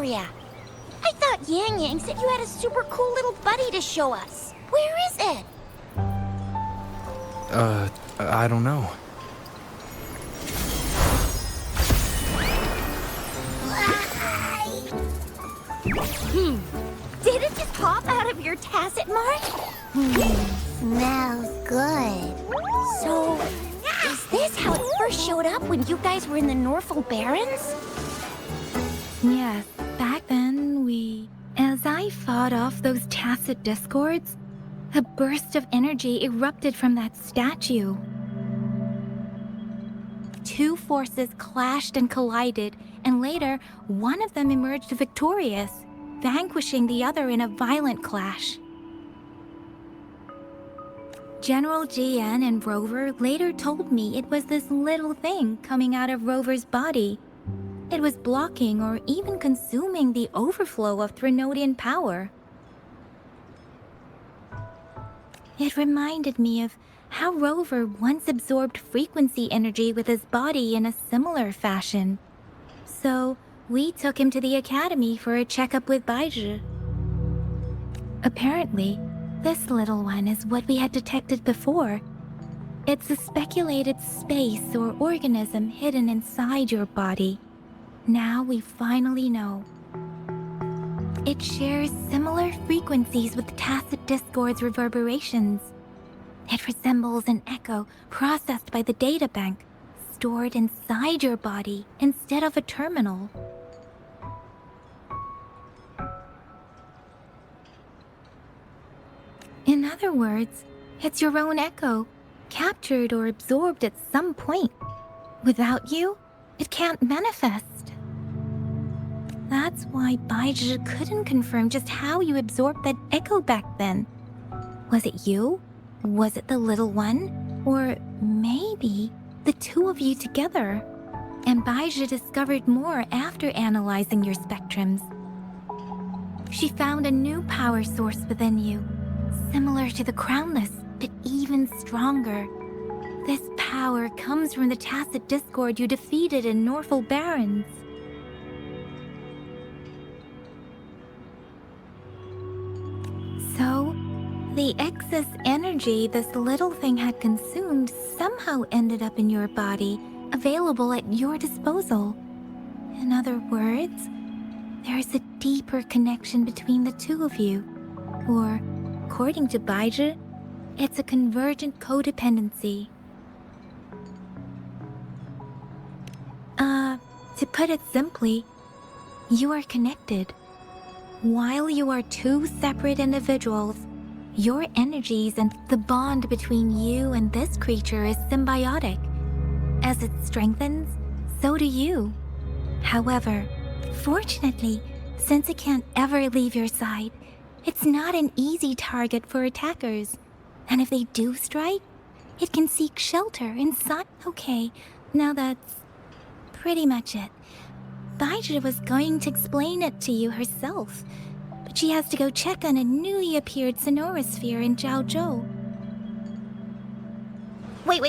ya. I thought Yang said you had a super cool little buddy to show us. Where is it? I don't know. Did it just pop out of your tacit mark? Smells good. So, is this how it first showed up when you guys were in the Norfolk Barrens? Yes, back then As I fought off those tacit discords, a burst of energy erupted from that statue. Two forces clashed and collided, and later, one of them emerged victorious, vanquishing the other in a violent clash. General GN and Rover later told me it was this little thing coming out of Rover's body. It was blocking or even consuming the overflow of Threnodian power. It reminded me of how Rover once absorbed frequency energy with his body in a similar fashion. So, we took him to the academy for a checkup with Baizhi. Apparently, this little one is what we had detected before. It's a speculated space or organism hidden inside your body. Now we finally know. It shares similar frequencies with tacit discord's reverberations. It resembles an echo processed by the data bank, stored inside your body instead of a terminal. In other words, it's your own echo, captured or absorbed at some point. Without you, it can't manifest. That's why Baizhi couldn't confirm just how you absorbed that echo back then. Was it you? Was it the little one? Or maybe the two of you together? And Baizhi discovered more after analyzing your spectrums. She found a new power source within you, similar to the Crownless, but even stronger. This power comes from the tacit discord you defeated in Norfolk Barrens. So, the excess energy this little thing had consumed somehow ended up in your body, available at your disposal. In other words, there's a deeper connection between the two of you. Or, according to Baizhi, it's a convergent codependency. To put it simply, you are connected. While you are two separate individuals, your energies and the bond between you and this creature is symbiotic. As it strengthens, so do you. However, fortunately, since it can't ever leave your side, it's not an easy target for attackers. And if they do strike, it can seek shelter inside. Okay, now that's pretty much it. Baizhi was going to explain it to you herself, but she has to go check on a newly appeared sonorosphere in Zhaozhou. Wait.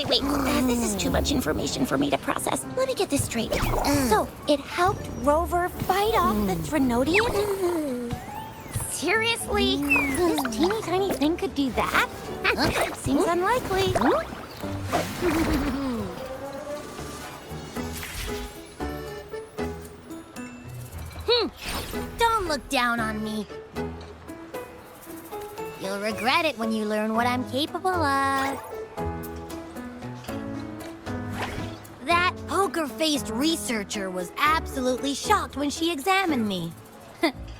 This is too much information for me to process. Let me get this straight. So, it helped Rover fight off the Threnodian? Seriously? This teeny tiny thing could do that? Seems unlikely. Don't look down on me. You'll regret it when you learn what I'm capable of. That poker-faced researcher was absolutely shocked when she examined me.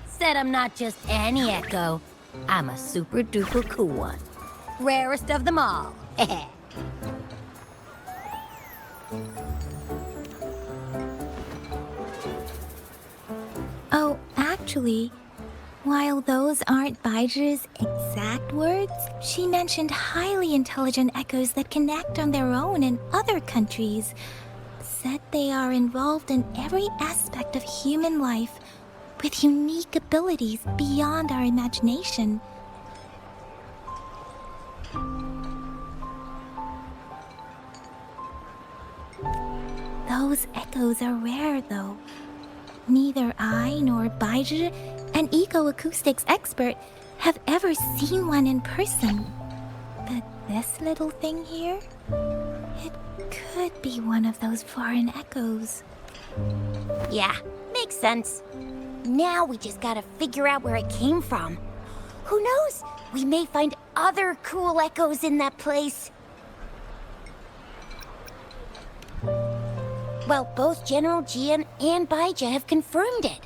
Said I'm not just any echo. I'm a super-duper cool one. Rarest of them all. Oh, actually, while those aren't Baizhi's exact words, she mentioned highly intelligent echoes that can act on their own in other countries. Said they are involved in every aspect of human life with unique abilities beyond our imagination. Those echoes are rare, though. Neither I nor Baizhi, an ecoacoustics expert, have ever seen one in person. But this little thing here, it could be one of those foreign echoes. Yeah, makes sense. Now we just gotta figure out where it came from. Who knows? We may find other cool echoes in that place. Well, both General Jian and Baija have confirmed it.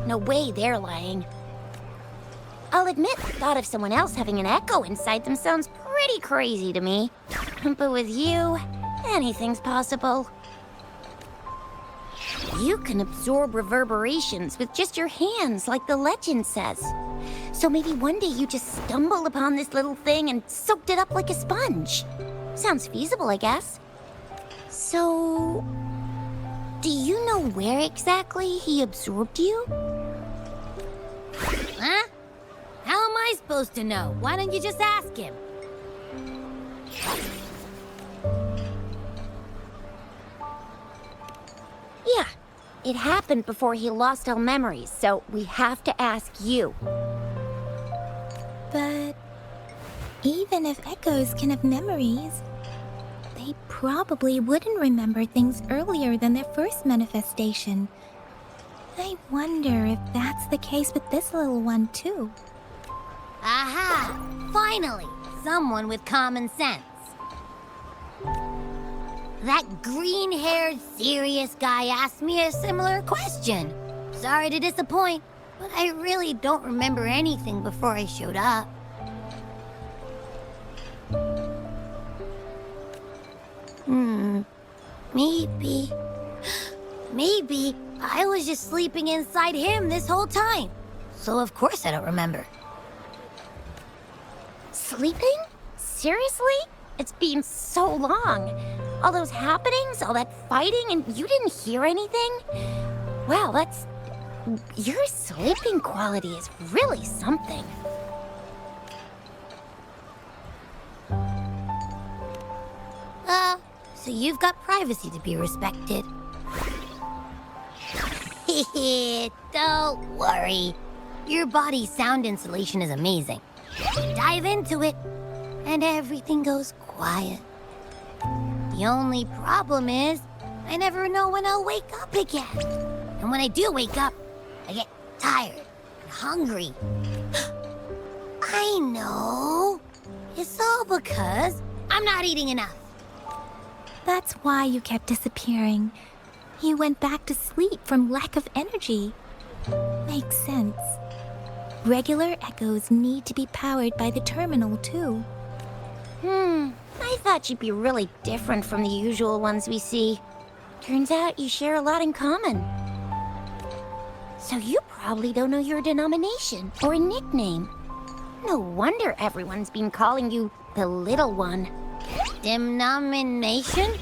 No way they're lying. I'll admit, the thought of someone else having an echo inside them sounds pretty crazy to me. But with you, anything's possible. You can absorb reverberations with just your hands, like the legend says. So maybe one day you just stumbled upon this little thing and soaked it up like a sponge. Sounds feasible, I guess. So, do you know where exactly he absorbed you? Huh? How am I supposed to know? Why don't you just ask him? Yeah, it happened before he lost all memories, so we have to ask you. But even if echoes can have memories, they probably wouldn't remember things earlier than their first manifestation. I wonder if that's the case with this little one, too. Aha! Finally! Someone with common sense. That green-haired, serious guy asked me a similar question. Sorry to disappoint, but I really don't remember anything before I showed up. Maybe I was just sleeping inside him this whole time. So of course I don't remember. Sleeping? Seriously? It's been so long. All those happenings, all that fighting, and you didn't hear anything? Wow, your sleeping quality is really something. So you've got privacy to be respected. Don't worry. Your body's sound insulation is amazing. Dive into it, and everything goes quiet. The only problem is, I never know when I'll wake up again. And when I do wake up, I get tired and hungry. I know. It's all because I'm not eating enough. That's why you kept disappearing. You went back to sleep from lack of energy. Makes sense. Regular echoes need to be powered by the terminal, too. I thought you'd be really different from the usual ones we see. Turns out you share a lot in common. So you probably don't know your denomination or a nickname. No wonder everyone's been calling you the Little One. Denomination?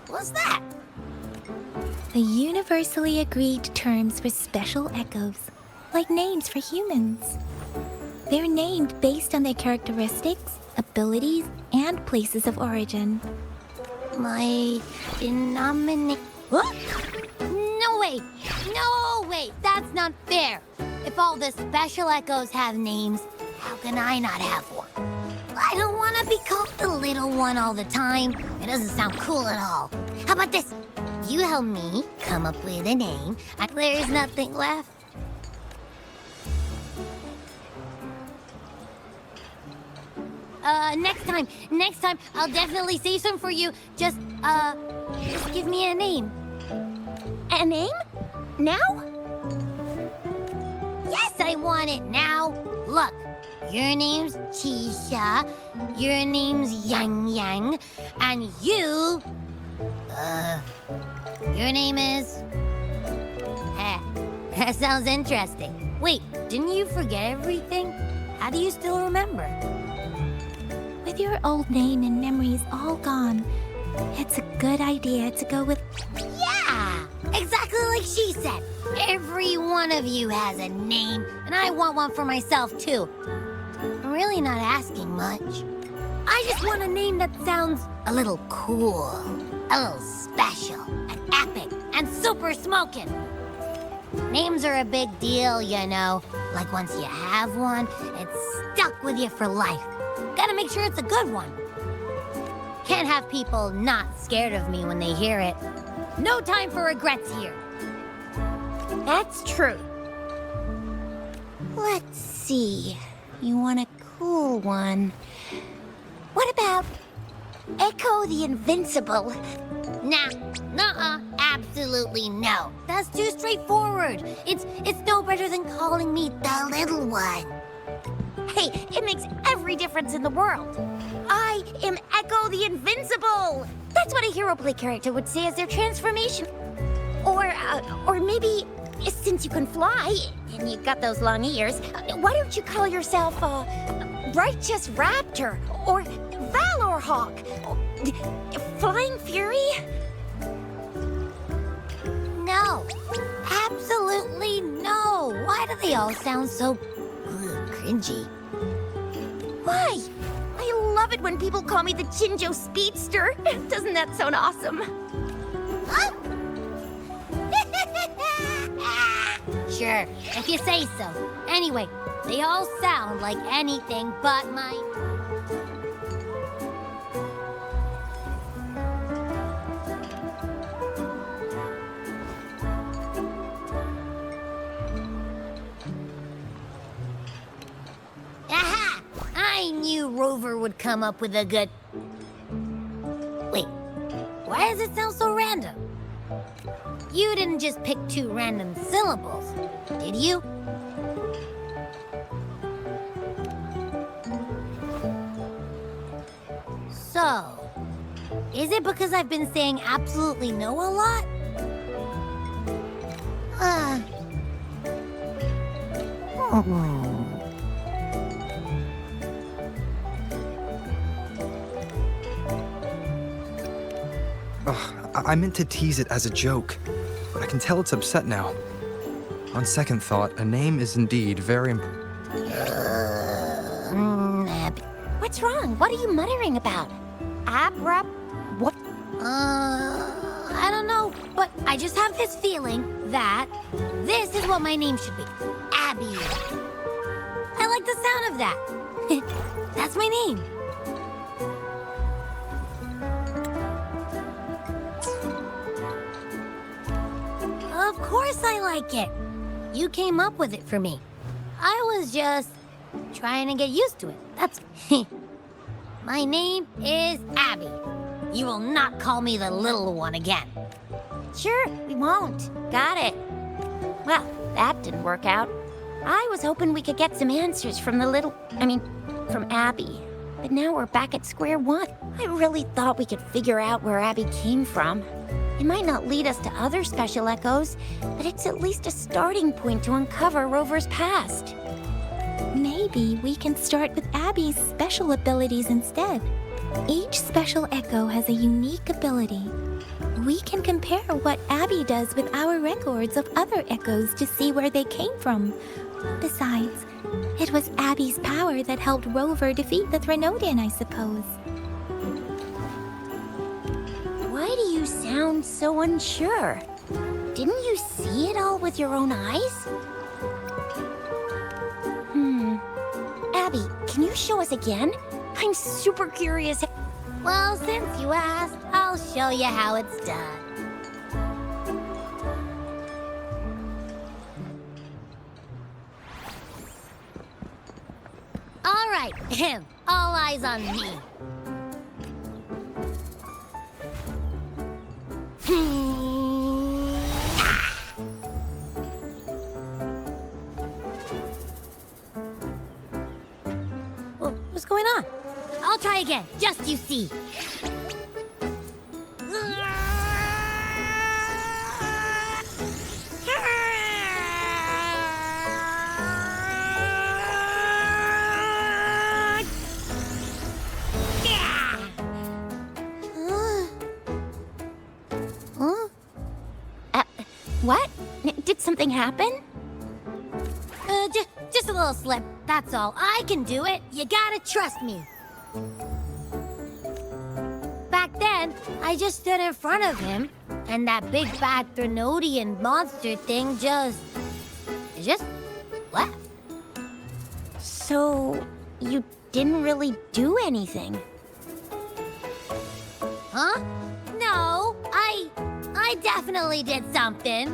What's that? The universally agreed terms for special echoes, like names for humans. They're named based on their characteristics, abilities, and places of origin. My What? No way! No way! That's not fair! If all the special echoes have names, how can I not have one? I don't want to be called the Little One all the time. It doesn't sound cool at all. How about this? You help me come up with a name, and there's nothing left. Next time, I'll definitely say some for you. Just give me a name. A name? Now? Yes, I want it now. Look, your name's Chisha, your name's Yang Yang, and your name is... that sounds interesting. Wait, didn't you forget everything? How do you still remember? With your old name and memories all gone, it's a good idea to go with... Yeah, exactly like she said. Every one of you has a name, and I want one for myself, too. I'm really not asking much. I just want a name that sounds a little cool, a little special, and epic, and super smoking. Names are a big deal, you know. Like once you have one, it's stuck with you for life. Gotta make sure it's a good one. Can't have people not scared of me when they hear it. No time for regrets here. That's true. Let's see. You want a cool one. What about Echo the Invincible? Nah, nuh-uh, absolutely no. That's too straightforward. It's no better than calling me the little one. Hey, it makes every difference in the world. I am Echo the Invincible! That's what a hero play character would say as their transformation. Or maybe, since you can fly, and you've got those long ears, why don't you call yourself, Righteous Raptor, or Valor Hawk, Flying Fury? No, absolutely no. Why do they all sound so cringy? Why? I love it when people call me the Jinjo Speedster. Doesn't that sound awesome? Huh? Sure, if you say so. Anyway, they all sound like anything but my... Aha! I knew Rover would come up with a good... Wait, why does it sound so random? You didn't just pick two random syllables, did you? So, is it because I've been saying absolutely no a lot? I meant to tease it as a joke, but I can tell it's upset now. On second thought, a name is indeed very important. What's wrong? What are you muttering about? Abra... what? I don't know, but I just have this feeling that this is what my name should be. Abby. I like the sound of that. That's my name. Of course I like it. You came up with it for me. I was just trying to get used to it. That's... My name is Abby. You will not call me the little one again. Sure, we won't. Got it. Well, that didn't work out. I was hoping we could get some answers from from Abby. But now we're back at square one. I really thought we could figure out where Abby came from. It might not lead us to other special echoes, but it's at least a starting point to uncover Rover's past. Maybe we can start with Abby's special abilities instead. Each special echo has a unique ability. We can compare what Abby does with our records of other echoes to see where they came from. Besides, it was Abby's power that helped Rover defeat the Threnodian, I suppose. Why do you sound so unsure? Didn't you see it all with your own eyes? Abby, can you show us again? I'm super curious. Well, since you asked, I'll show you how it's done. All right, all eyes on me. What's going on? I'll try again, just you see. What? Did something happen? Just a little slip, that's all. I can do it. You gotta trust me. Back But then, I just stood in front of him, and that big bad Threnodian monster thing just left. So, you didn't really do anything? Huh? No, I definitely did something.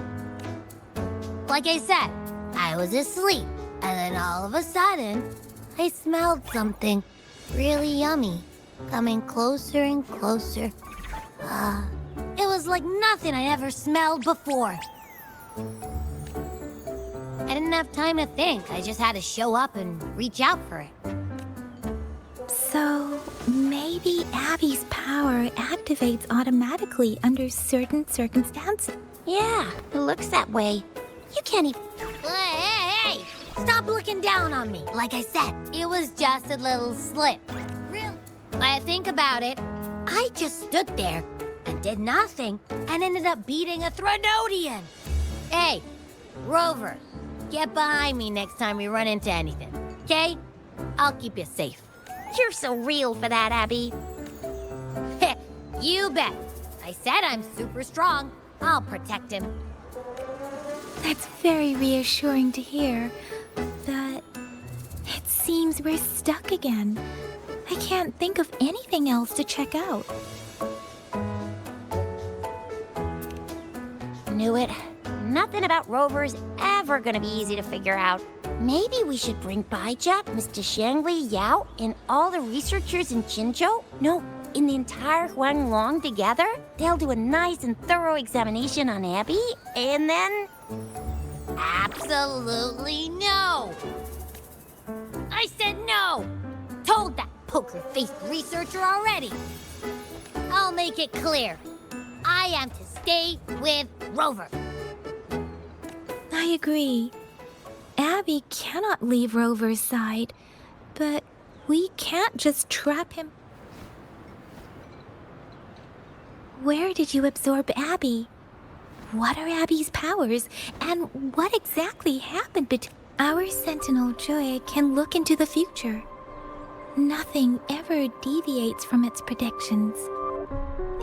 Like I said, I was asleep, and then all of a sudden, I smelled something really yummy, coming closer and closer. It was like nothing I'd ever smelled before. I didn't have time to think. I just had to show up and reach out for it. So, maybe Abby's power activates automatically under certain circumstances. Yeah, it looks that way. You can't even... Hey! Stop looking down on me. Like I said, it was just a little slip. Real. When I think about it, I just stood there and did nothing and ended up beating a Threnodian. Hey, Rover, get behind me next time we run into anything, okay? I'll keep you safe. You're so real for that, Abby. You bet. I said I'm super strong. I'll protect him. That's very reassuring to hear, but it seems we're stuck again. I can't think of anything else to check out. Knew it. Nothing about Rover's ever gonna be easy to figure out. Maybe we should bring Baijia, Mr. Shangli, Yao, and all the researchers in Jinzhou? No, in the entire Huang together? They'll do a nice and thorough examination on Abby, and then... Absolutely no! I said no! Told that poker-faced researcher already. I'll make it clear. I am to stay with Rover. I agree. Abby cannot leave Rover's side, but we can't just trap him. Where did you absorb Abby? What are Abby's powers, and what exactly happened between... Our Sentinel Joy can look into the future. Nothing ever deviates from its predictions.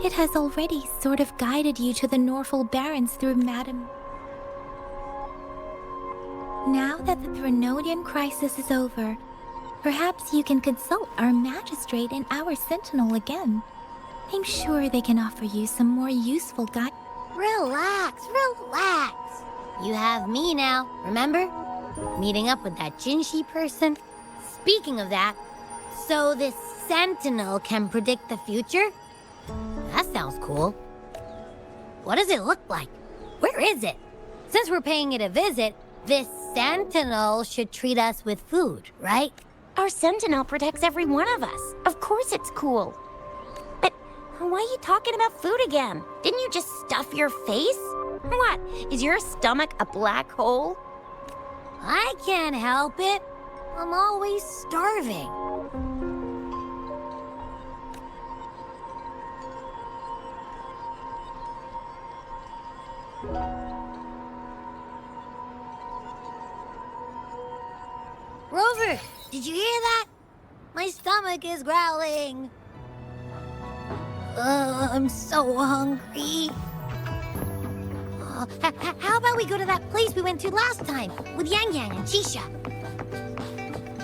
It has already sort of guided you to the Norfolk Barrens through Madame... Now that the Threnodian crisis is over, perhaps you can consult our magistrate and our sentinel again. I'm sure they can offer you some more useful guidance. Relax, relax. You have me now, remember? Meeting up with that Jinshi person. Speaking of that, so this sentinel can predict the future? That sounds cool. What does it look like? Where is it? Since we're paying it a visit, this sentinel should treat us with food, right? Our sentinel protects every one of us. Of course it's cool. But why are you talking about food again? Didn't you just stuff your face? What, is your stomach a black hole? I can't help it. I'm always starving. Rover, did you hear that? My stomach is growling. I'm so hungry. How about we go to that place we went to last time with Yang Yang and Chisha?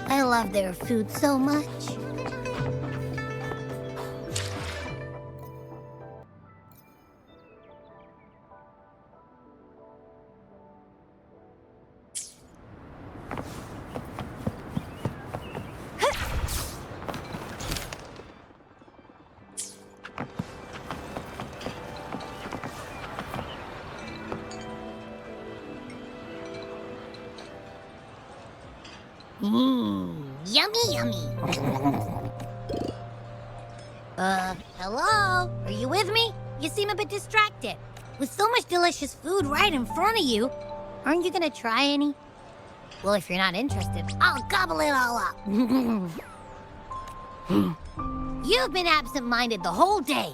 I love their food so much. Yummy, yummy. Hello? Are you with me? You seem a bit distracted. With so much delicious food right in front of you, aren't you gonna try any? Well, if you're not interested, I'll gobble it all up. You've been absent-minded the whole day.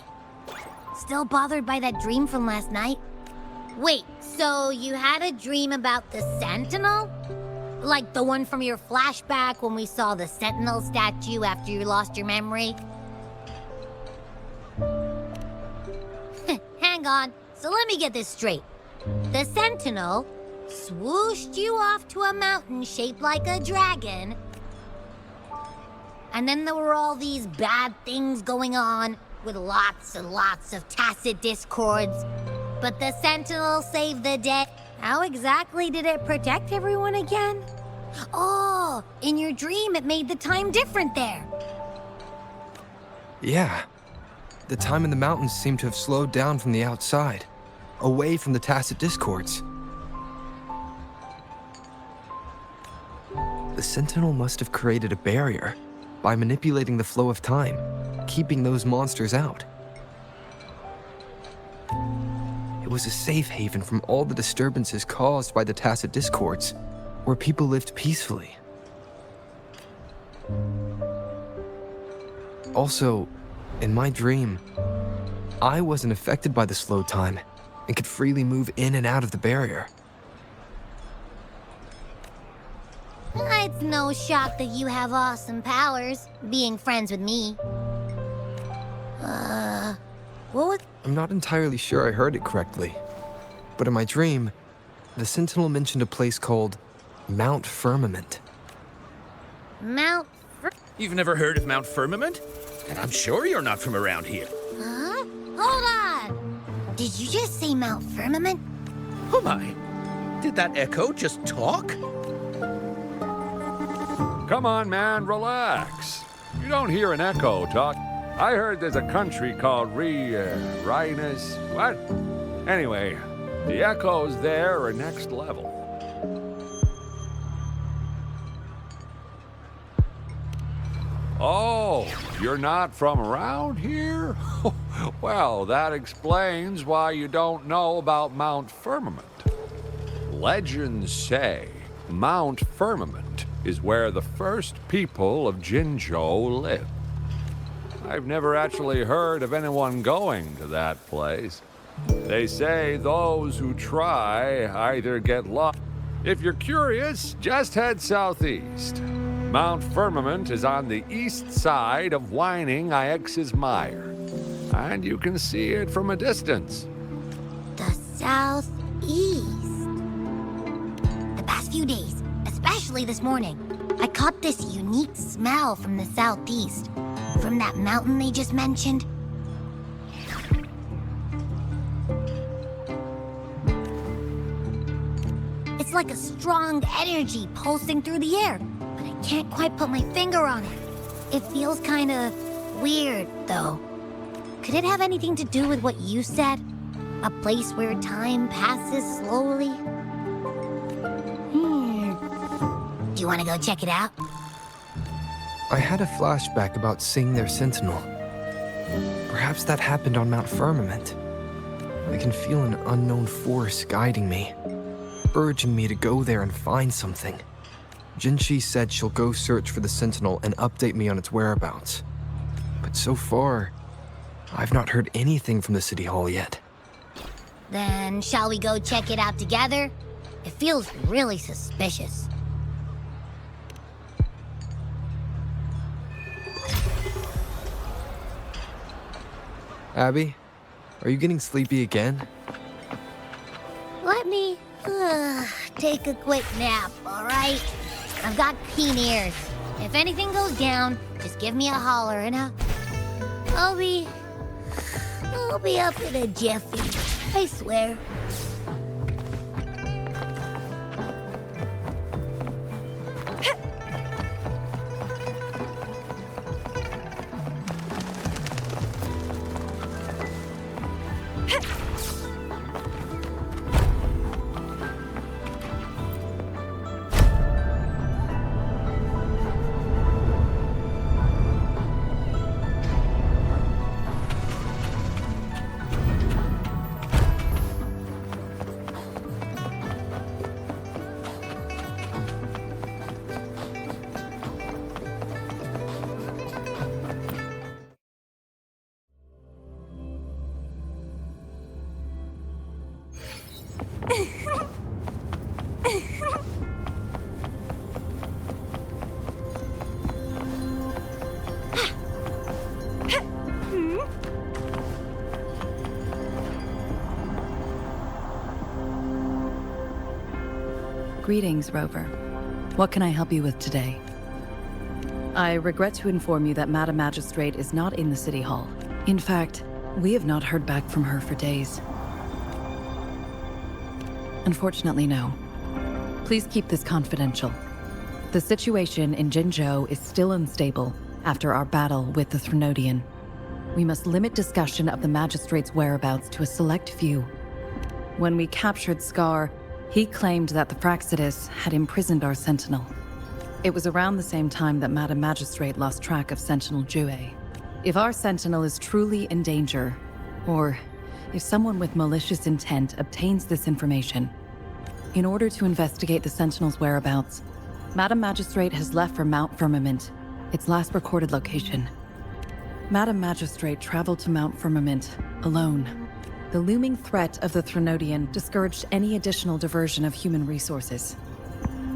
Still bothered by that dream from last night? Wait, so you had a dream about the Sentinel? Like the one from your flashback when we saw the Sentinel statue after you lost your memory? hang on. So let me get this straight. The Sentinel swooshed you off to a mountain shaped like a dragon. And then there were all these bad things going on with lots and lots of tacit discords. But the Sentinel saved the day. How exactly did it protect everyone again? Oh, in your dream it made the time different there. Yeah. The time in the mountains seemed to have slowed down from the outside, away from the tacit discords. The Sentinel must have created a barrier by manipulating the flow of time, keeping those monsters out. It was a safe haven from all the disturbances caused by the tacit discords, where people lived peacefully. Also, in my dream, I wasn't affected by the slow time and could freely move in and out of the barrier. It's no shock that you have awesome powers, being friends with me. What was... I'm not entirely sure I heard it correctly, but in my dream, the Sentinel mentioned a place called Mount Firmament. Mount... You've never heard of Mount Firmament? And I'm sure you're not from around here. Huh? Hold on! Did you just say Mount Firmament? Oh my! Did that echo just talk? Come on, man, relax. You don't hear an echo talk. I heard there's a country called Rhinus. What? Anyway, the echoes there are next level. Oh, you're not from around here? Well, that explains why you don't know about Mount Firmament. Legends say Mount Firmament is where the first people of Jinzhou lived. I've never actually heard of anyone going to that place. They say those who try either get lost. If you're curious, just head southeast. Mount Firmament is on the east side of whining Ix's Mire, and you can see it from a distance. The southeast. The past few days, especially this morning, I caught this unique smell from the southeast. From that mountain they just mentioned. It's like a strong energy pulsing through the air, but I can't quite put my finger on it. It feels kinda weird, though. Could it have anything to do with what you said? A place where time passes slowly? Do you want to go check it out? I had a flashback about seeing their Sentinel. Perhaps that happened on Mount Firmament. I can feel an unknown force guiding me, urging me to go there and find something. Jinshi said she'll go search for the Sentinel and update me on its whereabouts. But so far, I've not heard anything from the City Hall yet. Then shall we go check it out together? It feels really suspicious. Abby, are you getting sleepy again? Let me take a quick nap, all right? I've got keen ears. If anything goes down, just give me a holler and I'll be up in a jiffy. I swear. Greetings, Rover. What can I help you with today? I regret to inform you that Madam Magistrate is not in the City Hall. In fact, we have not heard back from her for days. Unfortunately, no. Please keep this confidential. The situation in Jinzhou is still unstable after our battle with the Threnodian. We must limit discussion of the Magistrate's whereabouts to a select few. When we captured Scar, he claimed that the Fraxidus had imprisoned our Sentinel. It was around the same time that Madam Magistrate lost track of Sentinel Jue. If our Sentinel is truly in danger, or if someone with malicious intent obtains this information, in order to investigate the Sentinel's whereabouts, Madam Magistrate has left for Mount Firmament, its last recorded location. Madam Magistrate traveled to Mount Firmament alone. The looming threat of the Threnodian discouraged any additional diversion of human resources.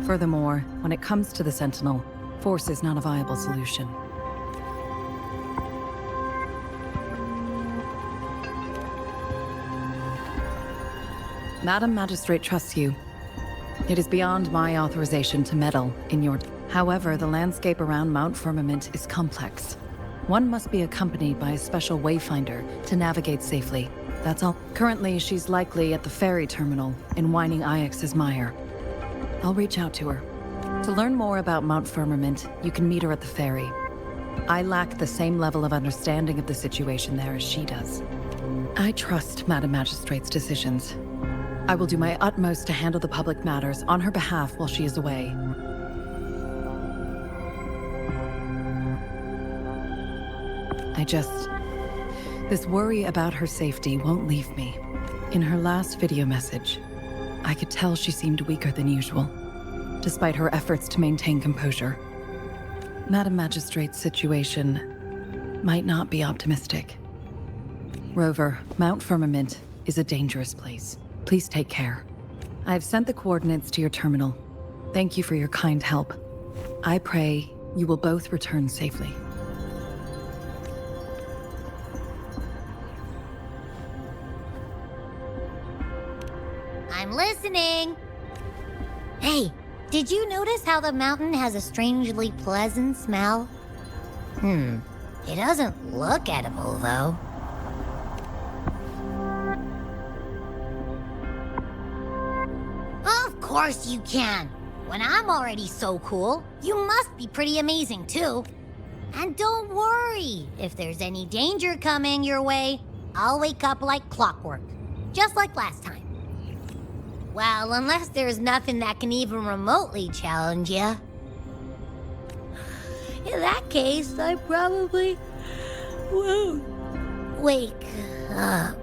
Furthermore, when it comes to the Sentinel, force is not a viable solution. Madam Magistrate trusts you. It is beyond my authorization to meddle in your... However, the landscape around Mount Firmament is complex. One must be accompanied by a special wayfinder to navigate safely. That's all. Currently, she's likely at the ferry terminal in Whining Ix's Mire. I'll reach out to her. To learn more about Mount Firmament, you can meet her at the ferry. I lack the same level of understanding of the situation there as she does. I trust Madam Magistrate's decisions. I will do my utmost to handle the public matters on her behalf while she is away. This worry about her safety won't leave me. In her last video message, I could tell she seemed weaker than usual, despite her efforts to maintain composure. Madam Magistrate's situation might not be optimistic. Rover, Mount Firmament is a dangerous place. Please take care. I have sent the coordinates to your terminal. Thank you for your kind help. I pray you will both return safely. I'm listening. Hey, did you notice how the mountain has a strangely pleasant smell? It doesn't look edible, though. Of course you can. When I'm already so cool, you must be pretty amazing, too. And don't worry, if there's any danger coming your way, I'll wake up like clockwork, just like last time. Well, unless there's nothing that can even remotely challenge you. In that case, I probably won't wake up.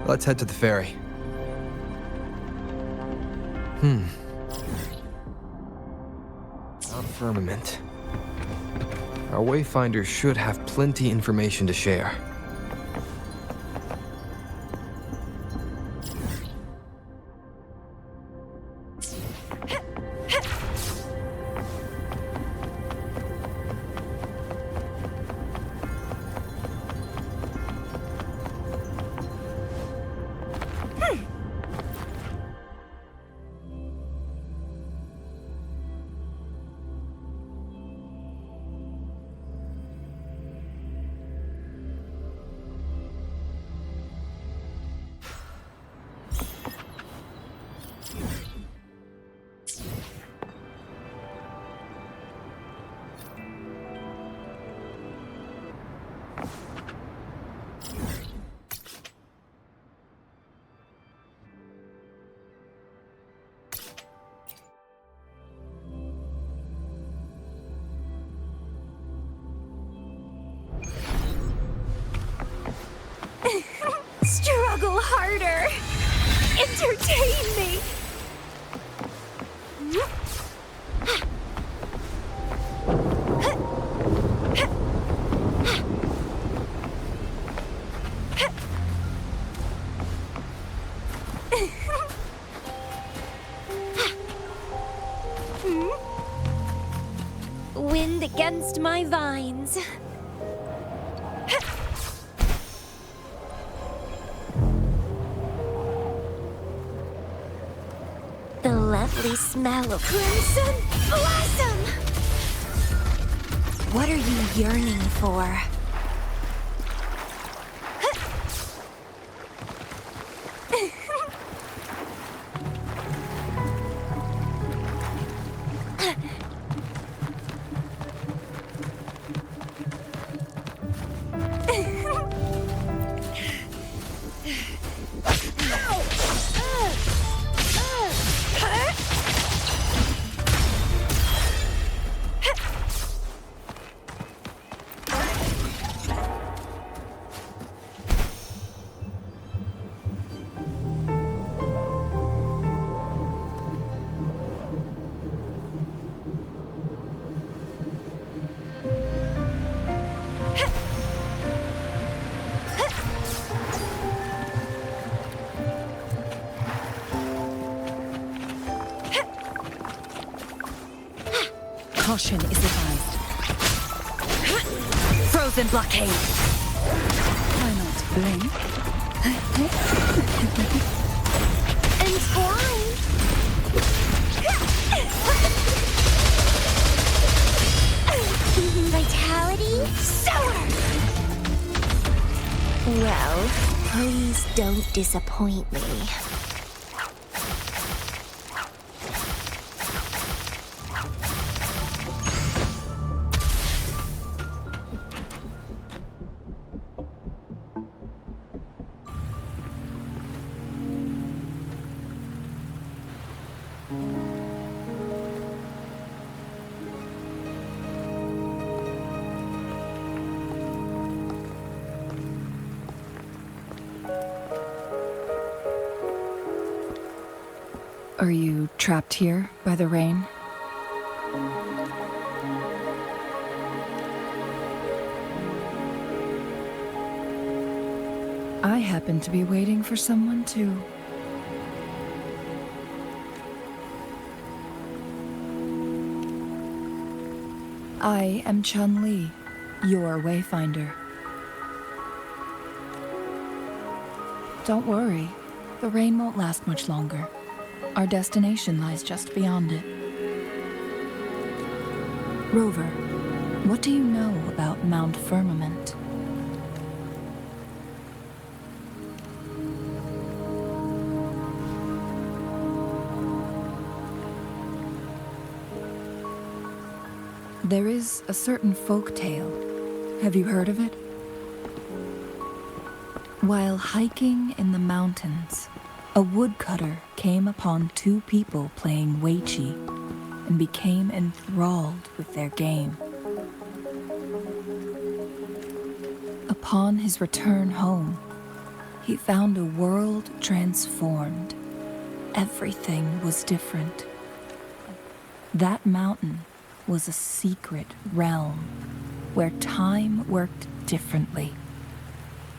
Let's head to the ferry. Mount Firmament. Our wayfinder should have plenty information to share. Struggle harder. Entertain me. Wind against my vines. lovely smell of crimson blossom! What are you yearning for? Caution is advised. Frozen blockade. Why not blink? Entwined! Vitality sour! Well, please don't disappoint me. Are you trapped here by the rain? I happen to be waiting for someone too. I am Chun-Li, your wayfinder. Don't worry, the rain won't last much longer. Our destination lies just beyond it. Rover, what do you know about Mount Firmament? There is a certain folk tale. Have you heard of it? While hiking in the mountains, a woodcutter came upon two people playing Weiqi and became enthralled with their game. Upon his return home, he found a world transformed. Everything was different. That mountain was a secret realm where time worked differently.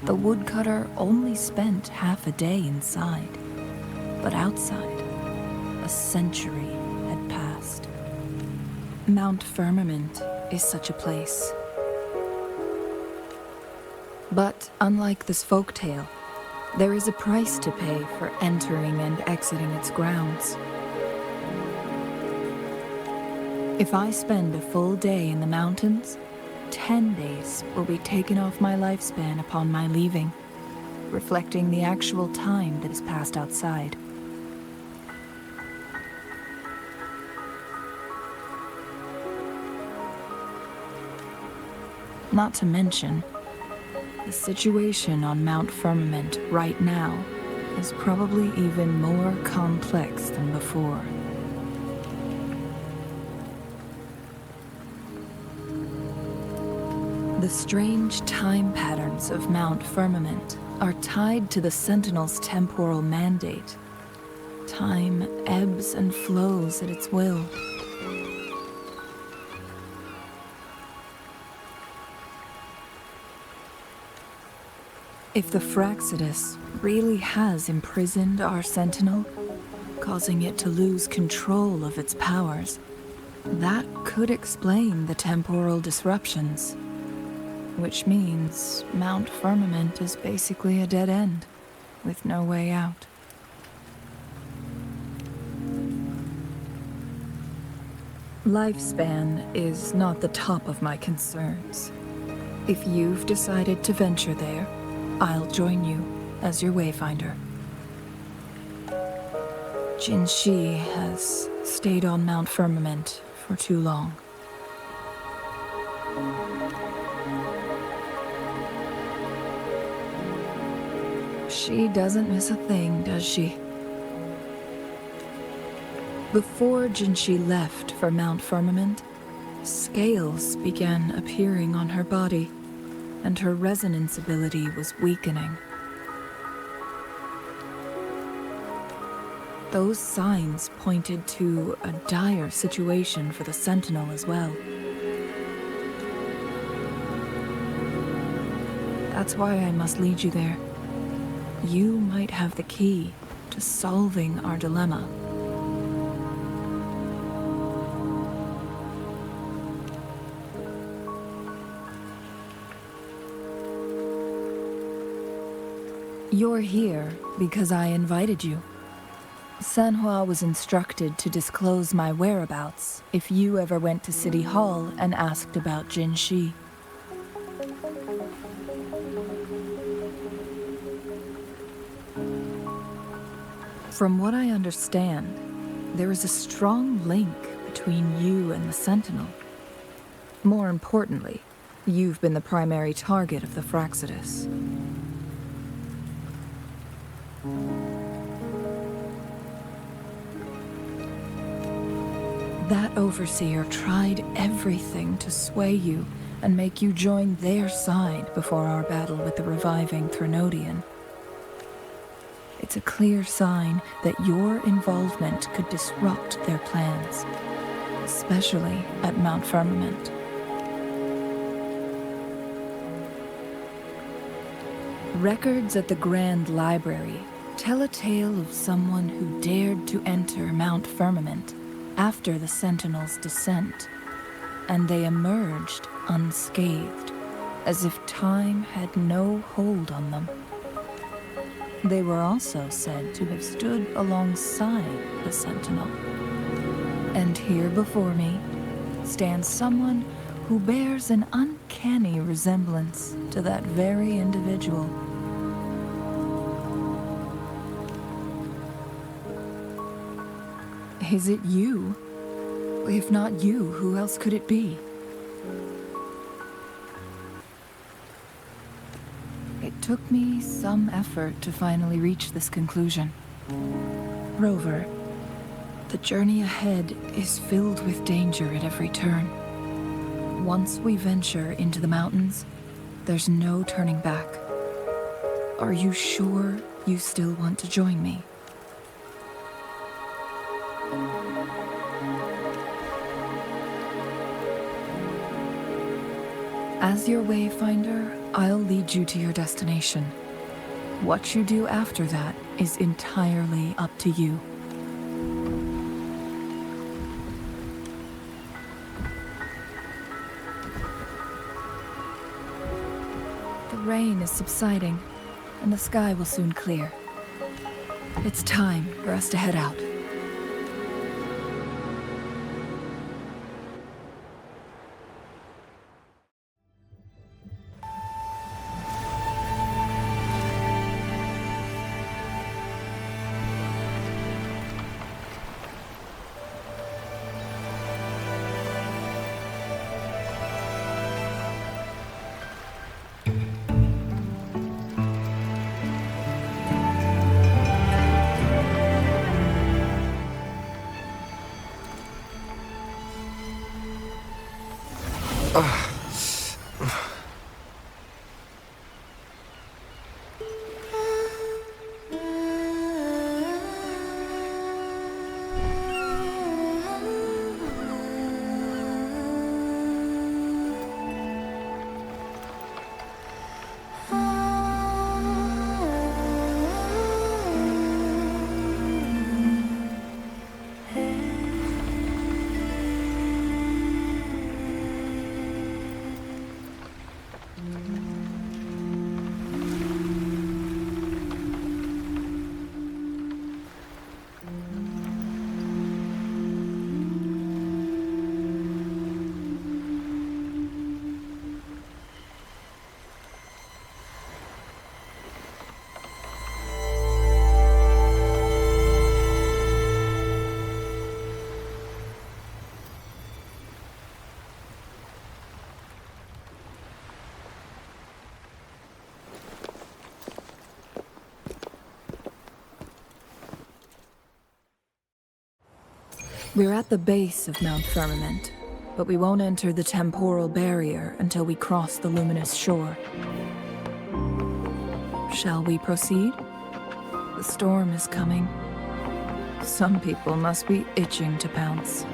The woodcutter only spent half a day inside, but outside, a century had passed. Mount Firmament is such a place. But unlike this folktale, there is a price to pay for entering and exiting its grounds. If I spend a full day in the mountains, 10 days will be taken off my lifespan upon my leaving, reflecting the actual time that has passed outside. Not to mention, the situation on Mount Firmament right now is probably even more complex than before. The strange time patterns of Mount Firmament are tied to the Sentinel's temporal mandate. Time ebbs and flows at its will. If the Fraxidus really has imprisoned our Sentinel, causing it to lose control of its powers, that could explain the temporal disruptions. Which means Mount Firmament is basically a dead end, with no way out. Lifespan is not the top of my concerns. If you've decided to venture there, I'll join you as your wayfinder. Jinshi has stayed on Mount Firmament for too long. She doesn't miss a thing, does she? Before Jinshi left for Mount Firmament, scales began appearing on her body, and her resonance ability was weakening. Those signs pointed to a dire situation for the Sentinel as well. That's why I must lead you there. You might have the key to solving our dilemma. You're here because I invited you. Sanhua was instructed to disclose my whereabouts if you ever went to City Hall and asked about Jinshi. From what I understand, there is a strong link between you and the Sentinel. More importantly, you've been the primary target of the Fraxidus. That overseer tried everything to sway you and make you join their side before our battle with the reviving Threnodian. It's a clear sign that your involvement could disrupt their plans, especially at Mount Firmament. Records at the Grand Library tell a tale of someone who dared to enter Mount Firmament after the Sentinel's descent, and they emerged unscathed, as if time had no hold on them. They were also said to have stood alongside the Sentinel. And here before me stands someone who bears an uncanny resemblance to that very individual. Is it you? If not you, who else could it be? It took me some effort to finally reach this conclusion. Rover, the journey ahead is filled with danger at every turn. Once we venture into the mountains, there's no turning back. Are you sure you still want to join me? As your wayfinder, I'll lead you to your destination. What you do after that is entirely up to you. The rain is subsiding, and the sky will soon clear. It's time for us to head out. We're at the base of Mount Firmament, but we won't enter the temporal barrier until we cross the luminous shore. Shall we proceed? The storm is coming. Some people must be itching to pounce.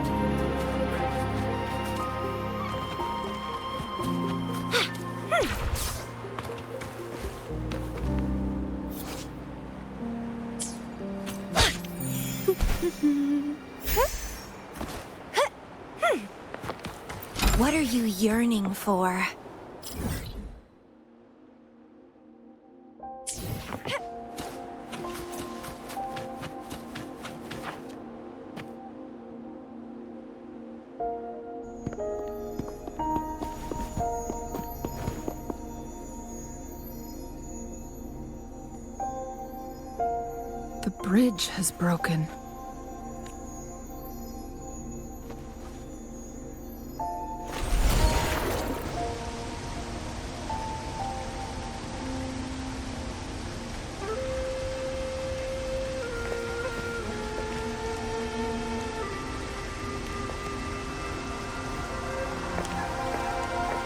What are you yearning for? The bridge has broken.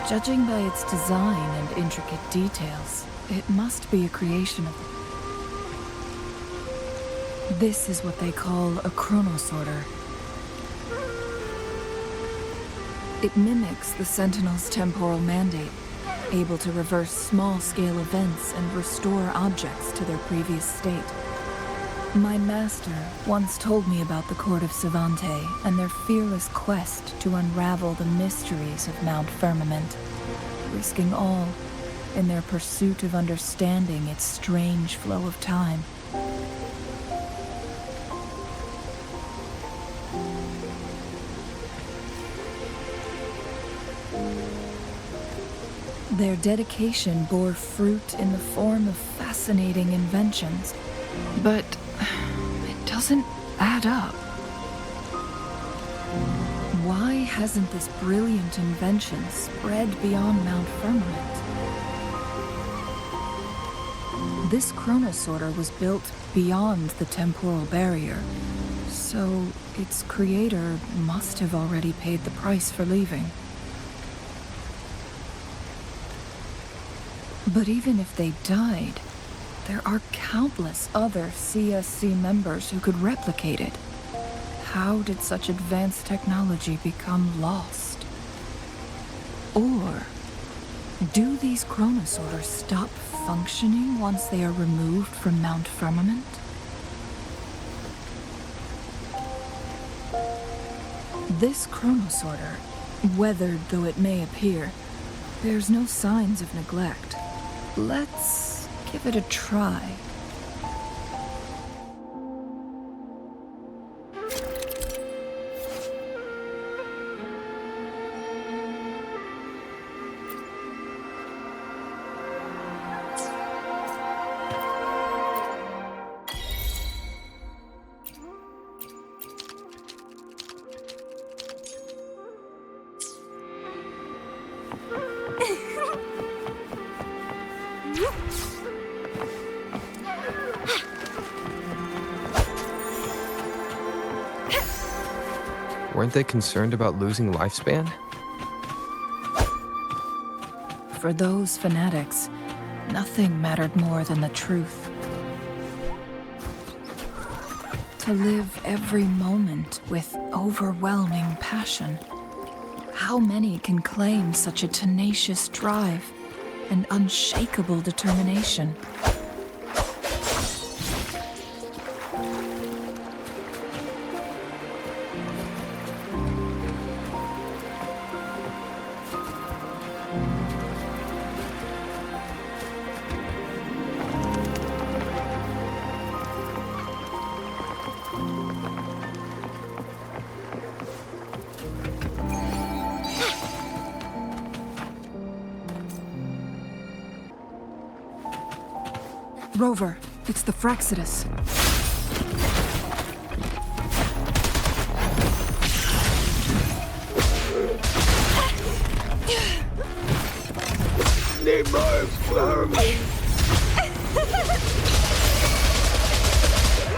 Judging by its design and intricate details, it must be a creation of... This is what they call a chronosorter. It mimics the Sentinel's temporal mandate, able to reverse small-scale events and restore objects to their previous state. My master once told me about the Court of Savante and their fearless quest to unravel the mysteries of Mount Firmament, risking all in their pursuit of understanding its strange flow of time. Their dedication bore fruit in the form of fascinating inventions, but it doesn't add up. Why hasn't this brilliant invention spread beyond Mount Firmament? This chronosorter was built beyond the temporal barrier, so its creator must have already paid the price for leaving. But even if they died, there are countless other CSC members who could replicate it. How did such advanced technology become lost? Or do these chronosorters stop functioning once they are removed from Mount Firmament? This chronosorter, weathered though it may appear, bears no signs of neglect. Let's give it a try. Weren't they concerned about losing lifespan? For those fanatics, nothing mattered more than the truth. To live every moment with overwhelming passion. How many can claim such a tenacious drive and unshakable determination? Rover, it's the Fraxidus. Need more farming.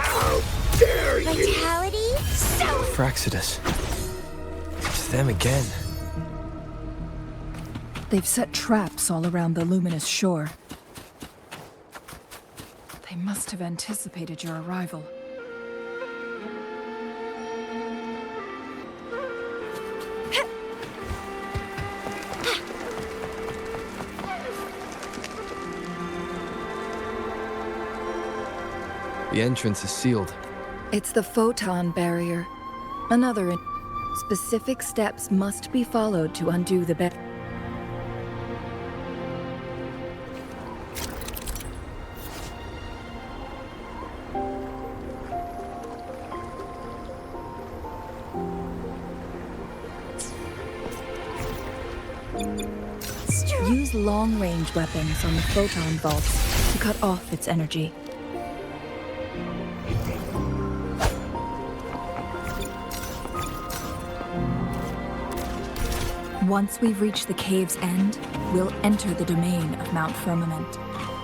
How dare you! Vitality? So Fraccidus. It's them again. They've set traps all around the luminous shore. They must have anticipated your arrival. The entrance is sealed. It's the photon barrier. Specific steps must be followed to undo the barrier. Use long-range weapons on the photon vaults to cut off its energy. Once we've reached the cave's end, we'll enter the domain of Mount Firmament.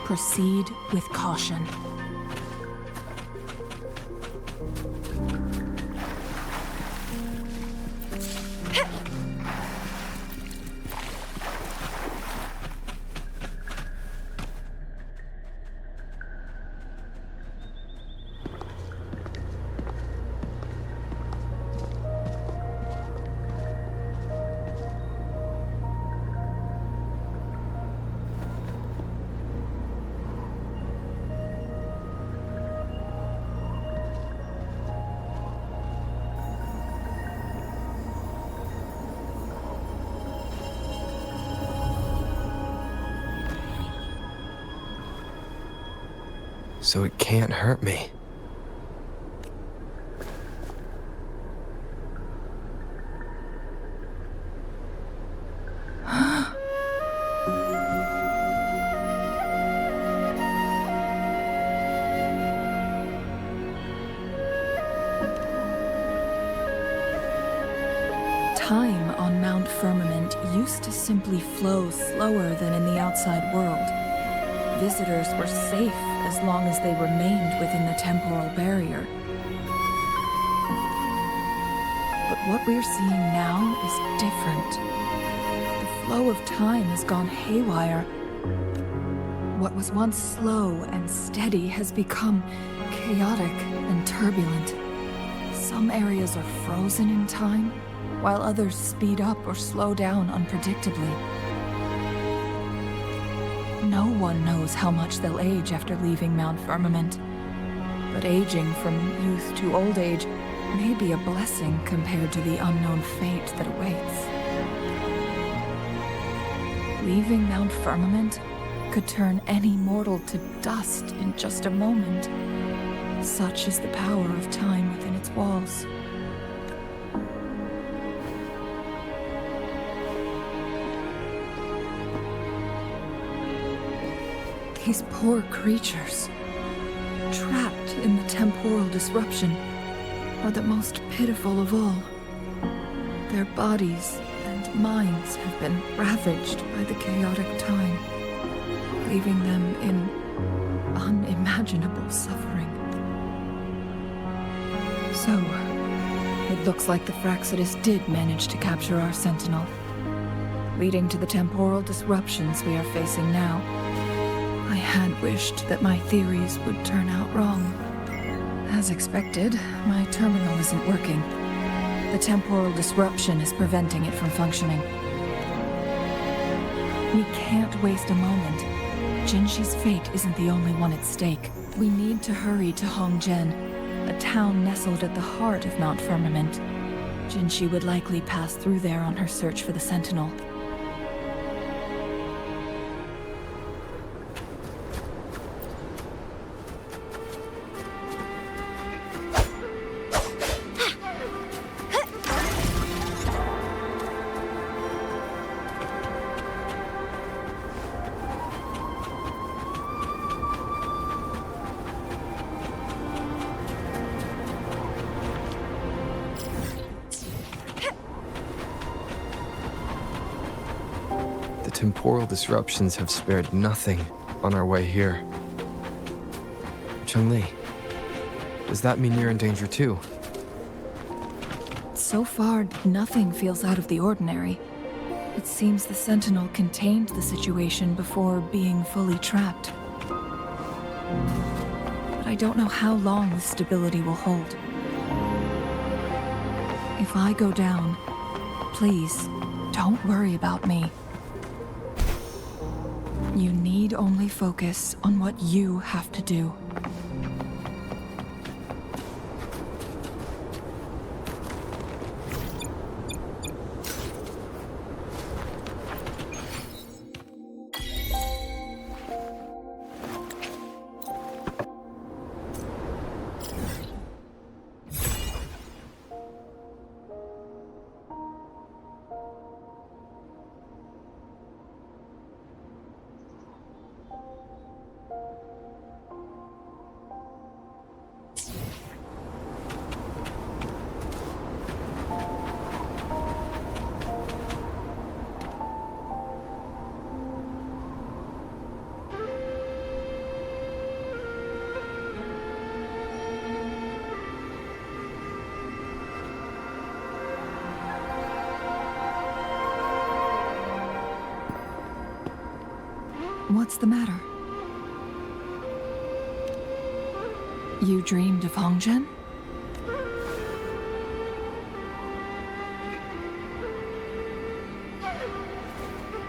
Proceed with caution. So it can't hurt me. Time on Mount Firmament used to simply flow slower than in the outside world. Visitors were safe as long as they remained within the temporal barrier. But what we're seeing now is different. The flow of time has gone haywire. What was once slow and steady has become chaotic and turbulent. Some areas are frozen in time, while others speed up or slow down unpredictably. No one knows how much they'll age after leaving Mount Firmament, but aging from youth to old age may be a blessing compared to the unknown fate that awaits. Leaving Mount Firmament could turn any mortal to dust in just a moment. Such is the power of time within its walls. These poor creatures, trapped in the temporal disruption, are the most pitiful of all. Their bodies and minds have been ravaged by the chaotic time, leaving them in unimaginable suffering. So, it looks like the Fraccidus did manage to capture our sentinel, leading to the temporal disruptions we are facing now. I had wished that my theories would turn out wrong. As expected, my terminal isn't working. The temporal disruption is preventing it from functioning. We can't waste a moment. Jinshi's fate isn't the only one at stake. We need to hurry to Hongjian, a town nestled at the heart of Mount Firmament. Jinshi would likely pass through there on her search for the Sentinel. Temporal disruptions have spared nothing on our way here. Chun-Li, does that mean you're in danger too? So far, nothing feels out of the ordinary. It seems the Sentinel contained the situation before being fully trapped. But I don't know how long this stability will hold. If I go down, please, don't worry about me. You need only focus on what you have to do. What's the matter? You dreamed of Huang?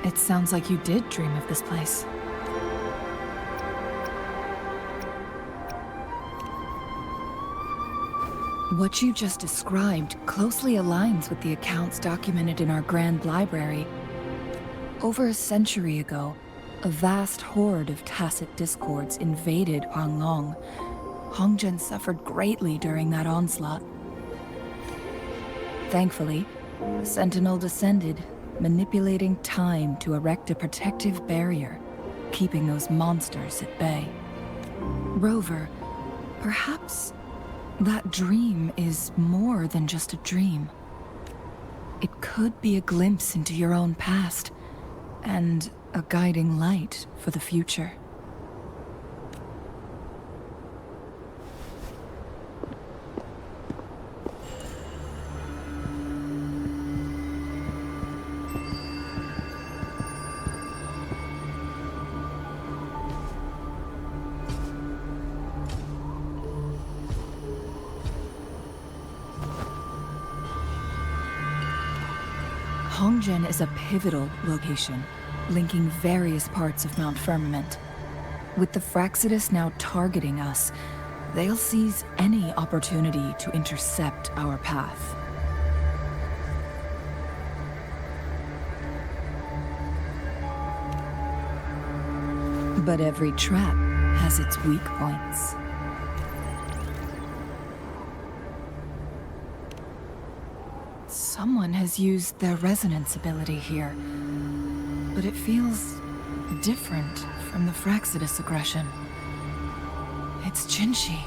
It sounds like you did dream of this place. What you just described closely aligns with the accounts documented in our Grand Library. Over a century ago, a vast horde of tacit discords invaded Huang. Hongzhen suffered greatly during that onslaught. Thankfully, the Sentinel descended, manipulating time to erect a protective barrier, keeping those monsters at bay. Rover, perhaps that dream is more than just a dream. It could be a glimpse into your own past, and a guiding light for the future. Hongzhen is a pivotal location, linking various parts of Mount Firmament. With the Fraxidus now targeting us, they'll seize any opportunity to intercept our path. But every trap has its weak points. Someone has used their resonance ability here, but it feels different from the Fraxidus aggression. It's Jinshi,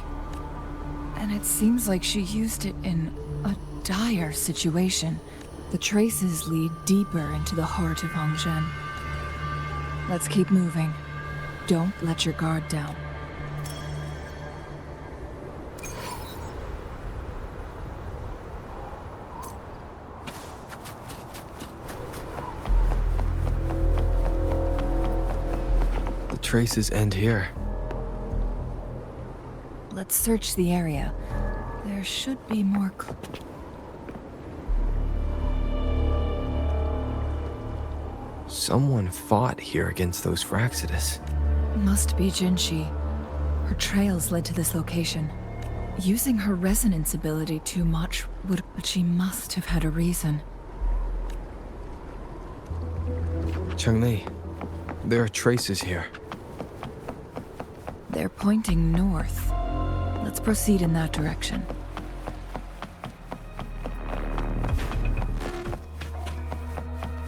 and it seems like she used it in a dire situation. The traces lead deeper into the heart of Hongzhen. Let's keep moving. Don't let your guard down. Traces end here. Let's search the area. There should be more Someone fought here against those Fraxidus. Must be Jinshi. Her trails led to this location. Using her resonance ability too much would... But she must have had a reason. Changli, there are traces here. They're pointing north. Let's proceed in that direction.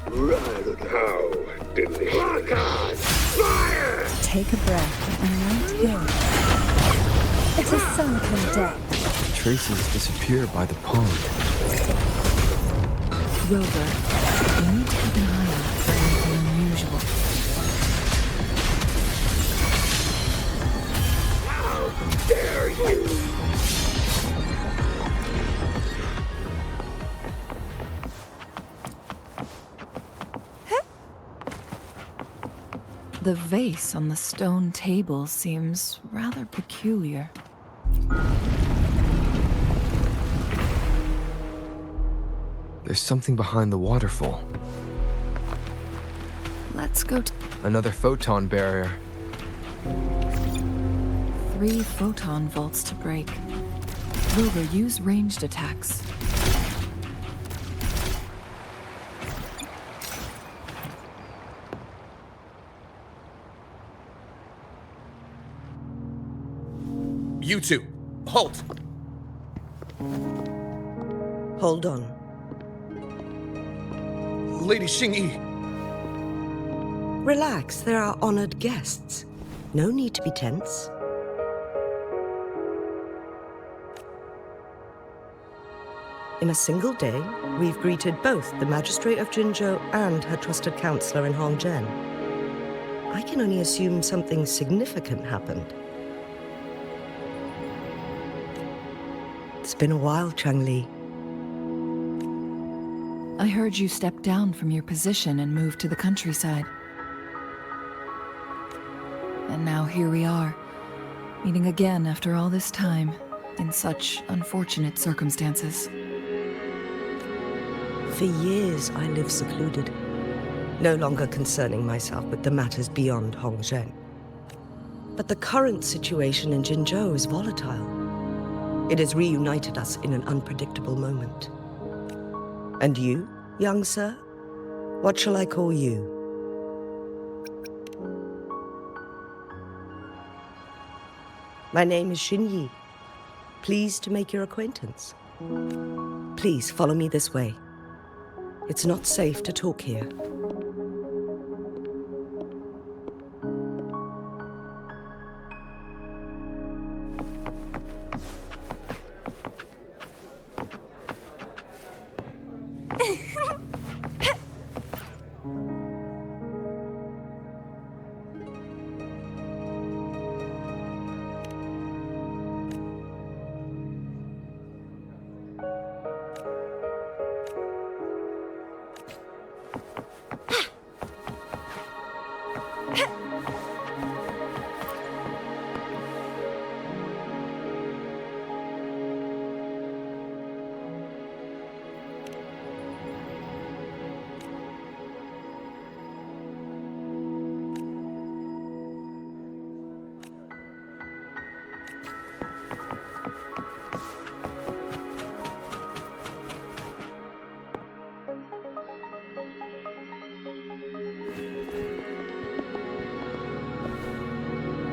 Right now, delicious. Fire! Take a breath and right here. It's a sunken death. Traces disappear by the pond. Rover, you need to keep an eye out for anything unusual. How dare you! The vase on the stone table seems rather peculiar. There's something behind the waterfall. Let's go Another photon barrier. 3 photon volts to break. Rover, use ranged attacks. You two, halt! Hold on. Lady Xingyi, Relax, there are honored guests. No need to be tense. In a single day, we've greeted both the Magistrate of Jinzhou and her trusted counselor in Hongzhen. I can only assume something significant happened. It's been a while, Changli. I heard you step down from your position and move to the countryside. And now here we are, meeting again after all this time, in such unfortunate circumstances. For years, I lived secluded, no longer concerning myself with the matters beyond Hongzhen. But the current situation in Jinzhou is volatile. It has reunited us in an unpredictable moment. And you, young sir? What shall I call you? My name is Xinyi. Pleased to make your acquaintance. Please follow me this way. It's not safe to talk here.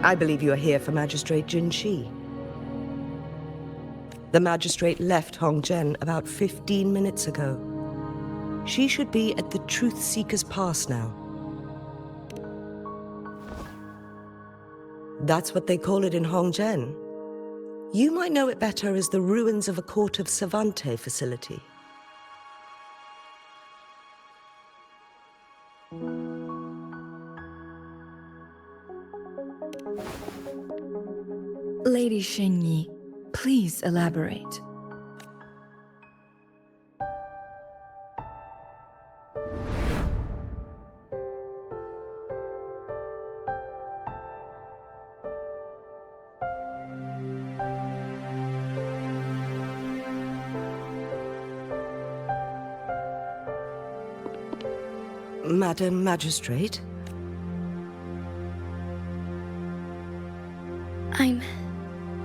I believe you are here for Magistrate Jin Shi. The magistrate left Hongzhen about 15 minutes ago. She should be at the Truth Seeker's Pass now. That's what they call it in Hongzhen. You might know it better as the ruins of a Court of Savante facility. Lady Xingyi, please elaborate. Madam Magistrate? I'm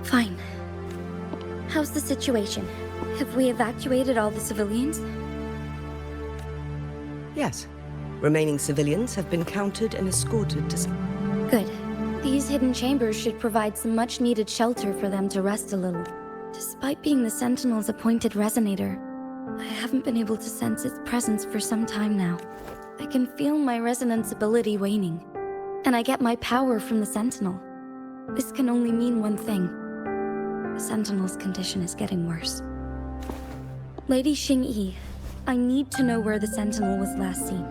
fine. How's the situation? Have we evacuated all the civilians? Yes. Remaining civilians have been counted and escorted to... Good. These hidden chambers should provide some much-needed shelter for them to rest a little. Despite being the Sentinel's appointed resonator, I haven't been able to sense its presence for some time now. I can feel my resonance ability waning, and I get my power from the Sentinel. This can only mean one thing. The Sentinel's condition is getting worse. Lady Xingyi, I need to know where the Sentinel was last seen.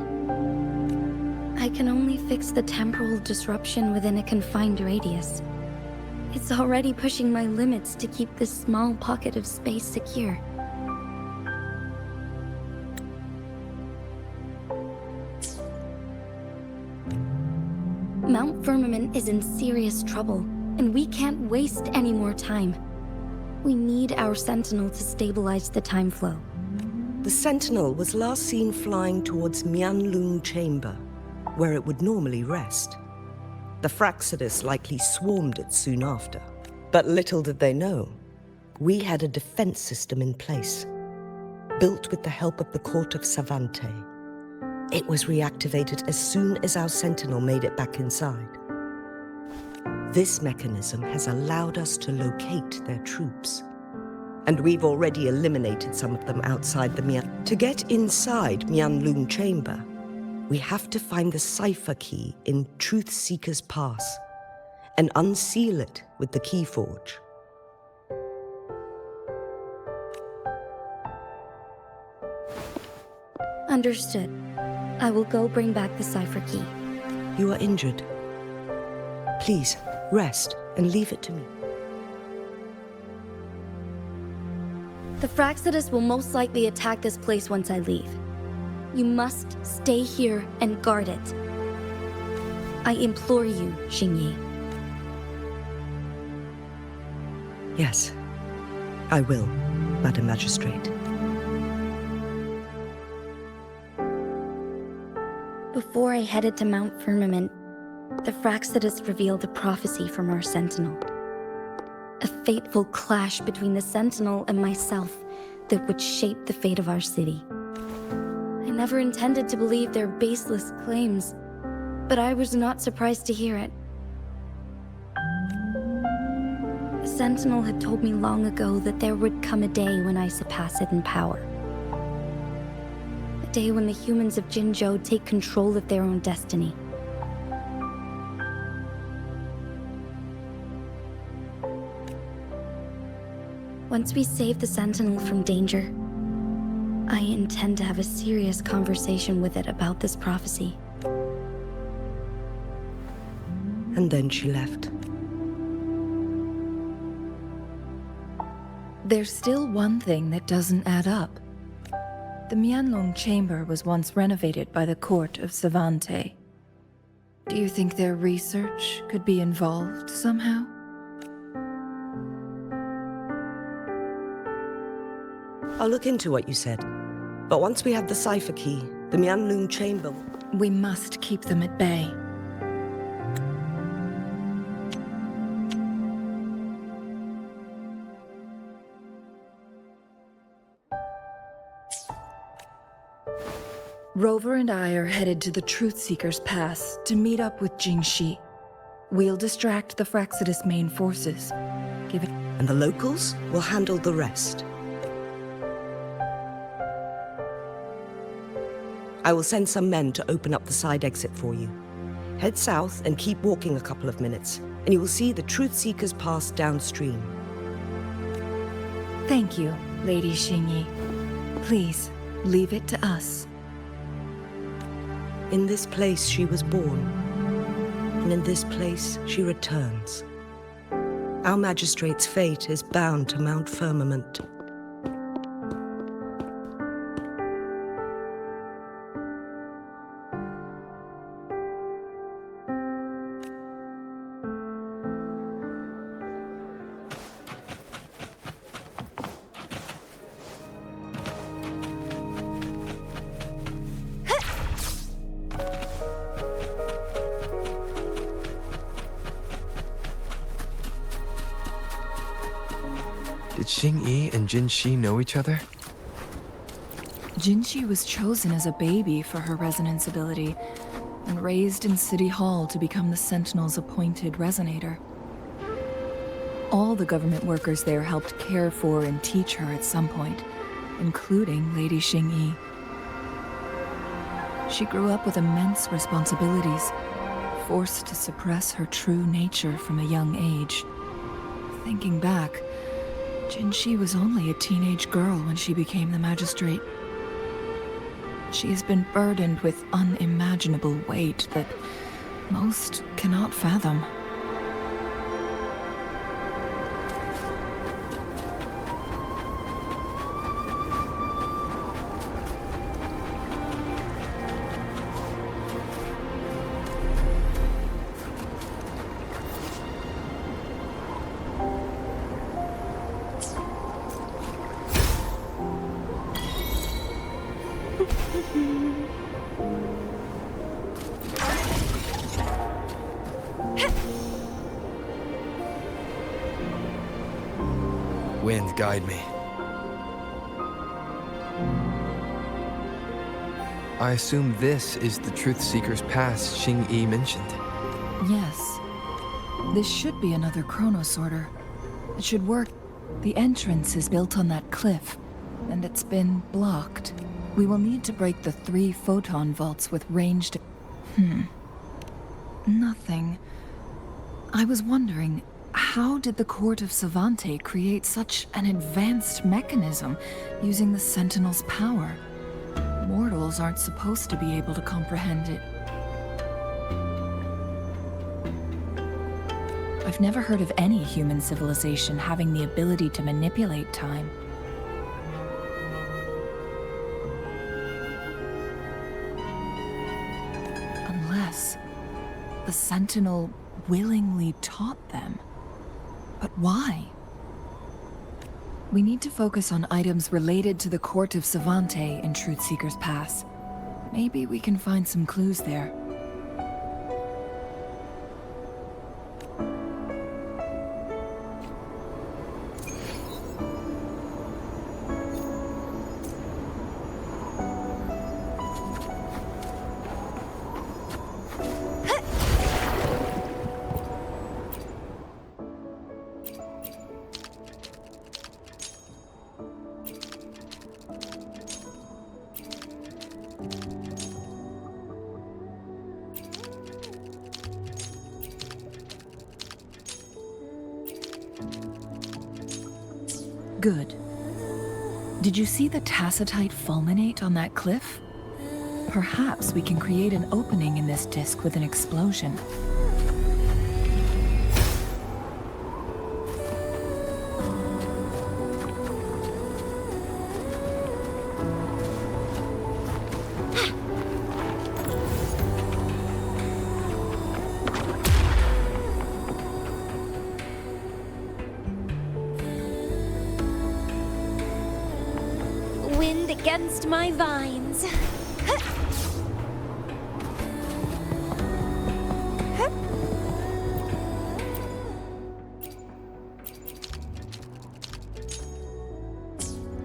I can only fix the temporal disruption within a confined radius. It's already pushing my limits to keep this small pocket of space secure. Mount Firmament is in serious trouble, and we can't waste any more time. We need our Sentinel to stabilize the time flow. The Sentinel was last seen flying towards Mianlung Chamber, where it would normally rest. The Fraxidus likely swarmed it soon after. But little did they know, we had a defense system in place, built with the help of the court of Savante. It was reactivated as soon as our Sentinel made it back inside. This mechanism has allowed us to locate their troops. And we've already eliminated some of them outside the Mian. To get inside Mianlung Chamber, we have to find the cipher key in Truth Seeker's Pass and unseal it with the Keyforge. Understood. I will go bring back the cipher key. You are injured. Please, rest and leave it to me. The Fraxidus will most likely attack this place once I leave. You must stay here and guard it. I implore you, Xingyi. Yes, I will, Madam Magistrate. Before I headed to Mount Firmament, the Fraxidus revealed a prophecy from our Sentinel. A fateful clash between the Sentinel and myself that would shape the fate of our city. I never intended to believe their baseless claims, but I was not surprised to hear it. The Sentinel had told me long ago that there would come a day when I surpass it in power. A day when the humans of Jinzhou take control of their own destiny. Once we save the Sentinel from danger, I intend to have a serious conversation with it about this prophecy. And then she left. There's still one thing that doesn't add up. The Mianlong Chamber was once renovated by the court of Savante. Do you think their research could be involved somehow? I'll look into what you said. But once we have the cipher key, the Mianlung Chamber... We must keep them at bay. Rover and I are headed to the Truth Seeker's Pass to meet up with Jingxi. We'll distract the Fraxidus main forces. And the locals will handle the rest. I will send some men to open up the side exit for you. Head south and keep walking a couple of minutes, and you will see the Truth Seeker's Pass downstream. Thank you, Lady Xingyi. Please, leave it to us. In this place she was born, and in this place she returns. Our magistrate's fate is bound to Mount Firmament. Did Xingyi and Jinxi know each other? Jinxi was chosen as a baby for her resonance ability and raised in City Hall to become the Sentinel's appointed resonator. All the government workers there helped care for and teach her at some point, including Lady Xingyi. She grew up with immense responsibilities, forced to suppress her true nature from a young age. Thinking back, Jinxi was only a teenage girl when she became the magistrate. She has been burdened with unimaginable weight that most cannot fathom. Wind, guide me. I assume this is the Truth Seeker's Pass Xing-Yi mentioned. Yes. This should be another chronosorter. It should work. The entrance is built on that cliff, and it's been blocked. We will need to break the 3 photon vaults with ranged... Nothing. I was wondering, how did the Court of Savante create such an advanced mechanism using the Sentinel's power? Mortals aren't supposed to be able to comprehend it. I've never heard of any human civilization having the ability to manipulate time. Unless the Sentinel willingly taught them. But why? We need to focus on items related to the Court of Savante in Truth Seeker's Pass. Maybe we can find some clues there. Good. Did you see the tacitite fulminate on that cliff? Perhaps we can create an opening in this disk with an explosion. Wind against my vines.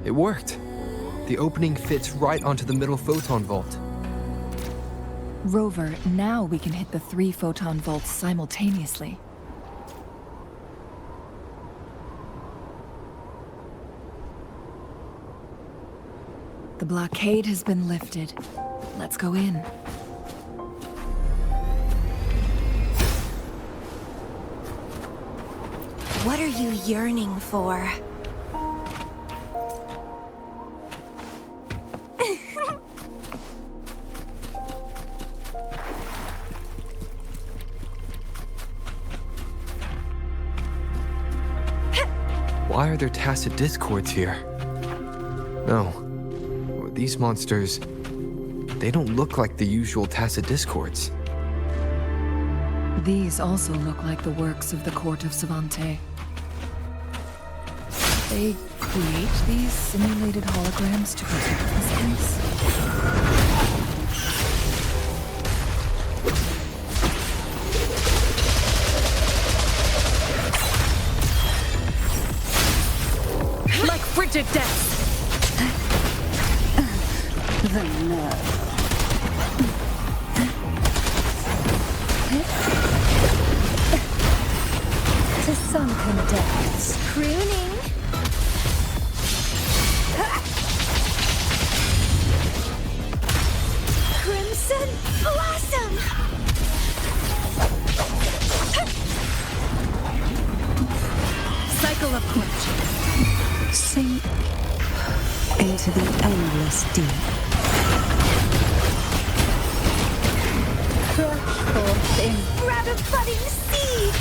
It worked. The opening fits right onto the middle photon vault. Rover, now we can hit the 3 photon vaults simultaneously. The blockade has been lifted. Let's go in. What are you yearning for? Why are there tacit discords here? No. These monsters... they don't look like the usual tacit discords. These also look like the works of the Court of Savante. They create these simulated holograms to protect this place. Like frigid death! The nerve. To sunken depths. Pruning. Crimson Blossom. Cycle of quench. Sink into the endless deep. Crush forth in. Grab a budding seed.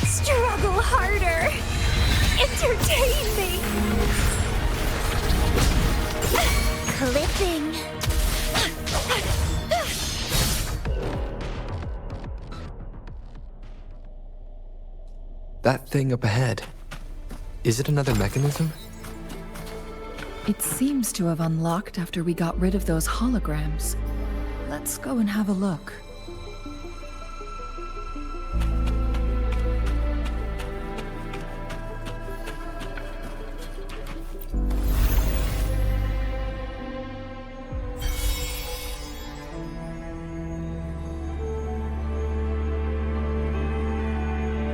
Struggle harder. Entertain me. Clipping. That thing up ahead. Is it another mechanism? It seems to have unlocked after we got rid of those holograms. Let's go and have a look.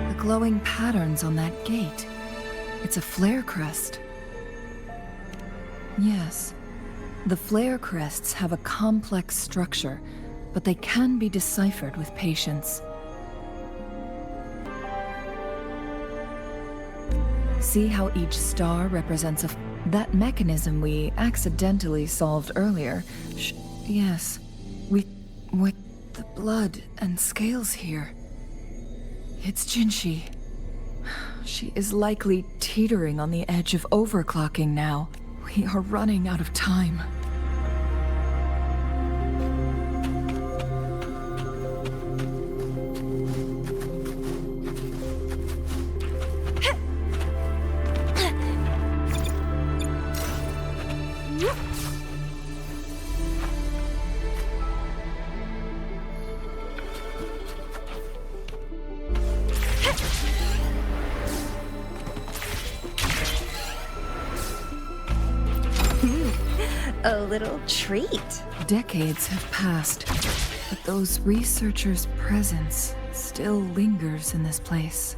The glowing patterns on that gate. It's a flare crest. Yes. The flare crests have a complex structure, but they can be deciphered with patience. See how each star represents that mechanism we accidentally solved earlier. Yes. With the blood and scales here. It's Jinshi. She is likely teetering on the edge of overclocking now. We are running out of time. A little treat. Decades have passed, but those researchers' presence still lingers in this place.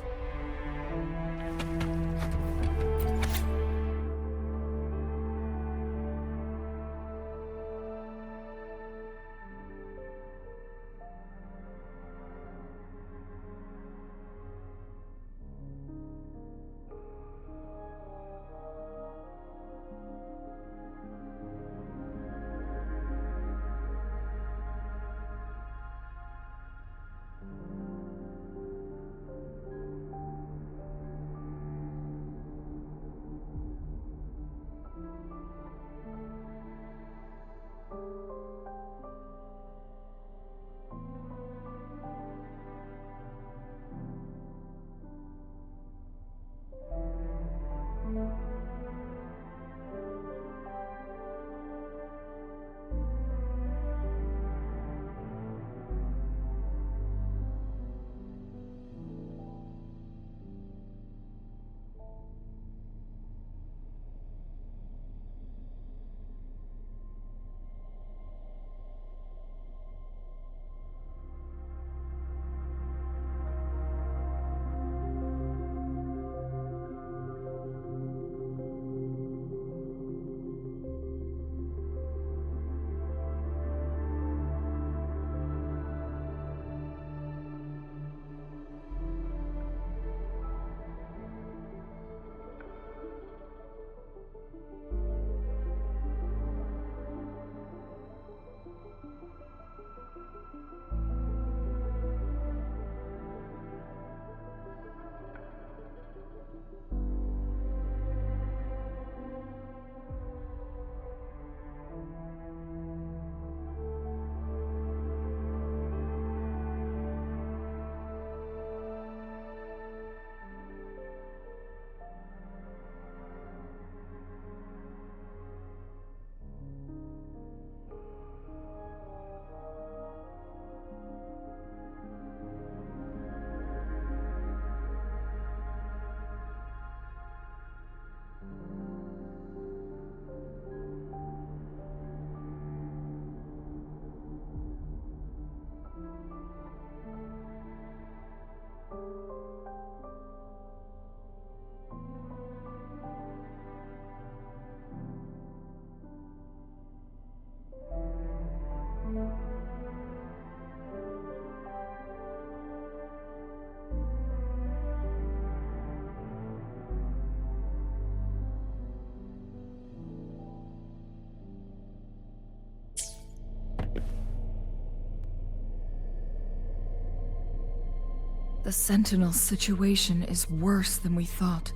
The Sentinel's situation is worse than we thought.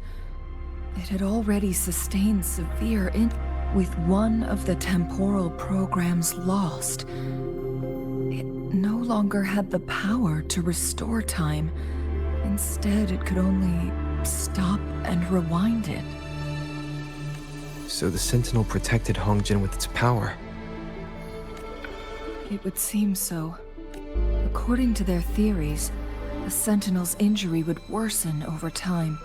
It had already sustained severe with one of the temporal programs lost. It no longer had the power to restore time. Instead, it could only stop and rewind it. So the Sentinel protected Hongjin with its power. It would seem so. According to their theories, the Sentinel's injury would worsen over time.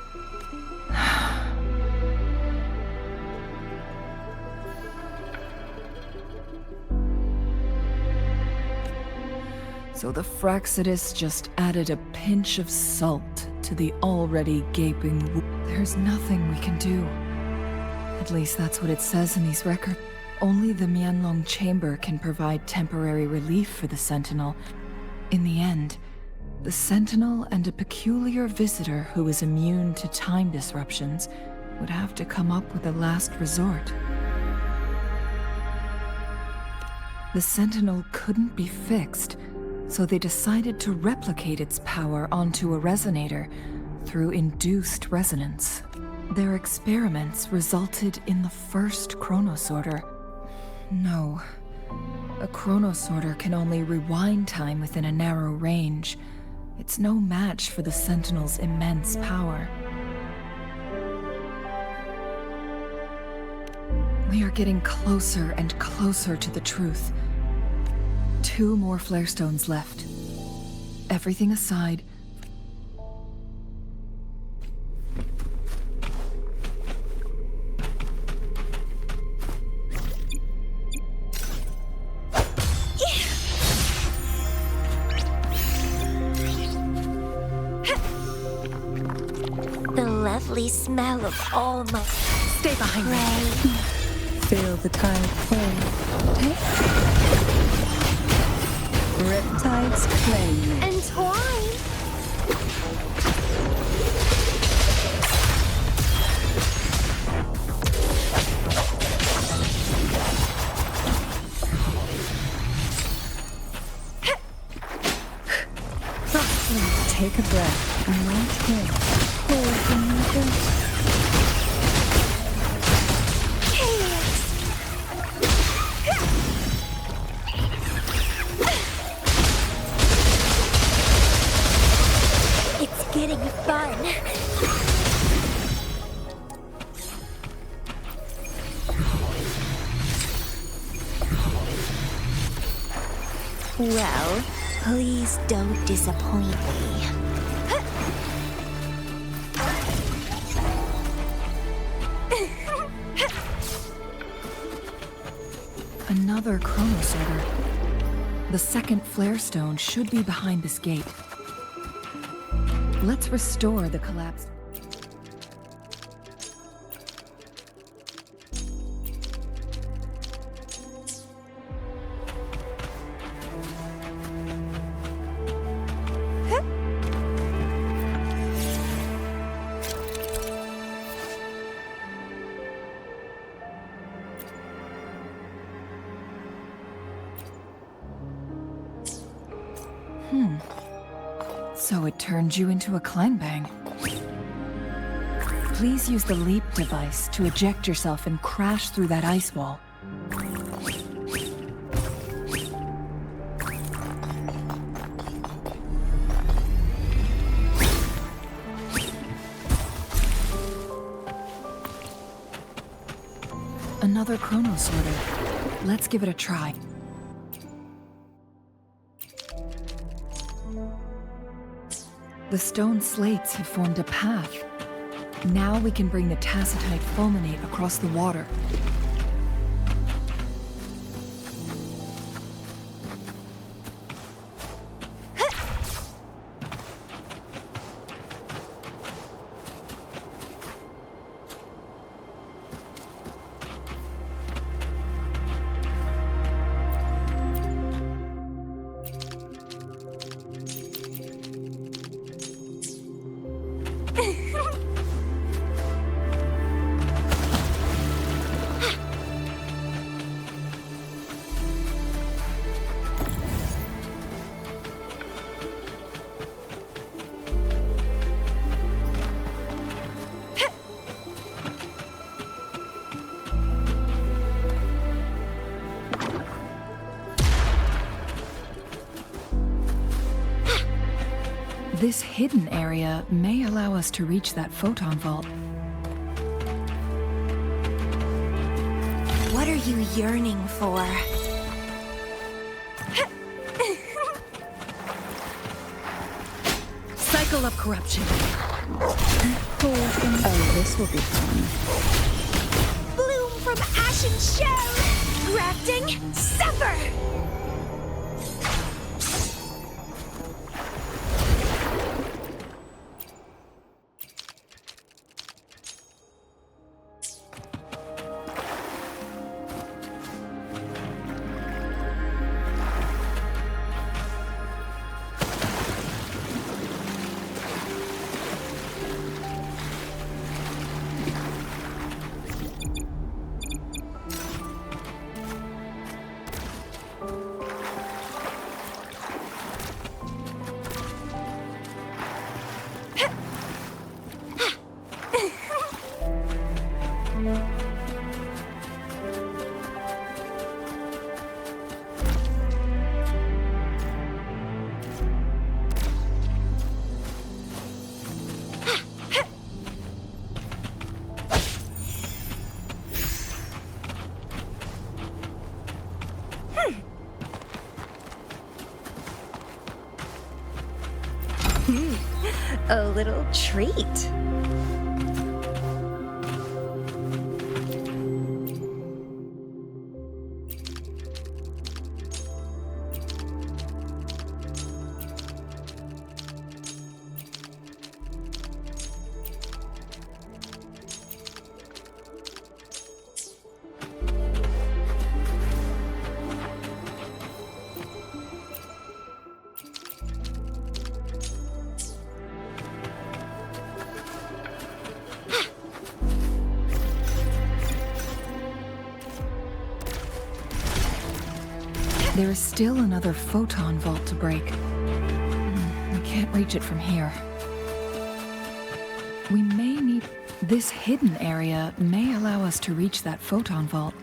So the Fraxidus just added a pinch of salt to the already gaping wound. There's nothing we can do. At least that's what it says in these records. Only the Mianlong Chamber can provide temporary relief for the Sentinel. In the end, the Sentinel and a peculiar visitor who is immune to time disruptions would have to come up with a last resort. The Sentinel couldn't be fixed, so they decided to replicate its power onto a resonator through induced resonance. Their experiments resulted in the first chronosorter. No, a chronosorter can only rewind time within a narrow range. It's no match for the Sentinel's immense power. We are getting closer and closer to the truth. 2 more flare stones left. Everything aside. The lovely smell of all my... Stay behind me. Feel the tide flow. Riptides claim me. Entwine! Take a breath and right here. Hold another. It's getting fun. Well, please don't disappoint me. Another chronosorter. The second flare stone should be behind this gate. Let's restore the collapsed... So it turned you into a clangbang. Please use the leap device to eject yourself and crash through that ice wall. Another chronosorter. Let's give it a try. The stone slates have formed a path. Now we can bring the tacitite fulminate across the water. This hidden area may allow us to reach that photon vault. What are you yearning for? Cycle of corruption. Oh, this will be fun. Bloom from ashen shell! Grafting, sever! A little treat. There is still another photon vault to break. We can't reach it from here. We may need... This hidden area may allow us to reach that photon vault.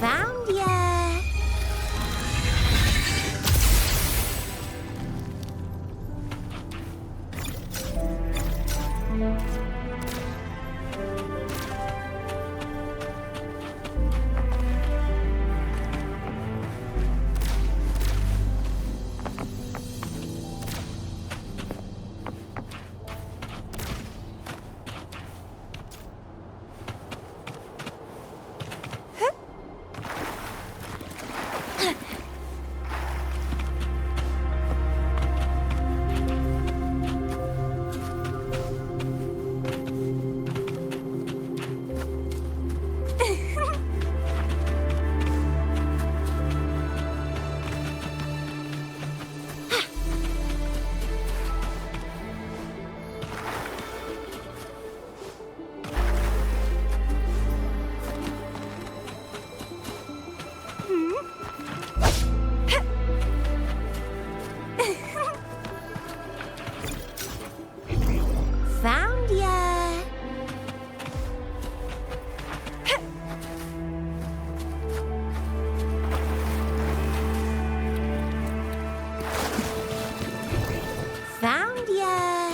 Found ya! Found ya! Found ya!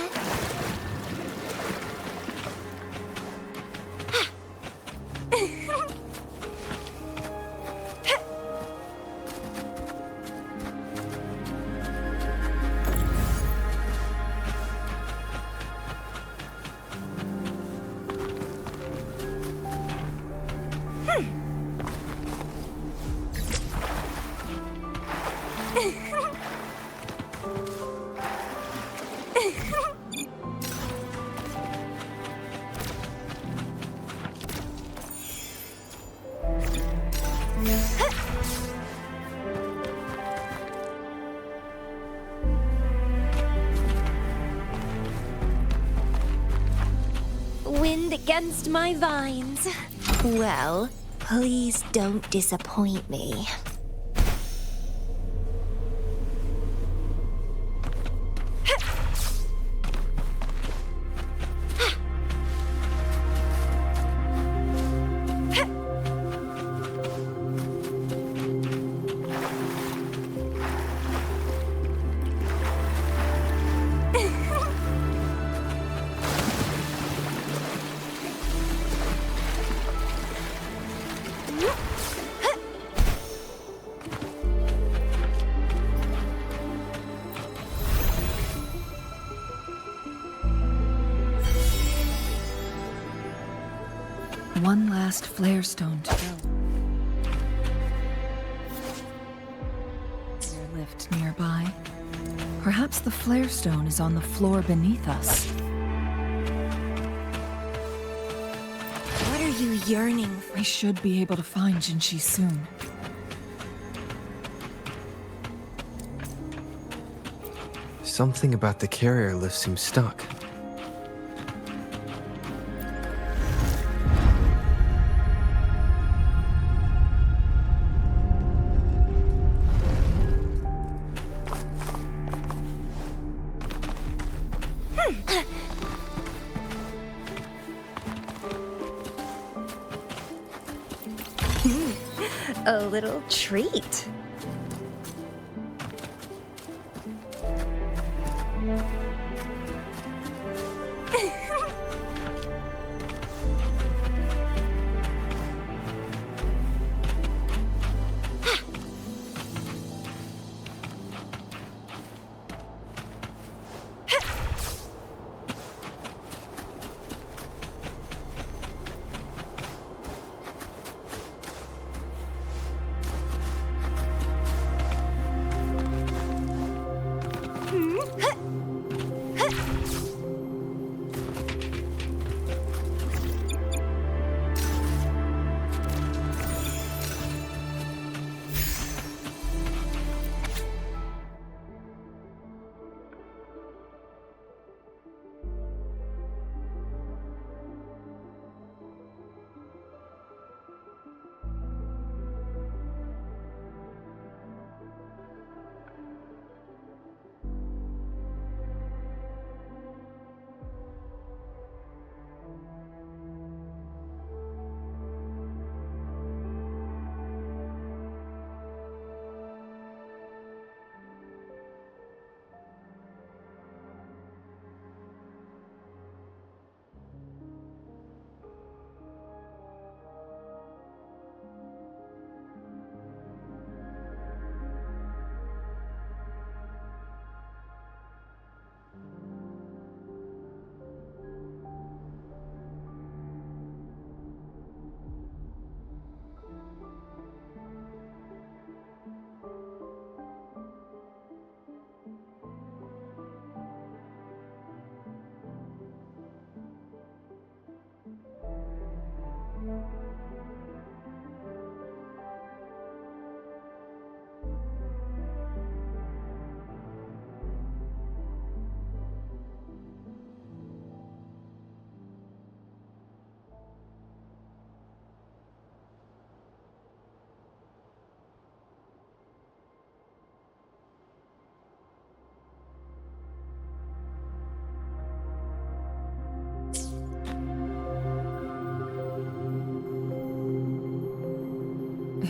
Wind against my vines. Well, please don't disappoint me. one last flare stone to go. Is there a lift nearby? Perhaps the flare stone is on the floor beneath us. What are you yearning for? I should be able to find Jinshi soon. Something about the carrier lift seems stuck. A little treat.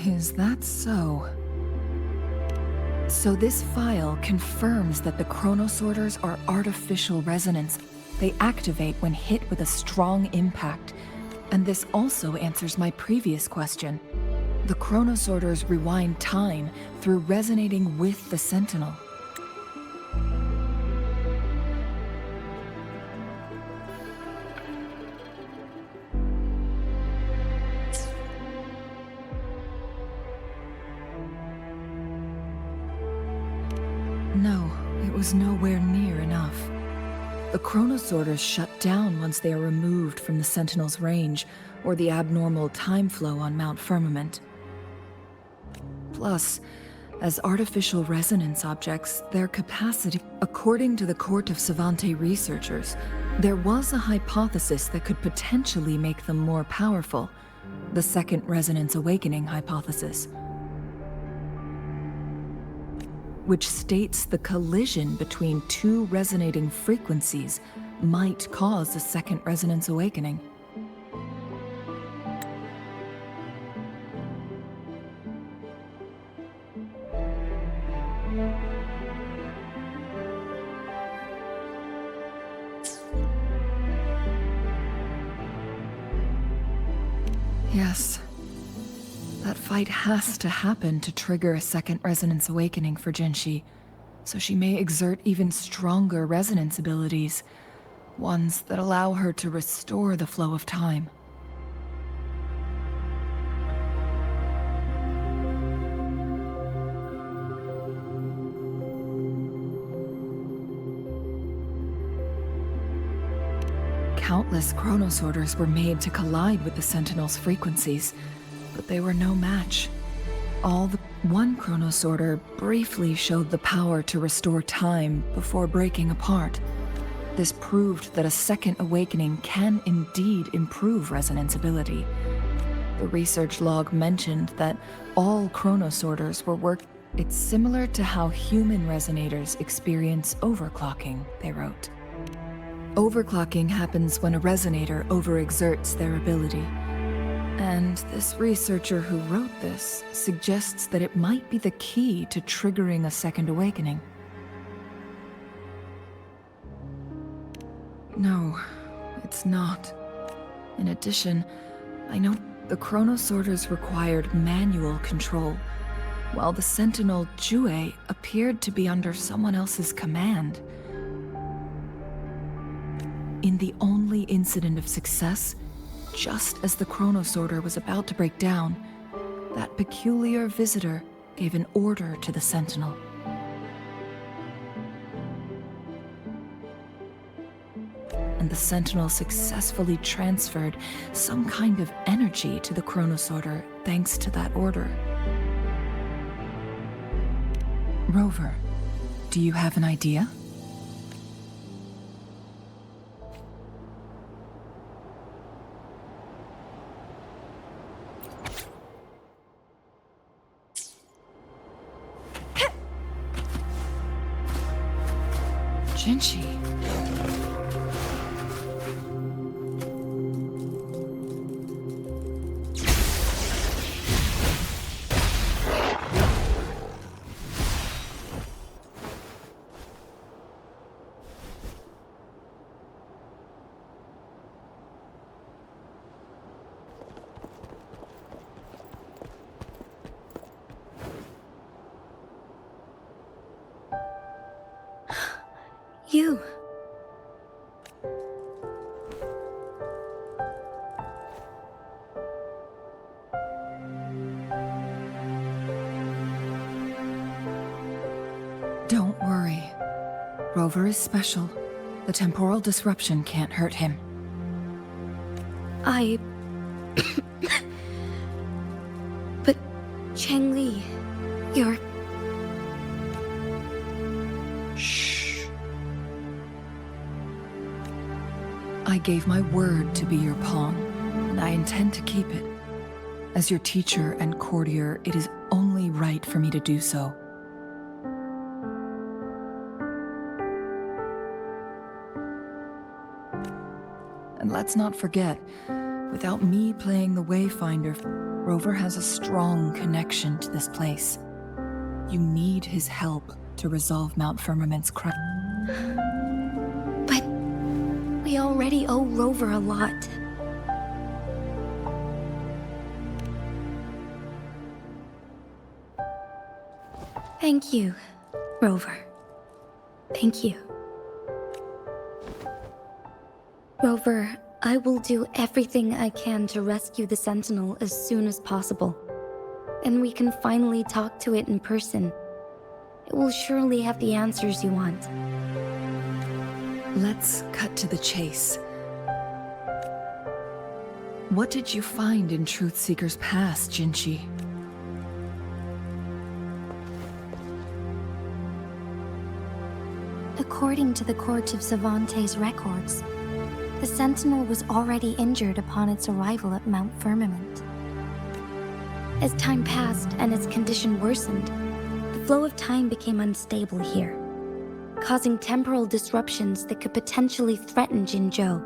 Is that so? So this file confirms that the chronosorters are artificial resonance. They activate when hit with a strong impact. And this also answers my previous question. The chronosorters rewind time through resonating with the Sentinel. No, it was nowhere near enough. The chronosorters shut down once they are removed from the Sentinel's range, or the abnormal time flow on Mount Firmament. Plus, as artificial resonance objects, their capacity... According to the Court of Savante researchers, there was a hypothesis that could potentially make them more powerful, the Second Resonance Awakening hypothesis, which states the collision between two resonating frequencies might cause a second resonance awakening. Yes. That fight has to happen to trigger a second resonance awakening for Jinshi, so she may exert even stronger resonance abilities, ones that allow her to restore the flow of time. Countless chronosorters were made to collide with the Sentinel's frequencies, but they were no match. One chronosorter briefly showed the power to restore time before breaking apart. This proved that a second awakening can indeed improve resonance ability. The research log mentioned that all chronosorters were It's similar to how human resonators experience overclocking, they wrote. Overclocking happens when a resonator overexerts their ability. And this researcher who wrote this suggests that it might be the key to triggering a second awakening. No, it's not. In addition, I know the chronosorters required manual control, while the Sentinel Jue appeared to be under someone else's command. In the only incident of success, just as the chronosorter was about to break down, that peculiar visitor gave an order to the Sentinel. And the Sentinel successfully transferred some kind of energy to the chronosorter thanks to that order. Rover, do you have an idea? Jinchi. You. Don't worry. Rover is special. The temporal disruption can't hurt him. But, Changli, you're... Shh. I gave my word to be your pawn, and I intend to keep it. As your teacher and courtier, it is only right for me to do so. And let's not forget, without me playing the Wayfinder, Rover has a strong connection to this place. You need his help to resolve Mount Firmament's crime. But we already owe Rover a lot. Thank you, Rover. Thank you. Rover, I will do everything I can to rescue the Sentinel as soon as possible. And we can finally talk to it in person. It will surely have the answers you want. Let's cut to the chase. What did you find in Truthseeker's past, Jinchi? According to the Court of Savante's records, the Sentinel was already injured upon its arrival at Mount Firmament. As time passed and its condition worsened, the flow of time became unstable here, causing temporal disruptions that could potentially threaten Jinzhou.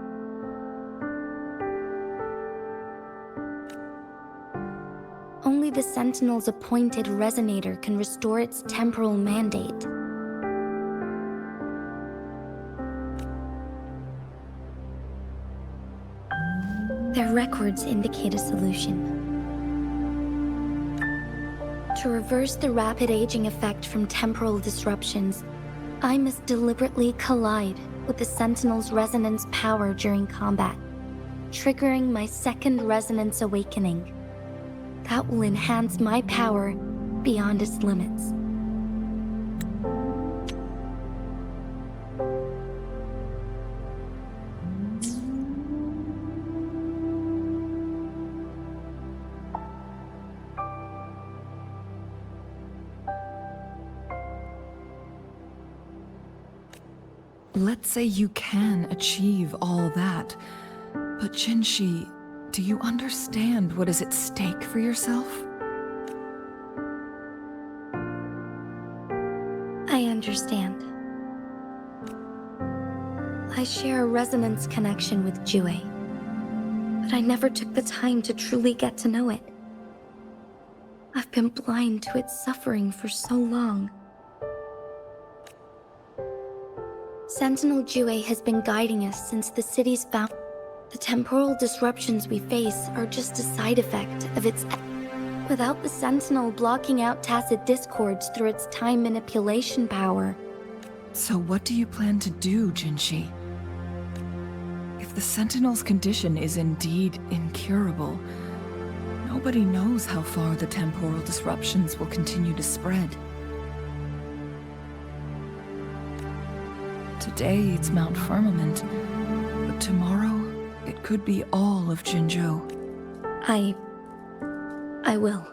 Only the Sentinel's appointed resonator can restore its temporal mandate. Their records indicate a solution. To reverse the rapid aging effect from temporal disruptions, I must deliberately collide with the Sentinel's resonance power during combat, triggering my second resonance awakening. That will enhance my power beyond its limits. Let's say you can achieve all that. But Jinshi, do you understand what is at stake for yourself? I understand. I share a resonance connection with Jue, but I never took the time to truly get to know it. I've been blind to its suffering for so long. Sentinel Jue has been guiding us since the city's found. The temporal disruptions we face are just a side effect of its... Without the Sentinel blocking out tacit discords through its time manipulation power. So what do you plan to do, Jinshi? If the Sentinel's condition is indeed incurable, nobody knows how far the temporal disruptions will continue to spread. Today it's Mount Firmament, but tomorrow it could be all of Jinzhou. I will.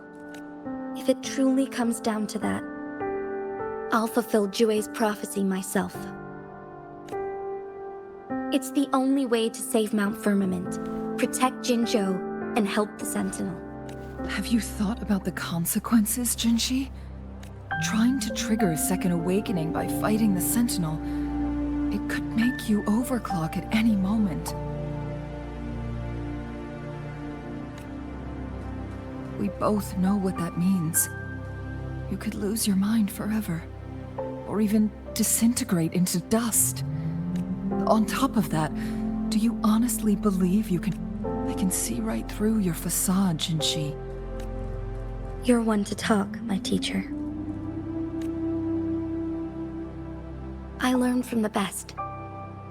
If it truly comes down to that, I'll fulfill Jue's prophecy myself. It's the only way to save Mount Firmament, protect Jinzhou, and help the Sentinel. Have you thought about the consequences, Jinshi? Trying to trigger a second awakening by fighting the Sentinel, it could make you overclock at any moment. We both know what that means. You could lose your mind forever, or even disintegrate into dust. On top of that, do you honestly believe you can... I can see right through your facade, Jinshi. You're one to talk, my teacher. I learned from the best.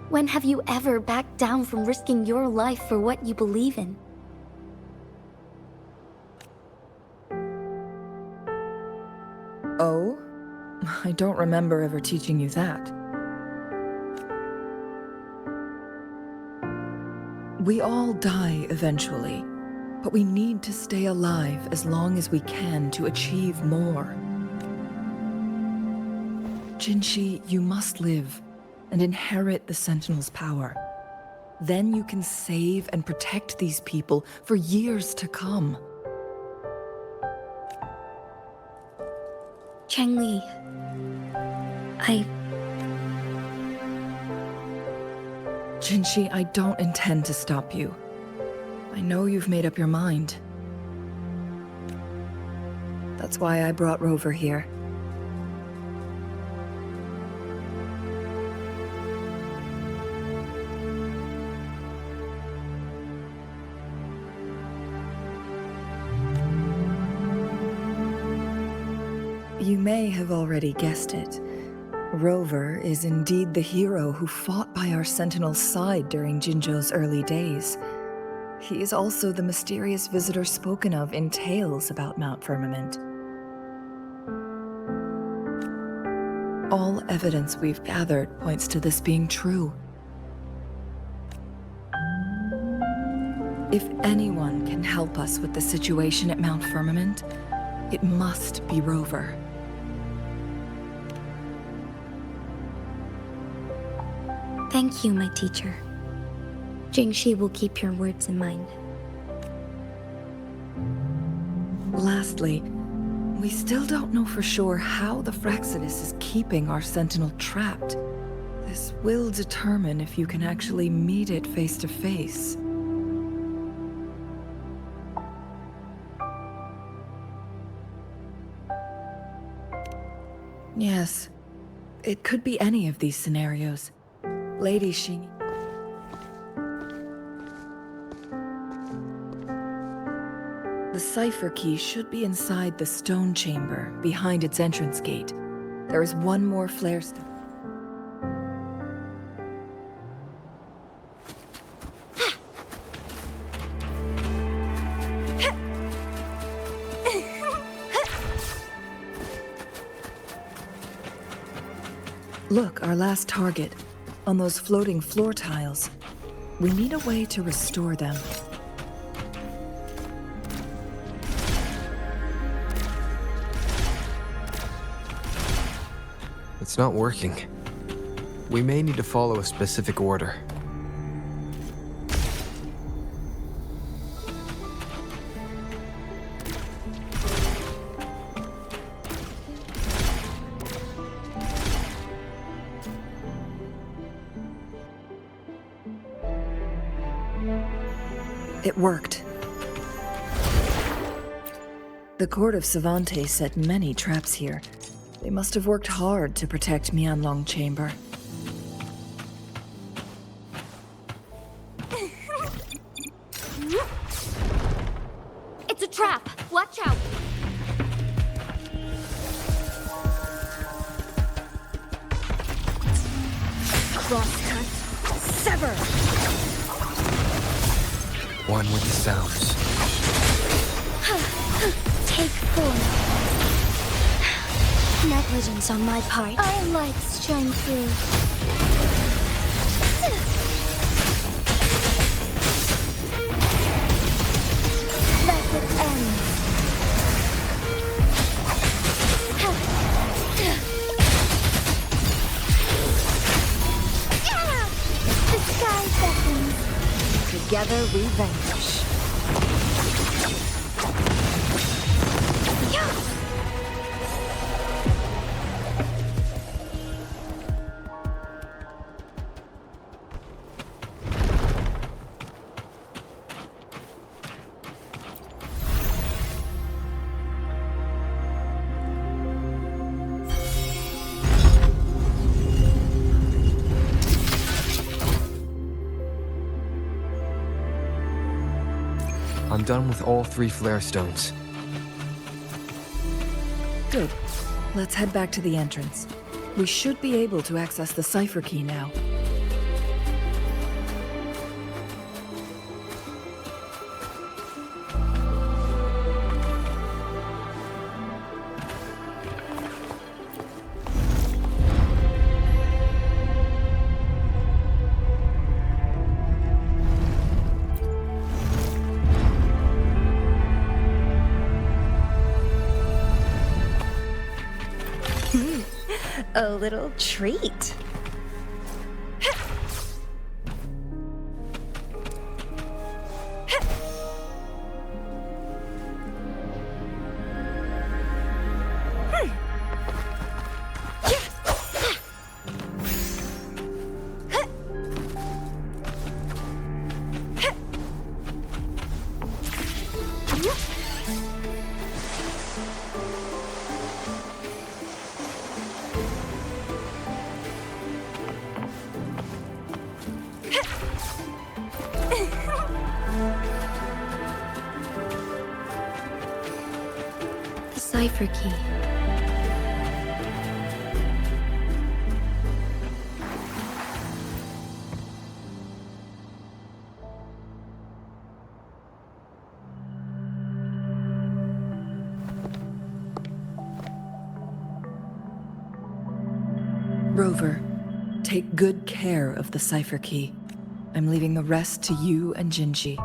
When have you ever backed down from risking your life for what you believe in? Oh? I don't remember ever teaching you that. We all die eventually, but we need to stay alive as long as we can to achieve more. Jinshi, you must live and inherit the Sentinel's power. Then you can save and protect these people for years to come. Changli, Jinshi, I don't intend to stop you. I know you've made up your mind. That's why I brought Rover here. You may have already guessed it. Rover is indeed the hero who fought by our Sentinel's side during Jinzhou's early days. He is also the mysterious visitor spoken of in tales about Mount Firmament. All evidence we've gathered points to this being true. If anyone can help us with the situation at Mount Firmament, it must be Rover. thank you, my teacher. Jingxi will keep your words in mind. Lastly, we still don't know for sure how the Fraxidus is keeping our Sentinel trapped. This will determine if you can actually meet it face to face. Yes, it could be any of these scenarios. Lady Xing. The cipher key should be inside the stone chamber, behind its entrance gate. There is one more flare stone. Look, our last target. On those floating floor tiles. We need a way to restore them. It's not working. We may need to follow a specific order. It worked. The court of Savante set many traps here. They must have worked hard to protect Mianlong Chamber. It's a trap! Watch out! Crosscut. Sever! One with the sounds. Take form. Negligence on my part. Our lights shine through. Let it end. The sky beckons. Together we vanish. I'm done with all 3 flare stones. Good. Let's head back to the entrance. We should be able to access the cipher key now. A little treat. The cipher key. Rover, take good care of the cipher key. I'm leaving the rest to you and Jinji.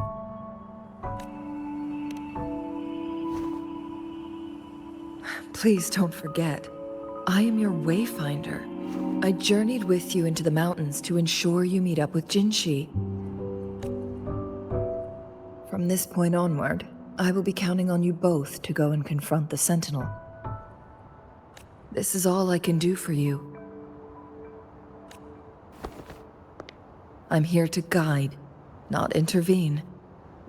Please don't forget, I am your wayfinder. I journeyed with you into the mountains to ensure you meet up with Jinshi. From this point onward, I will be counting on you both to go and confront the Sentinel. This is all I can do for you. I'm here to guide, not intervene.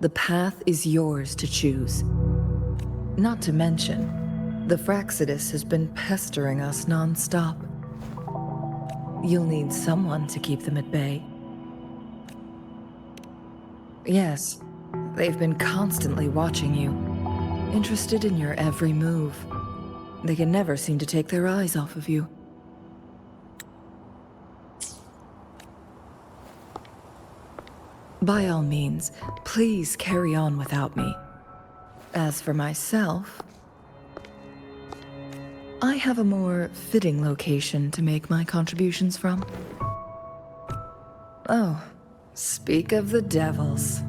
The path is yours to choose. Not to mention, the Fraxidus has been pestering us non-stop. You'll need someone to keep them at bay. Yes, they've been constantly watching you, interested in your every move. They can never seem to take their eyes off of you. By all means, please carry on without me. As for myself, I have a more fitting location to make my contributions from. Oh, speak of the devils.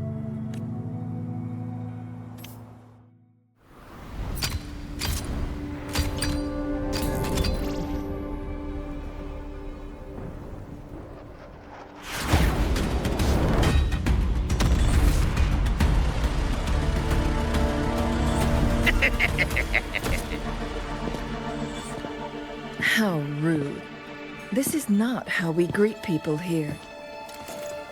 How rude. This is not how we greet people here.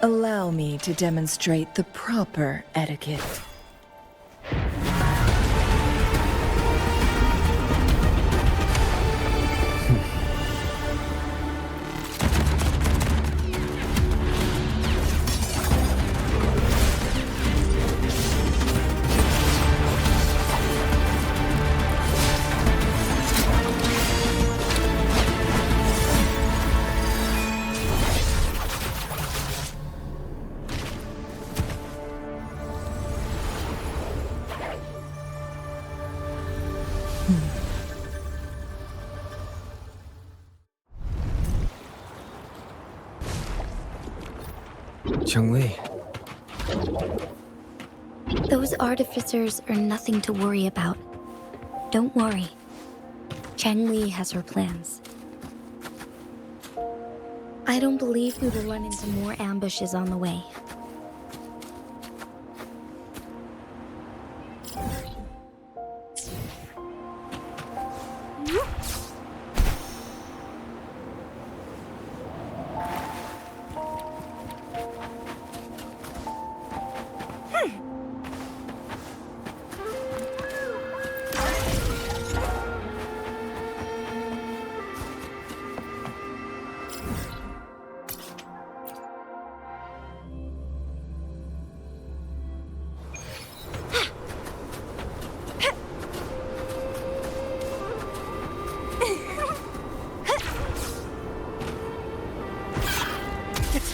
Allow me to demonstrate the proper etiquette. Chun-Li. Those artificers are nothing to worry about. Don't worry. Chang-Li has her plans. I don't believe we will run into more ambushes on the way.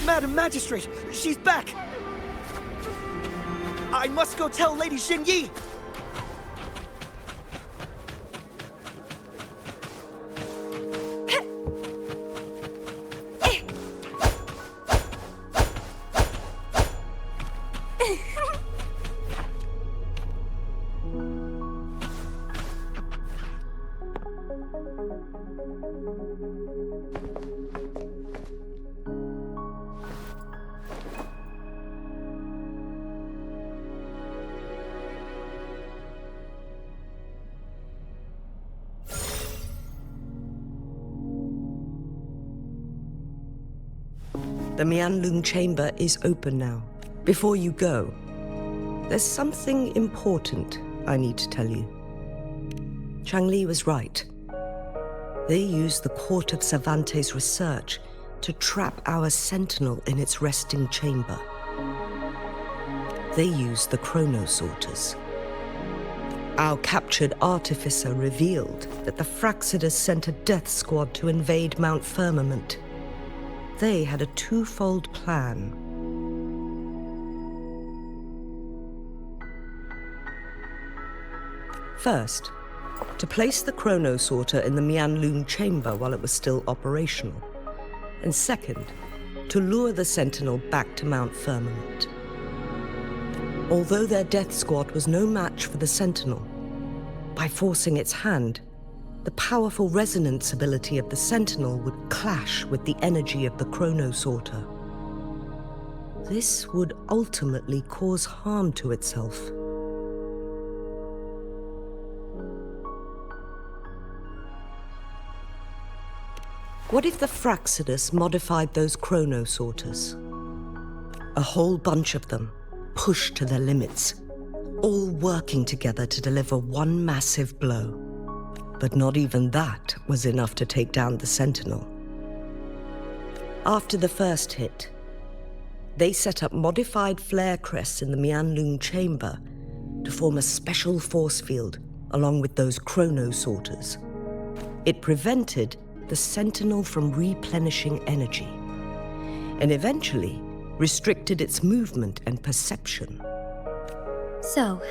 Madam Magistrate, she's back! I must go tell Lady Xinyi! The Mianlun chamber is open now. Before you go, there's something important I need to tell you. Chang-Li was right. They used the Court of Cervantes' research to trap our sentinel in its resting chamber. They used the chronosorters. Our captured artificer revealed that the Fraxidus sent a death squad to invade Mount Firmament. They had a twofold plan. First, to place the chronosorter in the Mianlun chamber while it was still operational. And second, to lure the Sentinel back to Mount Firmament. Although their death squad was no match for the Sentinel, by forcing its hand, the powerful resonance ability of the Sentinel would clash with the energy of the chronosorter. This would ultimately cause harm to itself. What if the Fraxidus modified those chronosorters? A whole bunch of them, pushed to their limits, all working together to deliver one massive blow. But not even that was enough to take down the Sentinel. After the first hit, they set up modified flare crests in the Mianlun chamber to form a special force field along with those chronosorters. It prevented the Sentinel from replenishing energy, and eventually restricted its movement and perception. So,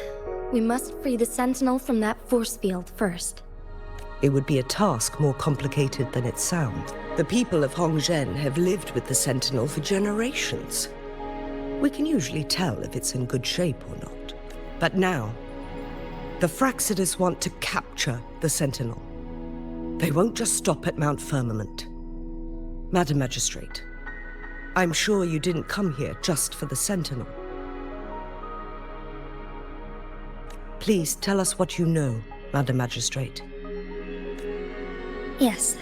we must free the Sentinel from that force field first. It would be a task more complicated than it sounds. The people of Hongzhen have lived with the Sentinel for generations. We can usually tell if it's in good shape or not. But now, the Fraxidus want to capture the Sentinel. They won't just stop at Mount Firmament. Madam Magistrate, I'm sure you didn't come here just for the Sentinel. Please tell us what you know, Madam Magistrate. Yes,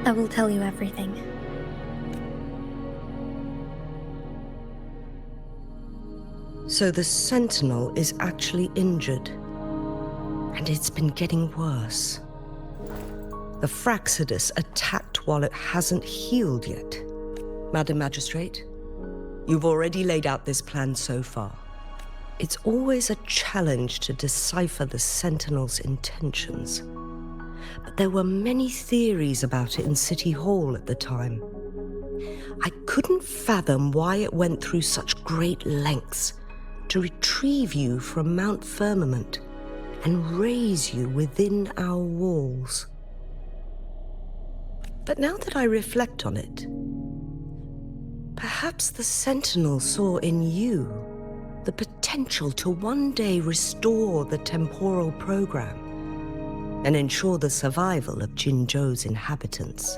I will tell you everything. So the Sentinel is actually injured. And it's been getting worse. The Fraxidus attacked while it hasn't healed yet. Madam Magistrate, you've already laid out this plan so far. It's always a challenge to decipher the Sentinel's intentions. But there were many theories about it in City Hall at the time. I couldn't fathom why it went through such great lengths to retrieve you from Mount Firmament and raise you within our walls. But now that I reflect on it, perhaps the Sentinel saw in you the potential to one day restore the temporal program and ensure the survival of Jinzhou's inhabitants.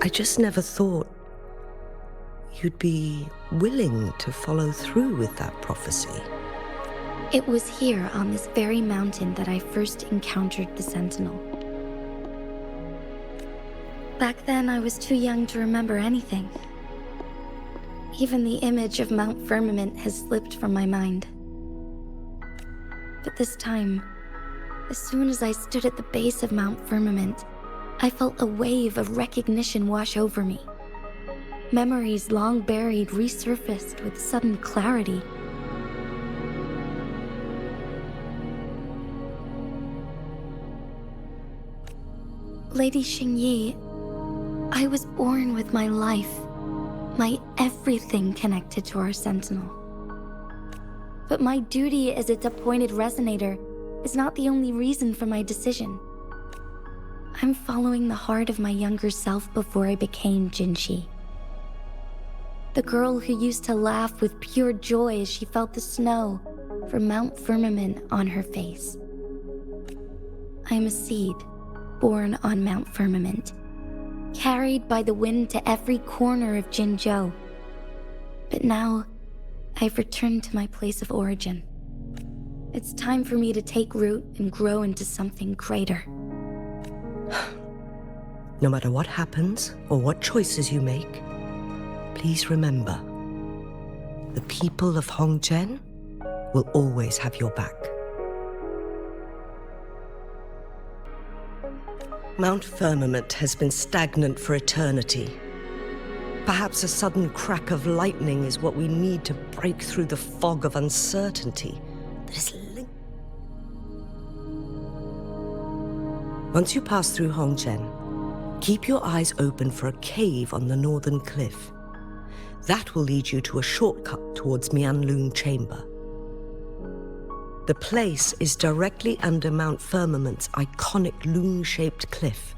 I just never thought you'd be willing to follow through with that prophecy. It was here on this very mountain that I first encountered the Sentinel. Back then, I was too young to remember anything. Even the image of Mount Firmament has slipped from my mind. But this time, as soon as I stood at the base of Mount Firmament, I felt a wave of recognition wash over me. Memories long buried resurfaced with sudden clarity. Lady Xingyi, I was born with my life, my everything connected to our Sentinel. But my duty as its appointed resonator is not the only reason for my decision. I'm following the heart of my younger self before I became Jinxi. The girl who used to laugh with pure joy as she felt the snow from Mount Firmament on her face. I am a seed born on Mount Firmament, carried by the wind to every corner of Jinzhou. But now, I've returned to my place of origin. It's time for me to take root and grow into something greater. No matter what happens or what choices you make, please remember, the people of Hongzhen will always have your back. Mount Firmament has been stagnant for eternity. Perhaps a sudden crack of lightning is what we need to break through the fog of uncertainty that is linked. Once you pass through Hongzhen, keep your eyes open for a cave on the northern cliff. That will lead you to a shortcut towards Mianlun Chamber. The place is directly under Mount Firmament's iconic loon-shaped cliff.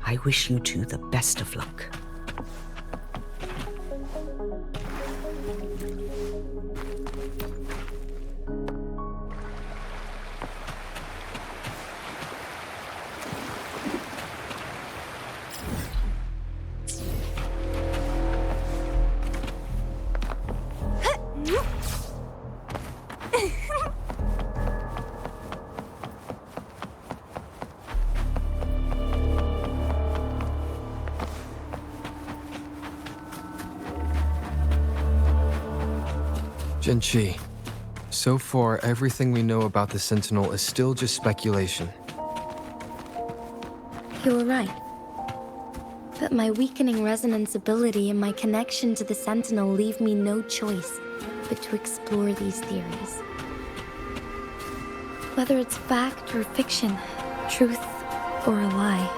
I wish you two the best of luck. Jinxi, so far everything we know about the Sentinel is still just speculation. You were right. But my weakening resonance ability and my connection to the Sentinel leave me no choice but to explore these theories. Whether it's fact or fiction, truth or a lie,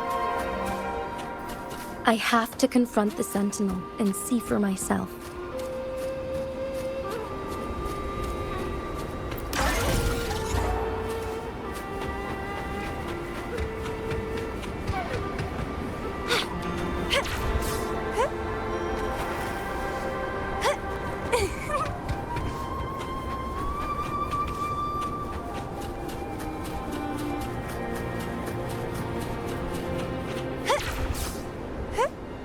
I have to confront the Sentinel and see for myself.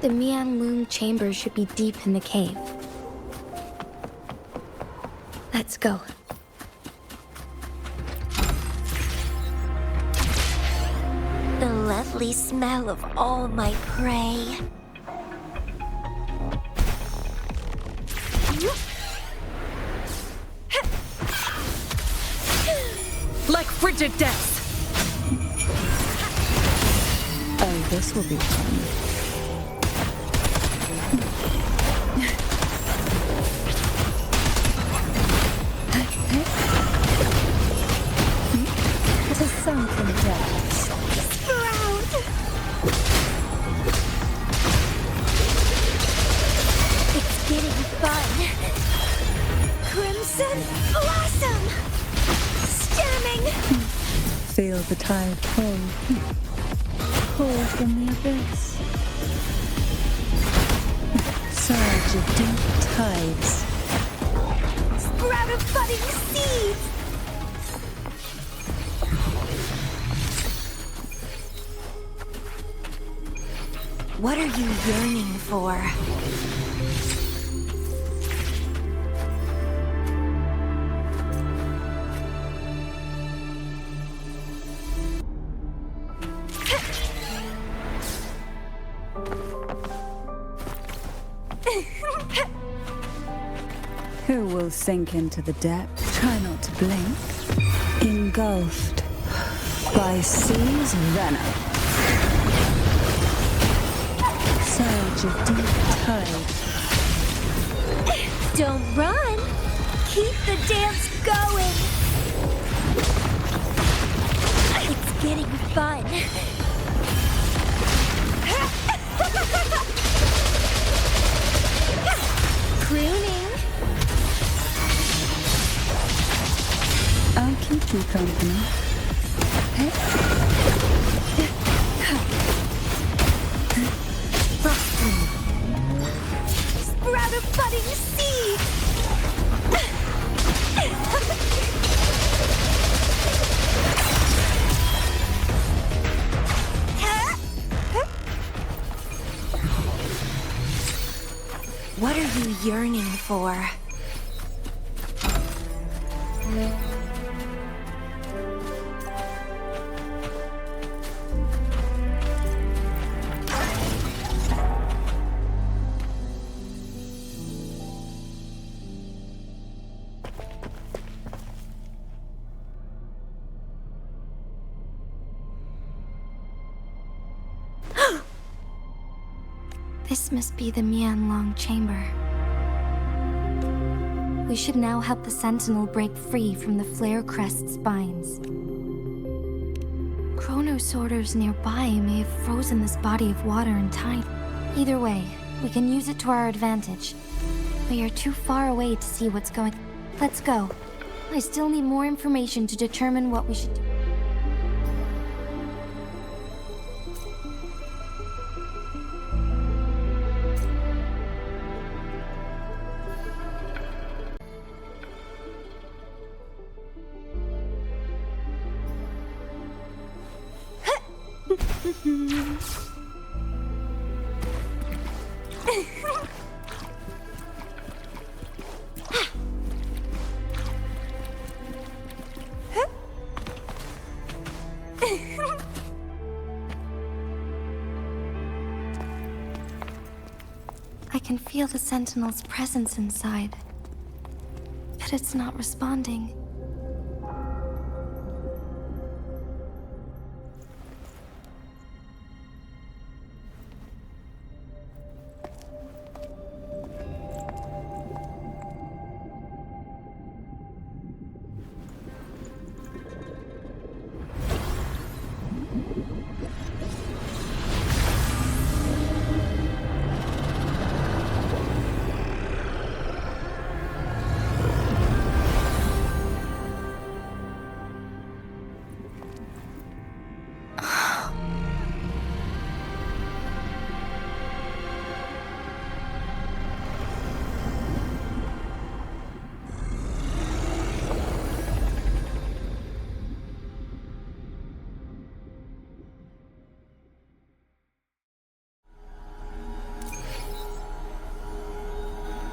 The Mianlun Chamber should be deep in the cave. Let's go. The lovely smell of all my prey. Like frigid death! Oh, this will be fun. To sunken depths. Sprout! It's getting fun. Crimson Blossom! Stemming! Feel the tide pull. Pull from the abyss. Surge of deep tides. Sprout of budding seeds! What are you yearning for? Who will sink into the depths? Try not to blink. Engulfed by sea's venom. Surge of deep tide. Don't run! Keep the dance going! It's getting fun! Crooning! I'll keep you company. Sprout of budding seed! What are you yearning for? This must be the Mianlong chamber. We should now help the Sentinel break free from the flare crest spines. Chronosorters nearby may have frozen this body of water in time. Either way, we can use it to our advantage. We are too far away to see what's going. Let's go. I still need more information to determine what we should do. I can feel the Sentinel's presence inside, but it's not responding.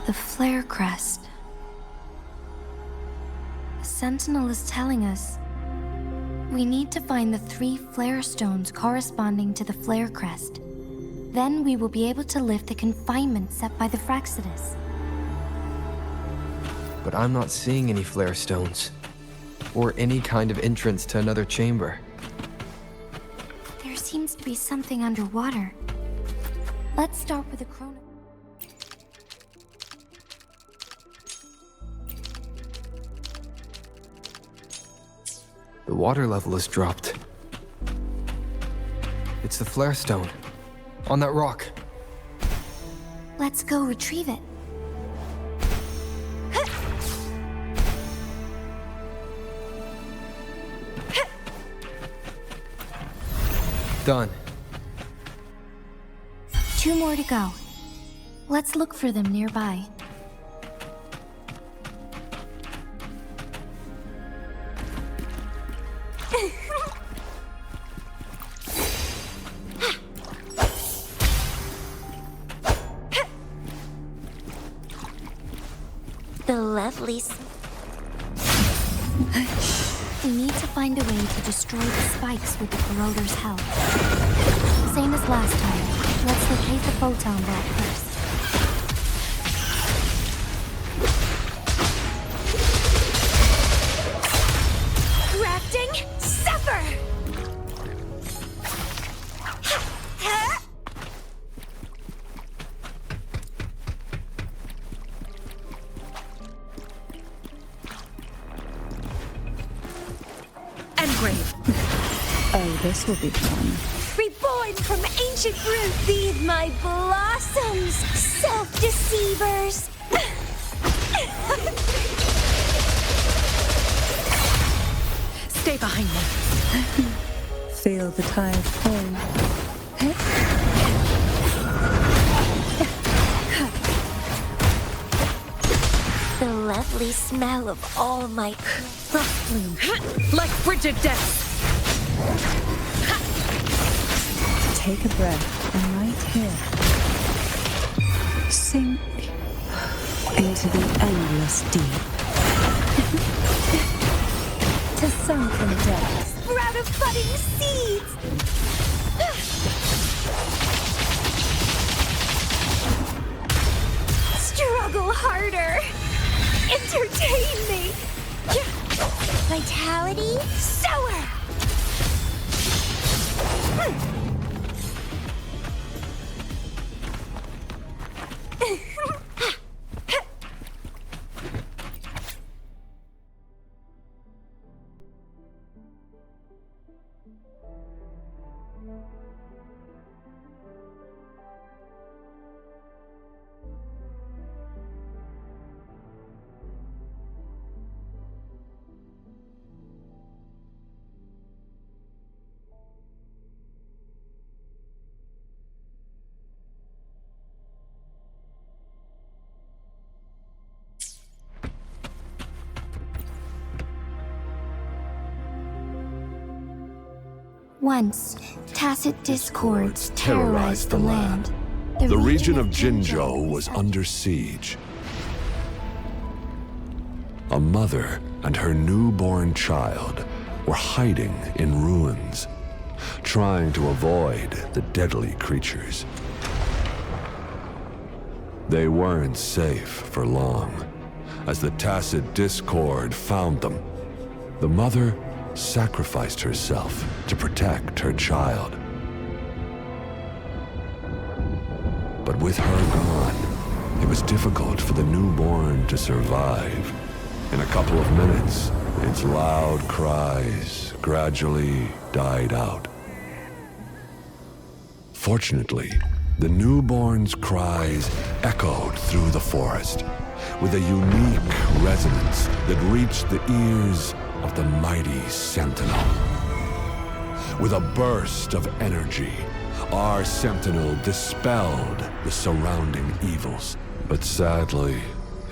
The flare crest. The Sentinel is telling us We need to find the 3 flare stones corresponding to the flare crest. Then we will be able to lift the confinement set by the Fraxidus. But I'm not seeing any flare stones, or any kind of entrance to another chamber. There seems to be something underwater. Let's start with a chrono. The water level has dropped. It's the flare stone, on that rock. Let's go retrieve it. Done. 2 more to go. Let's look for them nearby. The lovely... We need to find a way to destroy the spikes with the corroder's help. Same as last time. Let's locate the photon vault first. Grafting, suffer! Engrave. Oh, this will be fun. Reborn from ancient root, feed my blossoms, self-deceivers! Stay behind me. Feel the tide fall. The lovely smell of all my... Frost bloom. Like frigid death. Take a breath, and right here, sink into the endless deep. To sunken depths. Sprout of budding seeds! Struggle harder! Entertain me! Vitality, sower! Once, tacit discords terrorized the land. The region of Jinzhou was under siege. A mother and her newborn child were hiding in ruins, trying to avoid the deadly creatures. They weren't safe for long, as the tacit discord found them. The mother sacrificed herself to protect her child. But with her gone, it was difficult for the newborn to survive. In a couple of minutes, its loud cries gradually died out. Fortunately, the newborn's cries echoed through the forest with a unique resonance that reached the ears of the mighty Sentinel. With a burst of energy, our Sentinel dispelled the surrounding evils. But sadly,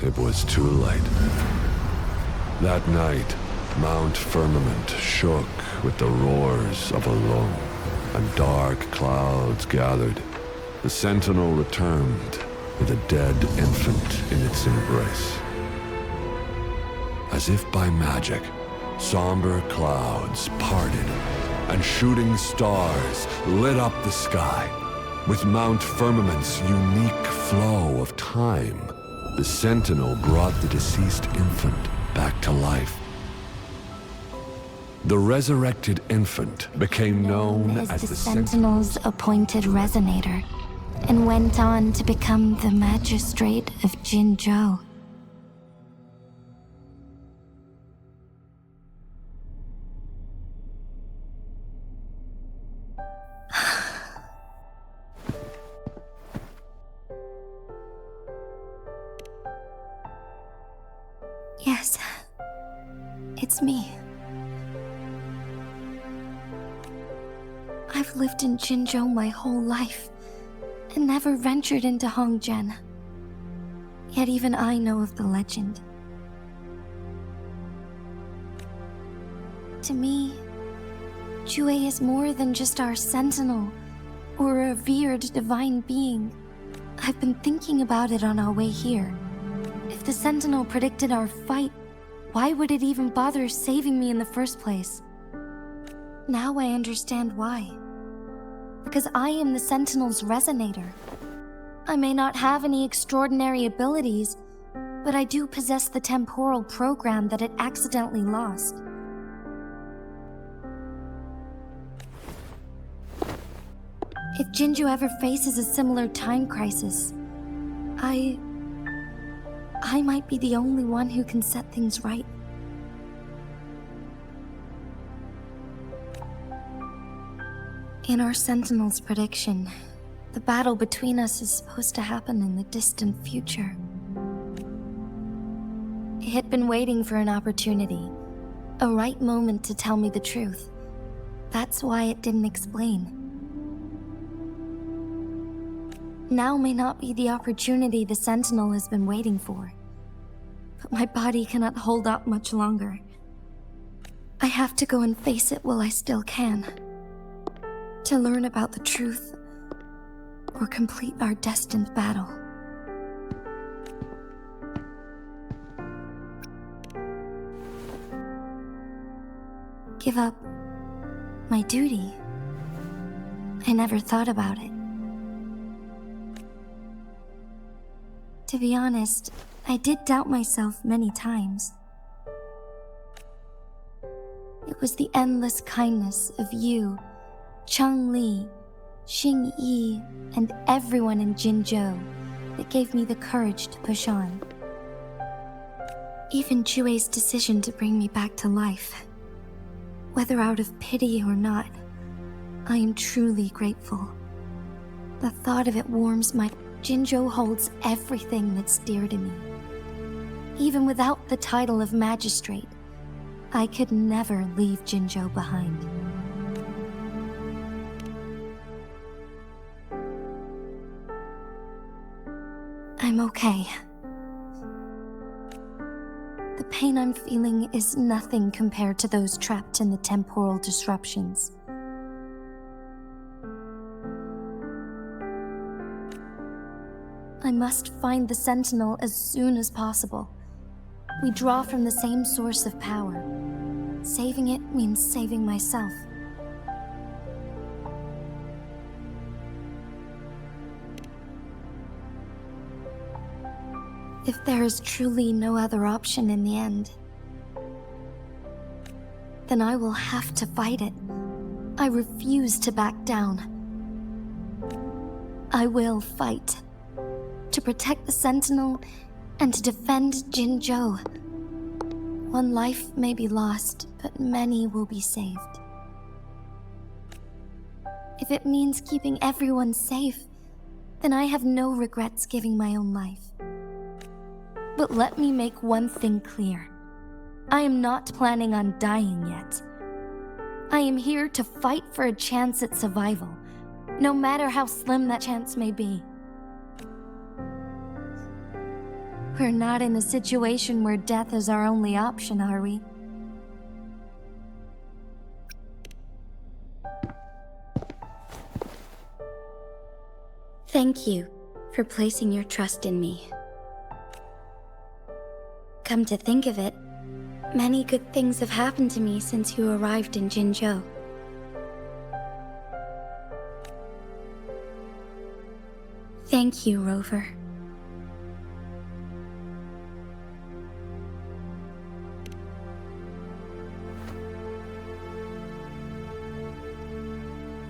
it was too late. That night, Mount Firmament shook with the roars of a Lung, and dark clouds gathered. The Sentinel returned with a dead infant in its embrace. As if by magic, Somber clouds parted, and shooting stars lit up the sky. With Mount Firmament's unique flow of time, the Sentinel brought the deceased infant back to life. The resurrected infant became known as the Sentinel's appointed resonator, and went on to become the magistrate of Jinzhou. Yes, it's me. I've lived in Jinzhou my whole life, and never ventured into Hongzhen. Yet even I know of the legend. To me, Jue is more than just our sentinel, or a revered divine being. I've been thinking about it on our way here. If the sentinel predicted our fight, why would it even bother saving me in the first place? Now I understand why. Because I am the Sentinel's resonator. I may not have any extraordinary abilities, but I do possess the temporal program that it accidentally lost. If Jinzhou ever faces a similar time crisis, I might be the only one who can set things right. In our Sentinel's prediction, the battle between us is supposed to happen in the distant future. It had been waiting for an opportunity, a right moment to tell me the truth. That's why it didn't explain. Now may not be the opportunity the Sentinel has been waiting for, but my body cannot hold up much longer. I have to go and face it while I still can. To learn about the truth, or complete our destined battle. Give up my duty? I never thought about it. To be honest, I did doubt myself many times. It was the endless kindness of you, Cheng Li, Xing Yi, and everyone in Jinzhou that gave me the courage to push on. Even Jue's decision to bring me back to life, whether out of pity or not, I am truly grateful. The thought of it warms my... Jinzhou holds everything that's dear to me. Even without the title of magistrate, I could never leave Jinzhou behind. I'm okay. The pain I'm feeling is nothing compared to those trapped in the temporal disruptions. I must find the Sentinel as soon as possible. We draw from the same source of power. Saving it means saving myself. If there is truly no other option in the end, then I will have to fight it. I refuse to back down. I will fight. To protect the Sentinel and to defend Jinzhou. One life may be lost, but many will be saved. If it means keeping everyone safe, then I have no regrets giving my own life. But let me make one thing clear. I am not planning on dying yet. I am here to fight for a chance at survival, no matter how slim that chance may be. We're not in a situation where death is our only option, are we? Thank you for placing your trust in me. Come to think of it, Many good things have happened to me since you arrived in Jinzhou. Thank you, Rover.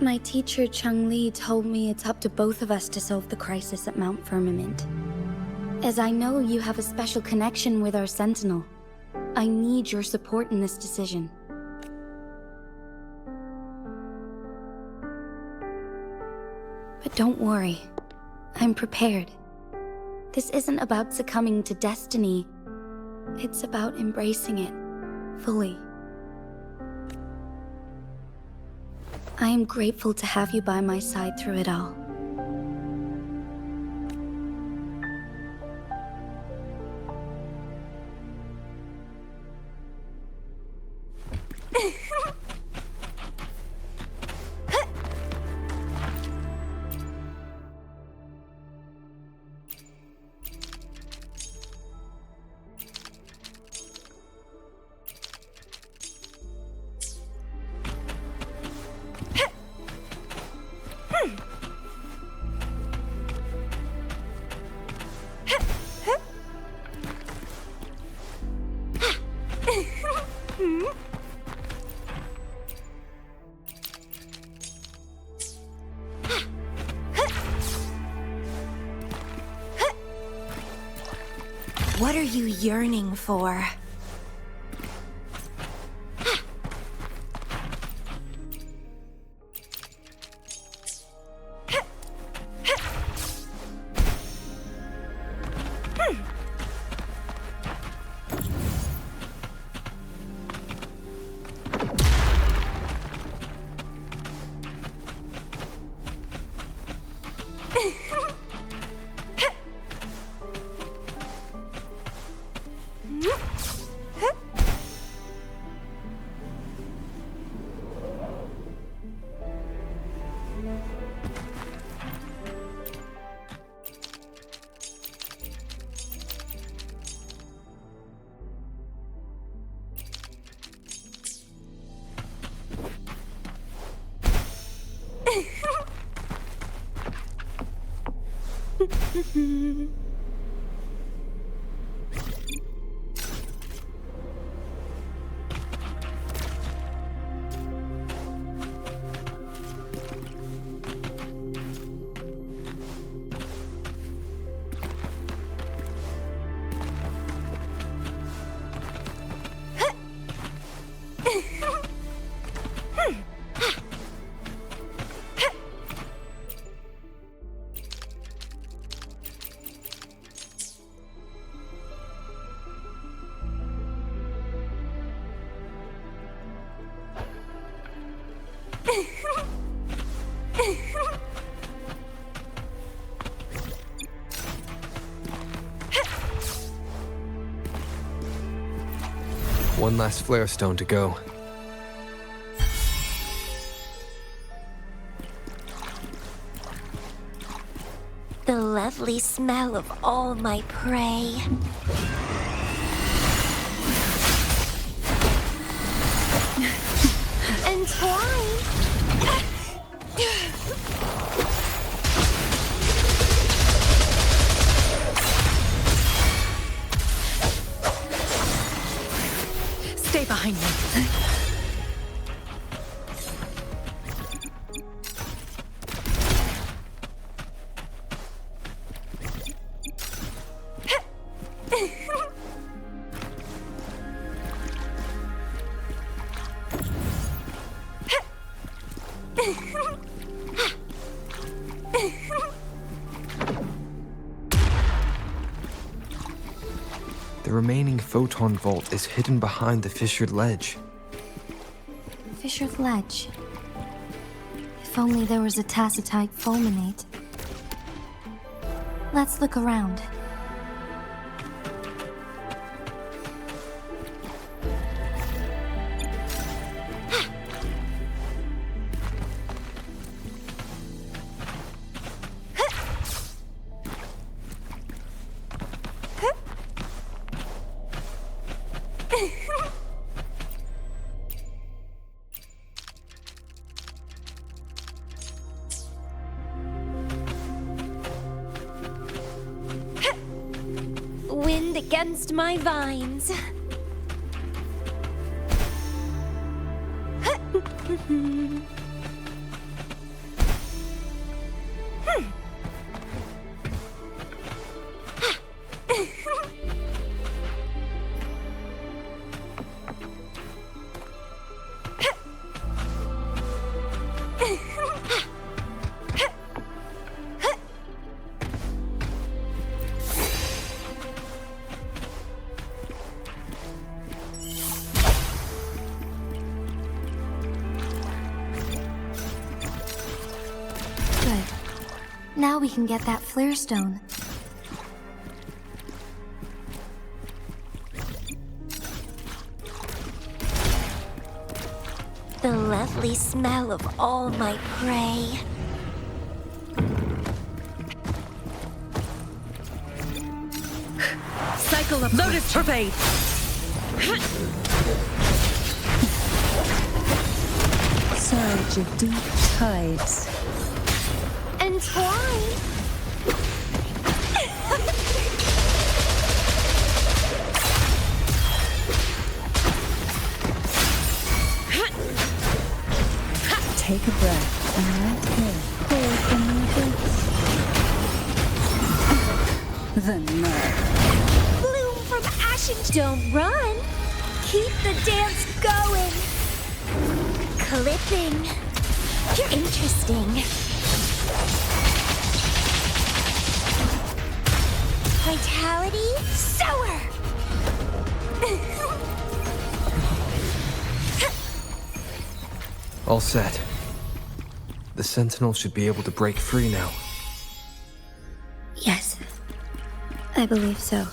My teacher, Cheng-Li, told me it's up to both of us to solve the crisis at Mount Firmament. As I know you have a special connection with our Sentinel, I need your support in this decision. But don't worry, I'm prepared. This isn't about succumbing to destiny. It's about embracing it fully. I am grateful to have you by my side through it all. What are you yearning for? One last flare stone to go. The lovely smell of all my prey. And twine. Stay behind me. The remaining photon vault is hidden behind the fissured ledge. Fissured ledge. If only there was a tacitite fulminate. Let's look around. against my vines. Good. Now we can get that flare stone. The lovely smell of all my prey. Cycle of Lotus Pervade! Surge of deep tides. Entwine! Take a breath and let him pull from the abyss. The nerve. Bloom from ashen. Don't run. Keep the dance going. Clipping. You're interesting. Vitality. Sower. All set. The Sentinel should be able to break free now. Yes, I believe so.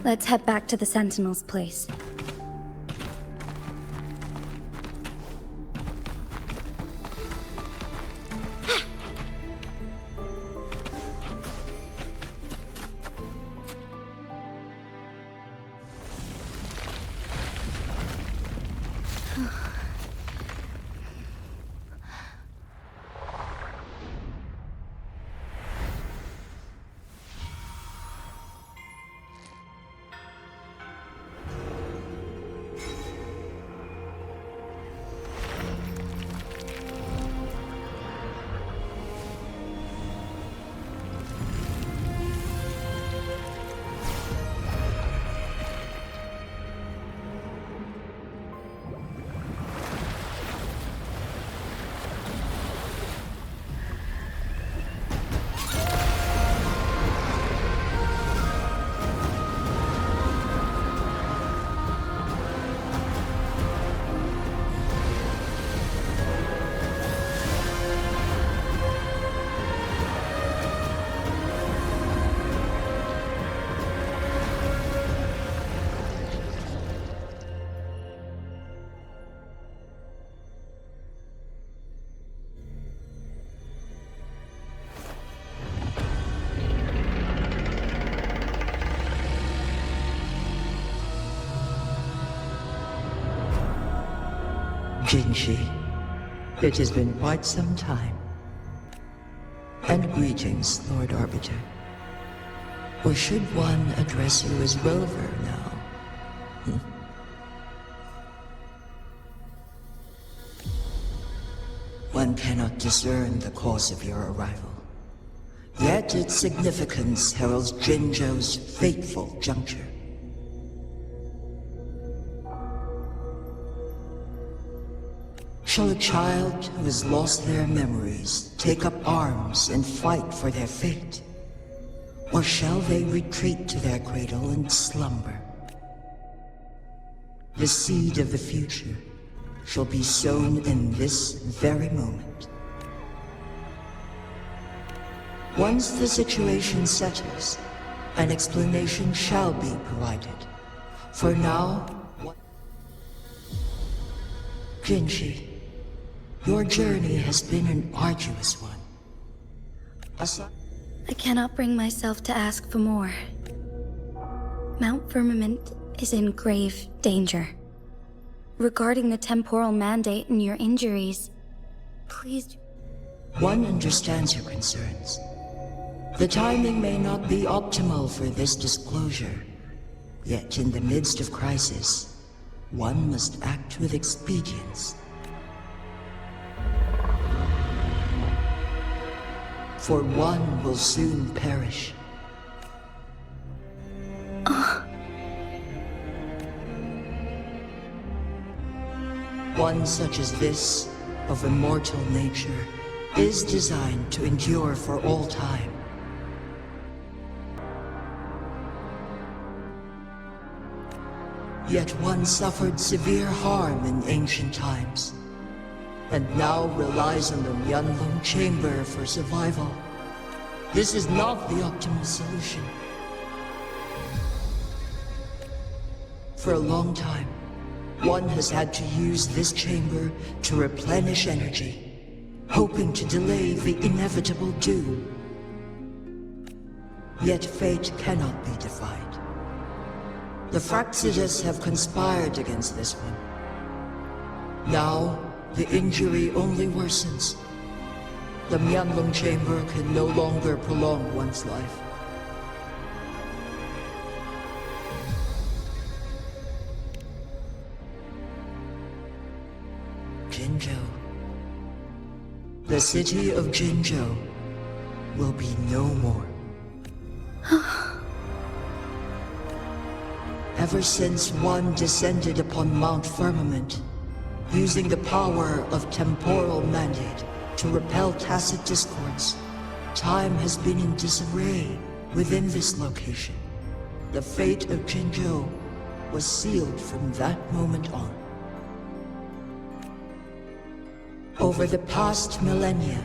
Let's head back to the Sentinel's place. Jinshi, it has been quite some time. And greetings, Lord Arbiter. Or should one address you as Rover now? One cannot discern the cause of your arrival. Yet its significance heralds Jinzhou's fateful juncture. Shall a child who has lost their memories take up arms and fight for their fate? Or shall they retreat to their cradle and slumber? The seed of the future shall be sown in this very moment. Once the situation settles, an explanation shall be provided. For now, Jinshi, your journey has been an arduous one. I cannot bring myself to ask for more. Mount Firmament is in grave danger. Regarding the temporal mandate and your injuries, please... One understands your concerns. The timing may not be optimal for this disclosure, yet in the midst of crisis, one must act with expedience. For one will soon perish. One such as this, of immortal nature, is designed to endure for all time. Yet one suffered severe harm in ancient times, and now relies on the Yanlong Chamber for survival. This is not the optimal solution. For a long time, one has had to use this chamber to replenish energy, hoping to delay the inevitable doom. Yet fate cannot be defied. The Fraxidas have conspired against this one. Now, the injury only worsens. The Myanlong Chamber can no longer prolong one's life. Jinzhou. The city of Jinzhou will be no more. Ever since one descended upon Mount Firmament, using the power of temporal mandate to repel tacit discords, time has been in disarray within this location. The fate of Jinzhou was sealed from that moment on. Over the past millennia,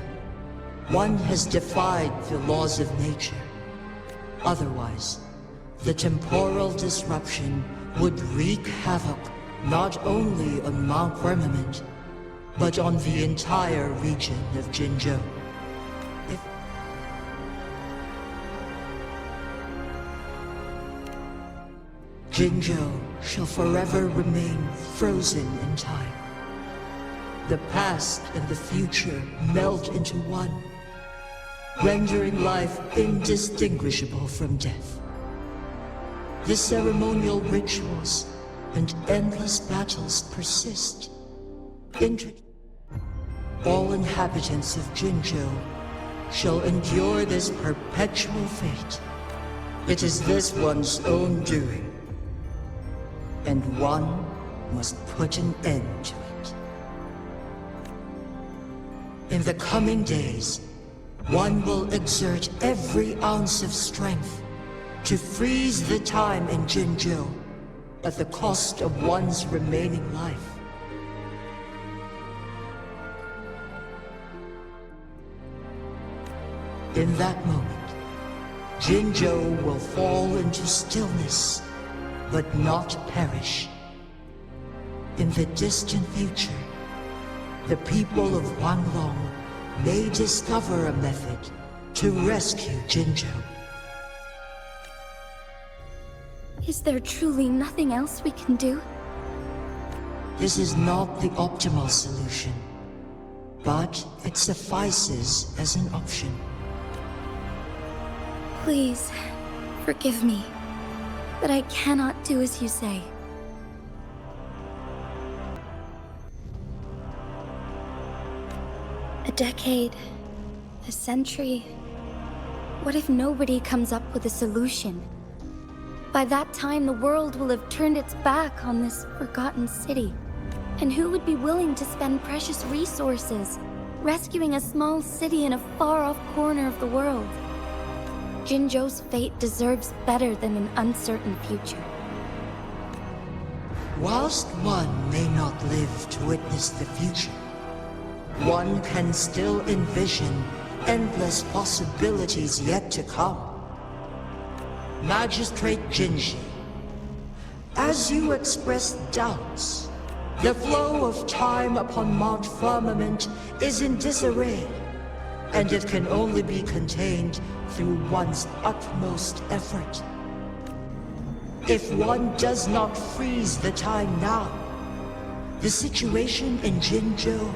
one has defied the laws of nature. Otherwise, the temporal disruption would wreak havoc not only on Mount Firmament, but on the entire region of Jinzhou. Jinzhou shall forever remain frozen in time. The past and the future melt into one, rendering life indistinguishable from death. The ceremonial rituals and endless battles persist. All inhabitants of Jinzhou shall endure this perpetual fate. It is this one's own doing, and one must put an end to it. In the coming days, one will exert every ounce of strength to freeze the time in Jinzhou at the cost of one's remaining life. In that moment, Jinzhou will fall into stillness, but not perish. In the distant future, the people of Huang may discover a method to rescue Jinzhou. Is there truly nothing else we can do? This is not the optimal solution, but it suffices as an option. Please, forgive me, but I cannot do as you say. A decade, a century. What if nobody comes up with a solution? By that time, the world will have turned its back on this forgotten city. And who would be willing to spend precious resources rescuing a small city in a far-off corner of the world? Jinzhou's fate deserves better than an uncertain future. Whilst one may not live to witness the future, one can still envision endless possibilities yet to come. Magistrate Jinji, as you express doubts, the flow of time upon Mount Firmament is in disarray, and it can only be contained through one's utmost effort. If one does not freeze the time now, the situation in Jinzhou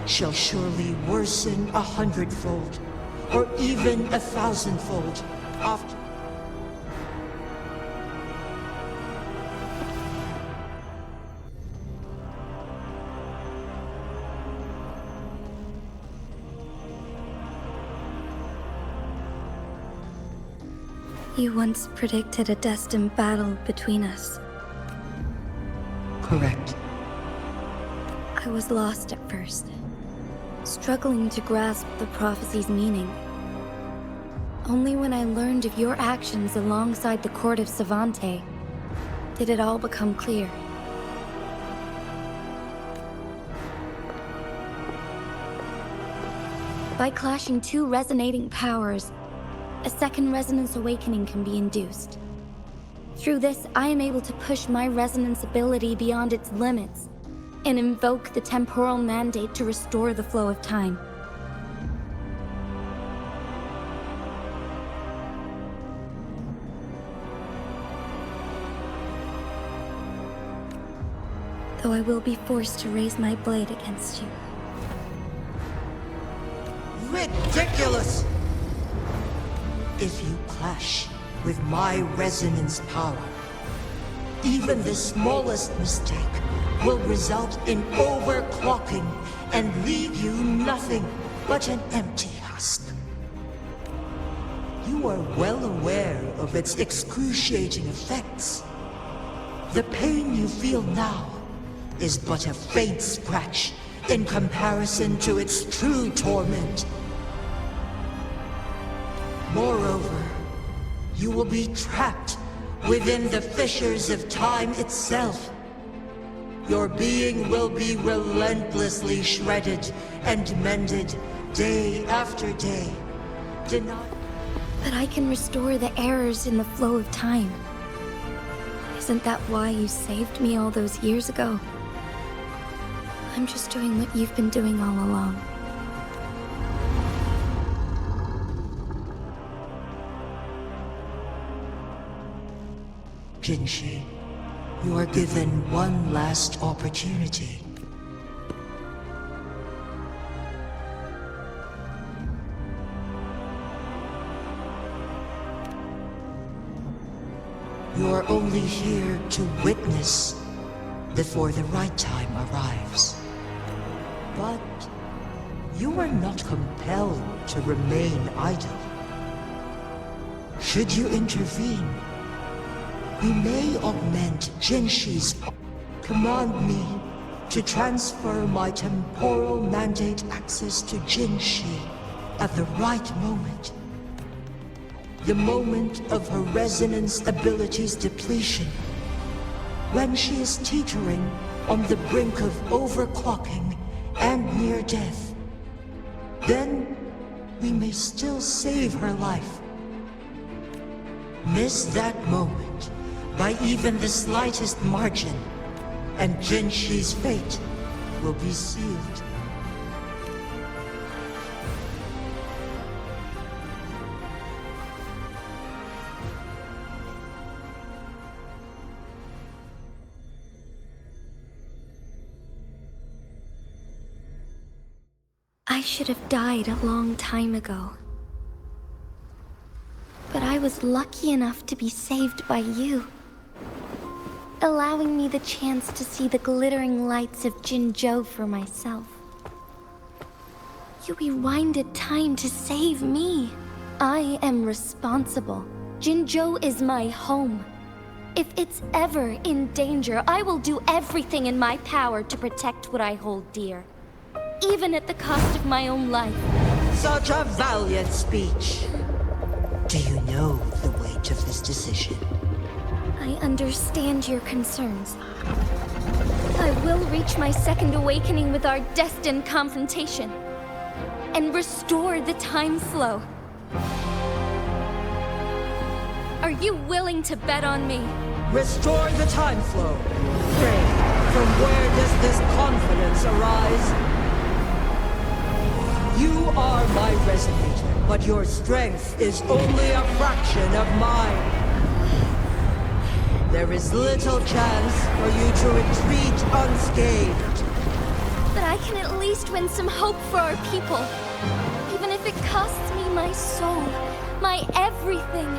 shall surely worsen 100-fold, or even 1,000-fold after. You once predicted a destined battle between us. Correct. I was lost at first, struggling to grasp the prophecy's meaning. Only when I learned of your actions alongside the court of Savante did it all become clear. By clashing two resonating powers, a second resonance awakening can be induced. Through this, I am able to push my resonance ability beyond its limits and invoke the temporal mandate to restore the flow of time. Though I will be forced to raise my blade against you. Ridiculous! If you clash with my resonance power, even the smallest mistake will result in overclocking and leave you nothing but an empty husk. You are well aware of its excruciating effects. The pain you feel now is but a faint scratch in comparison to its true torment. Moreover, you will be trapped within the fissures of time itself. Your being will be relentlessly shredded and mended day after day. But I can restore the errors in the flow of time. Isn't that why you saved me all those years ago? I'm just doing what you've been doing all along. Jinshi, you are given one last opportunity. You are only here to witness before the right time arrives. But you are not compelled to remain idle. Should you intervene, we may augment Jinshi's. Command me to transfer my temporal mandate access to Jinshi at the right moment. The moment of her resonance ability's depletion. When she is teetering on the brink of overclocking and near death. Then we may still save her life. Miss that moment by even the slightest margin, and Jinshi's fate will be sealed. I should have died a long time ago. But I was lucky enough to be saved by you, allowing me the chance to see the glittering lights of Jinzhou for myself. You rewinded time to save me. I am responsible. Jinzhou is my home. If it's ever in danger, I will do everything in my power to protect what I hold dear, even at the cost of my own life. Such a valiant speech. Do you know the weight of this decision? I understand your concerns. I will reach my second awakening with our destined confrontation and restore the time flow. Are you willing to bet on me? Restore the time flow. Pray, from where does this confidence arise? You are my resonator, but your strength is only a fraction of mine. There is little chance for you to retreat unscathed. But I can at least win some hope for our people, even if it costs me my soul, my everything.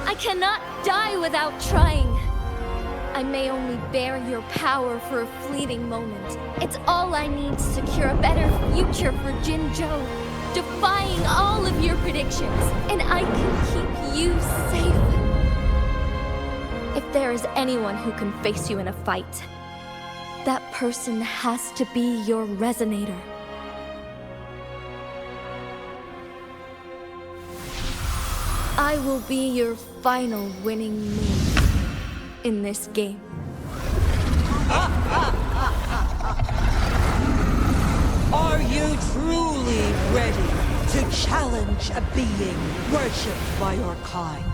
I cannot die without trying. I may only bear your power for a fleeting moment. It's all I need to secure a better future for Jinzhou, defying all of your predictions, and I can keep you safe. If there is anyone who can face you in a fight, that person has to be your resonator. I will be your final winning move in this game. Are you truly ready to challenge a being worshipped by your kind?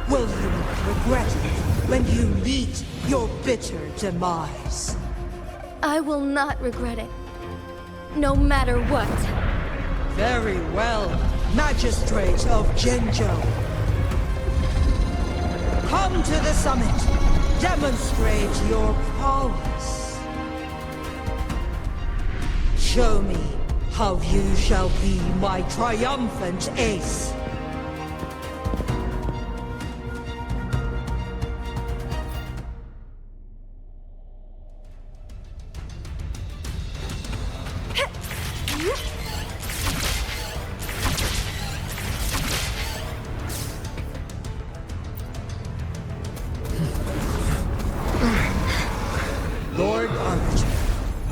Will you regret it when you meet your bitter demise? I will not regret it, no matter what. Very well, Magistrate of Jinzhou. Come to the summit. Demonstrate your prowess. Show me how you shall be my triumphant ace. Lord Arbiter,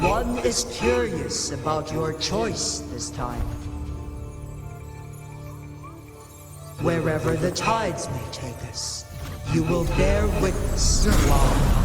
one is curious about your choice this time. Wherever the tides may take us, you will bear witness to our mind.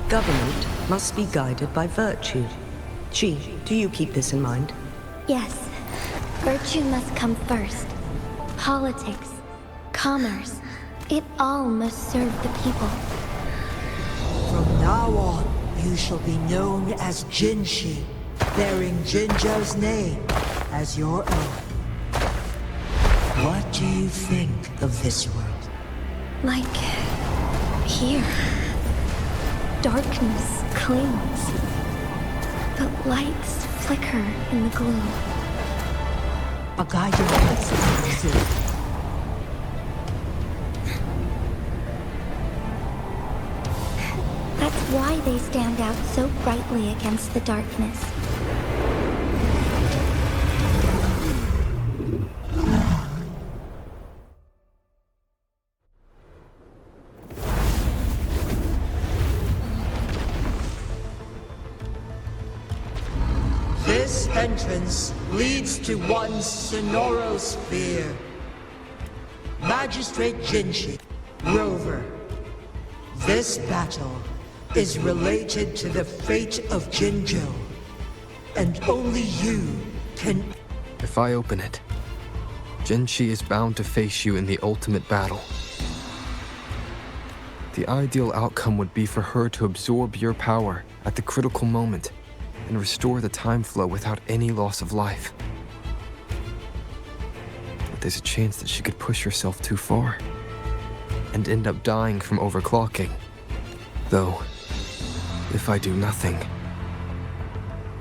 Government must be guided by virtue. Ji, do you keep this in mind? Yes, virtue must come first. Politics, commerce, it all must serve the people. From now on, you shall be known as Jinshi, bearing Jinzhou's name as your own. What do you think of this world? Like here. Darkness clings, but lights flicker in the gloom. A guiding principle. That's why they stand out so brightly against the darkness. This entrance leads to one Sonoro Sphere. Magistrate Jinshi, Rover. This battle is related to the fate of Jinzhou, and only you can... If I open it, Jinshi is bound to face you in the ultimate battle. The ideal outcome would be for her to absorb your power at the critical moment and restore the time flow without any loss of life. But there's a chance that she could push herself too far and end up dying from overclocking. Though, if I do nothing,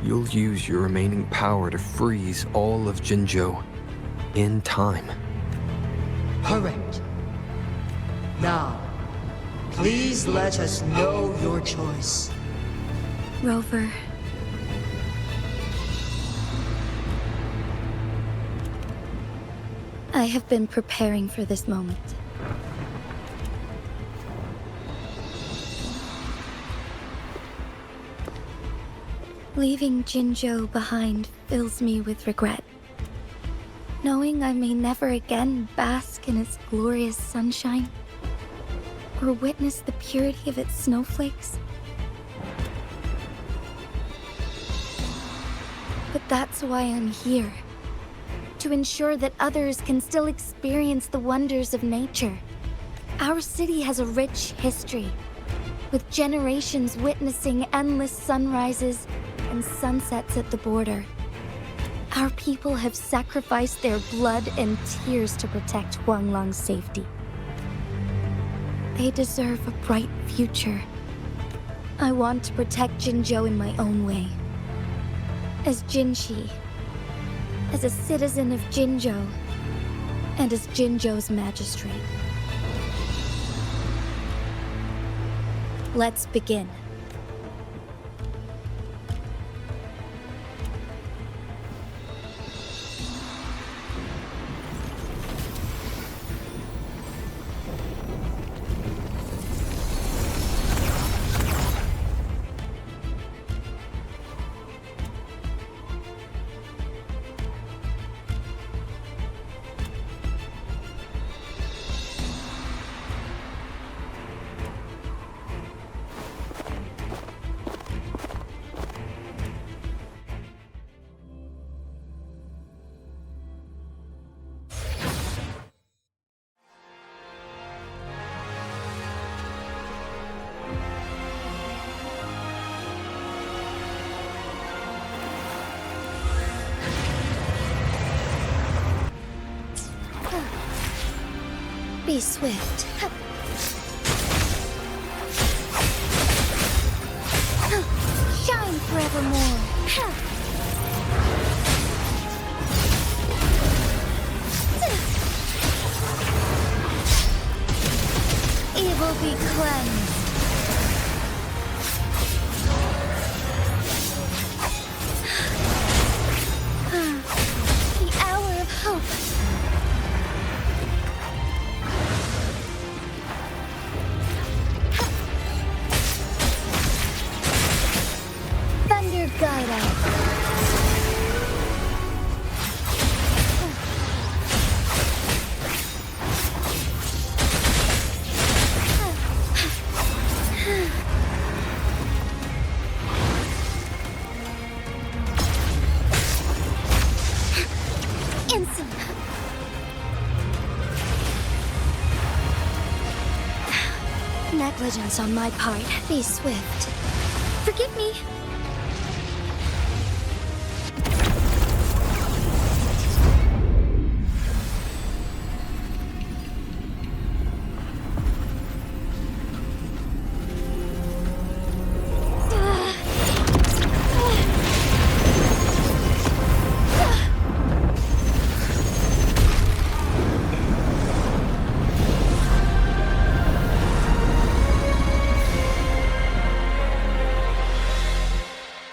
you'll use your remaining power to freeze all of Jinzhou in time. Correct. Now, please let us know your choice. Rover. I have been preparing for this moment. Leaving Jinzhou behind fills me with regret. Knowing I may never again bask in its glorious sunshine, or witness the purity of its snowflakes. But that's why I'm here. To ensure that others can still experience the wonders of nature. Our city has a rich history, with generations witnessing endless sunrises and sunsets at the border. Our people have sacrificed their blood and tears to protect Huang safety. They deserve a bright future. I want to protect Jinzhou in my own way. As Jinshi, as a citizen of Jinzhou, and as Jinzhou's magistrate. Let's begin. Be swift. Shine forevermore. Evil be cleansed. The hour of hope. Guide us. Instant. Negligence on my part. Be swift. Forgive me.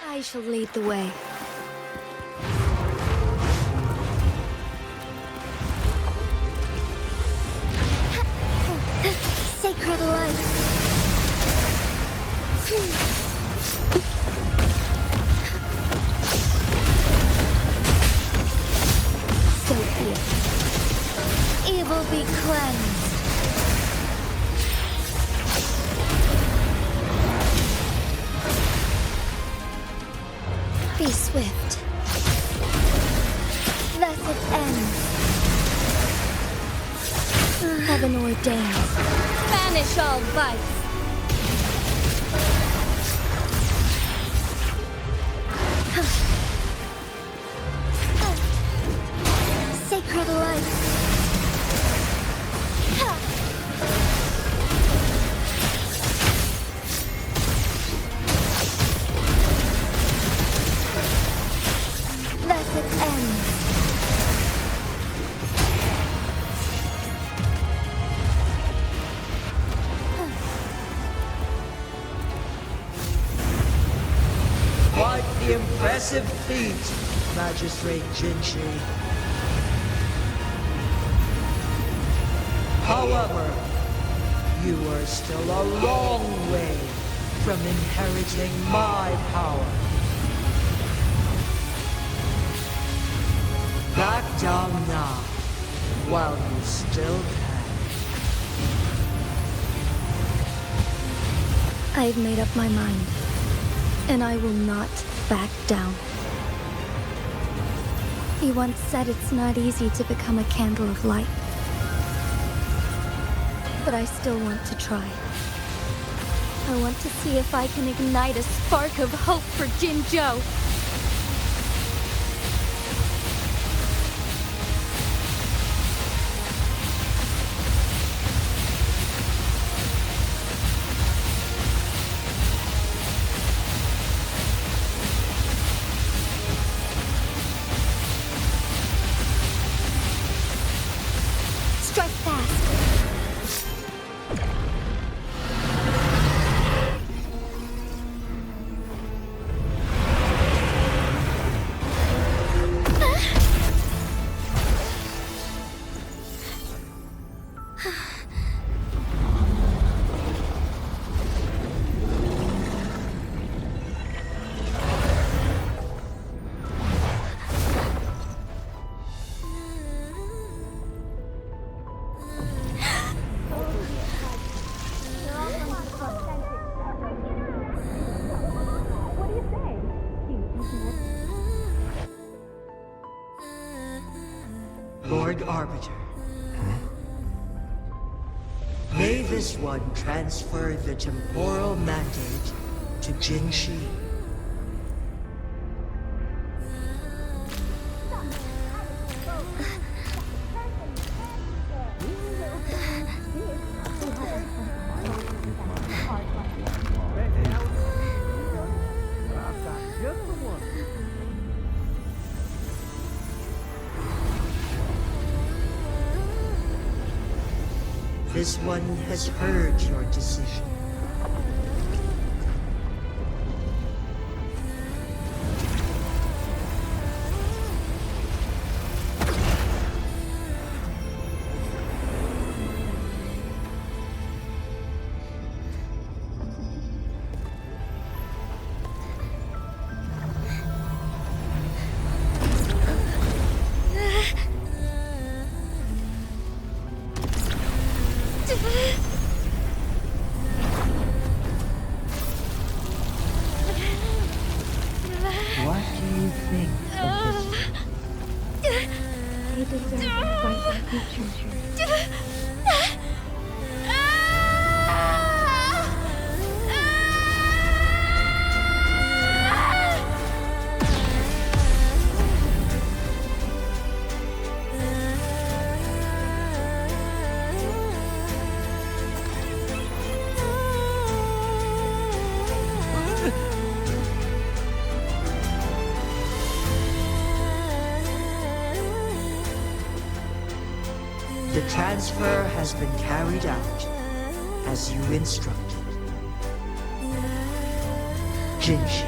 I shall lead the way. Sacred light. So be it. Evil be cleansed. Be swift. Thus it ends. Heaven ordains. Banish all vice. Sacred light. Thus it ends. Quite the impressive feat, Magistrate Jinshi. However, you are still a long way from inheriting my power. Back down now, while you still can. I've made up my mind, and I will not back down. You once said it's not easy to become a candle of light. But I still want to try. I want to see if I can ignite a spark of hope for Jinzhou. Strike fast. Lord Arbiter. May this one transfer the temporal mandate to Jinshi. This one has heard your decision. What do you think of this? They deserve to fight like each other. The transfer has been carried out as you instructed. Jinshi,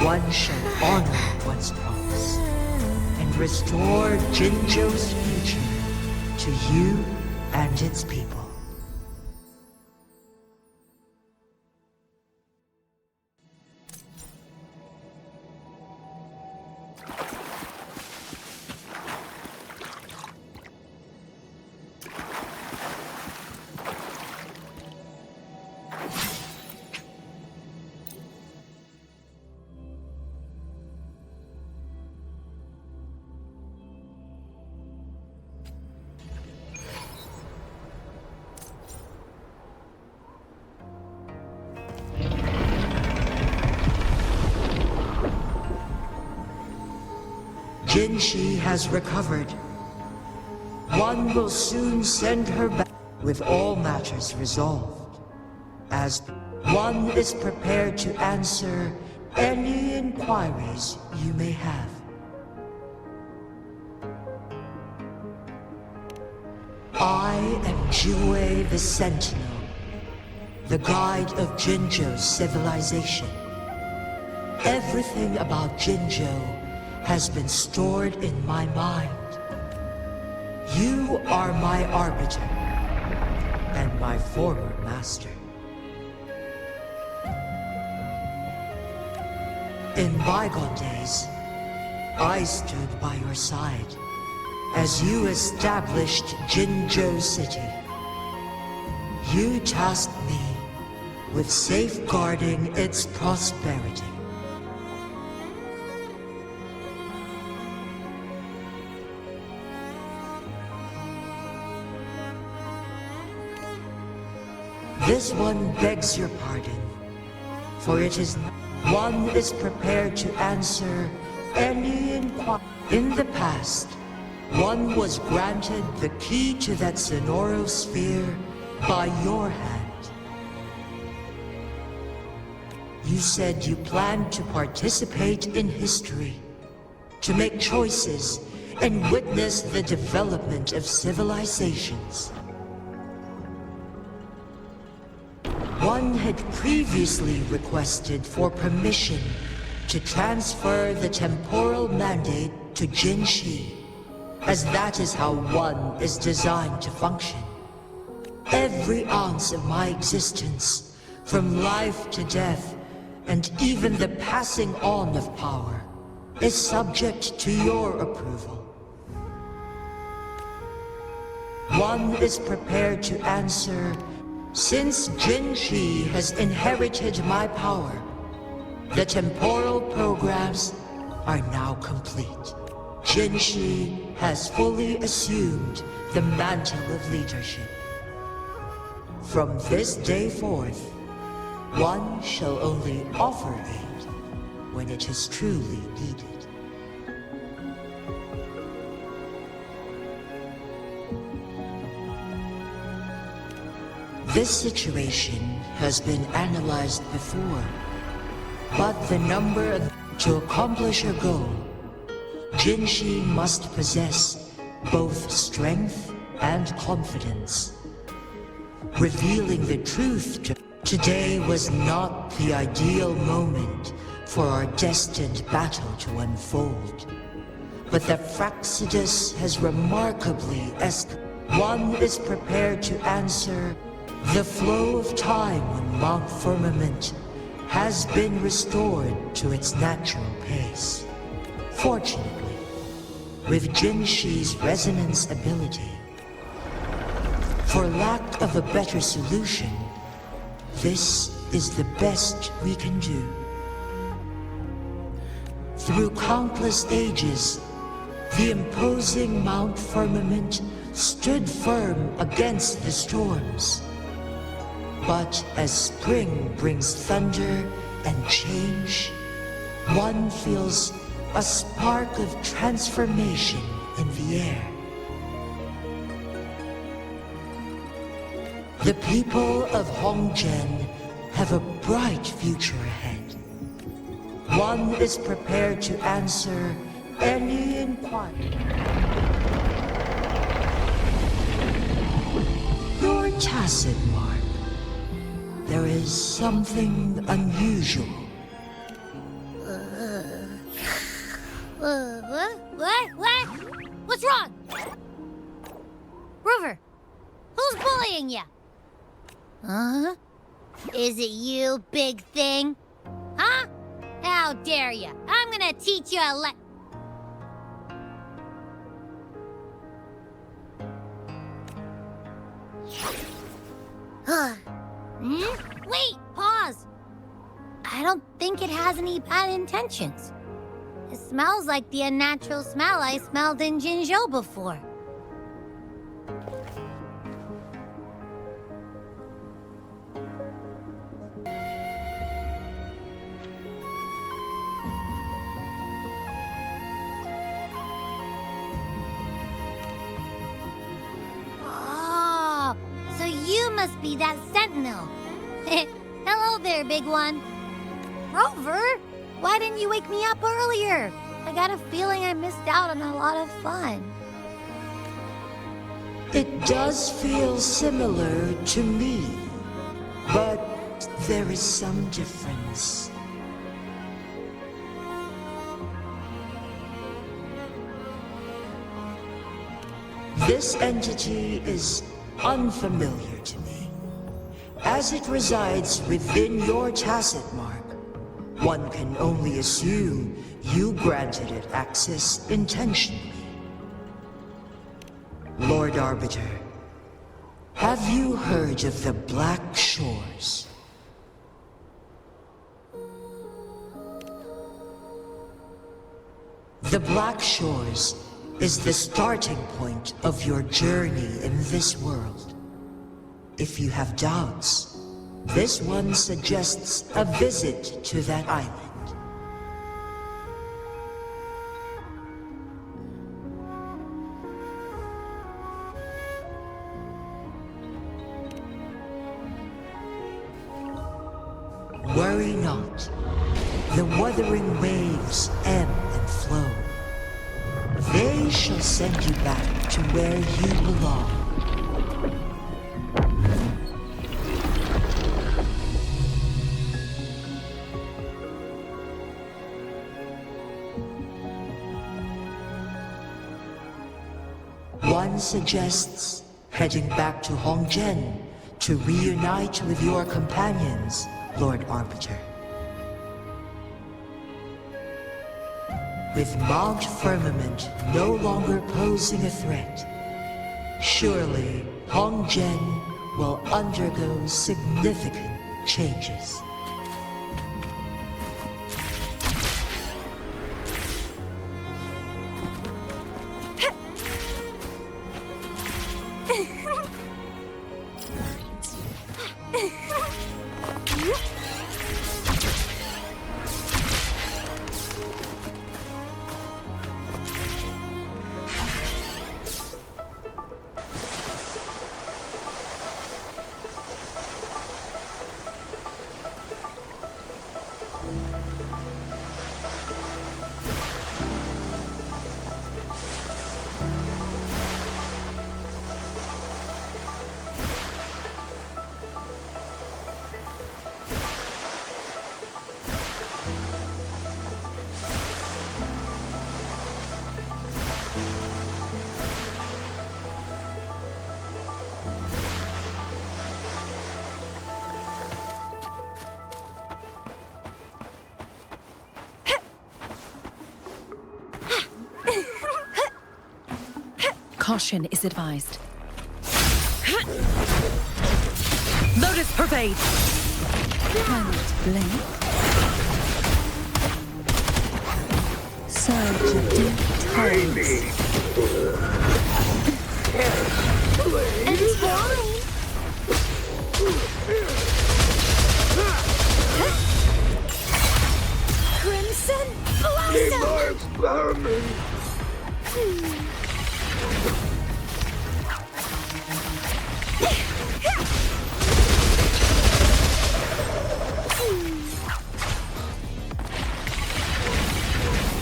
one shall honor one's promise and restore Jinzhou's future to you and its people. Jinshi has recovered. One will soon send her back with all matters resolved, as one is prepared to answer any inquiries you may have. I am Jue the Sentinel, the guide of Jinzhou's civilization. Everything about Jinzhou has been stored in my mind. You are my arbiter and my former master. In bygone days, I stood by your side as you established Jinzhou City. You tasked me with safeguarding its prosperity. This one begs your pardon, for it is one is prepared to answer any inquiry. In the past, one was granted the key to that Sonoro sphere by your hand. You said you planned to participate in history, to make choices and witness the development of civilizations. One had previously requested for permission to transfer the temporal mandate to Jinshi, as that is how one is designed to function. Every ounce of my existence, from life to death, and even the passing on of power, is subject to your approval. One is prepared to answer, since Jinshi has inherited my power, the temporal programs are now complete. Jinshi has fully assumed the mantle of leadership. From this day forth, one shall only offer aid when it is truly needed. This situation has been analyzed before, but the number to accomplish a goal, Jinshi must possess both strength and confidence. Revealing the truth today was not the ideal moment for our destined battle to unfold. But the Fraxidus has remarkably escalated. One is prepared to answer the flow of time when Mount Firmament has been restored to its natural pace. Fortunately, with Jinshi's resonance ability, for lack of a better solution, this is the best we can do. Through countless ages, the imposing Mount Firmament stood firm against the storms. But as spring brings thunder and change, one feels a spark of transformation in the air. The people of Hongzhen have a bright future ahead. One is prepared to answer any inquiry. Your tacit mark. There is something unusual. What? What's wrong? Rover, who's bullying you? Huh? Is it you, big thing? Huh? How dare you? I'm gonna teach you a Wait, pause. I don't think it has any bad intentions. It smells like the unnatural smell I smelled in Jinzhou before. Oh, so you must be that sentinel. Hello there, big one. Rover, why didn't you wake me up earlier? I got a feeling I missed out on a lot of fun. It does feel similar to me, but there is some difference. This entity is unfamiliar to me, as it resides within your tacit mark. One can only assume you granted it access intentionally. Lord Arbiter, have you heard of the Black Shores? The Black Shores is the starting point of your journey in this world. If you have doubts, This one suggests a visit to that island. Worry not. The wuthering waves ebb and flow. They shall send you back to where you belong. One suggests heading back to Huang to reunite with your companions, Lord Arbiter. With Mount Firmament no longer posing a threat, surely Huang will undergo significant changes. Caution is advised. Lotus Pervade! Try not to blink. Surge of deep tides. It's fine. Crimson Blossom!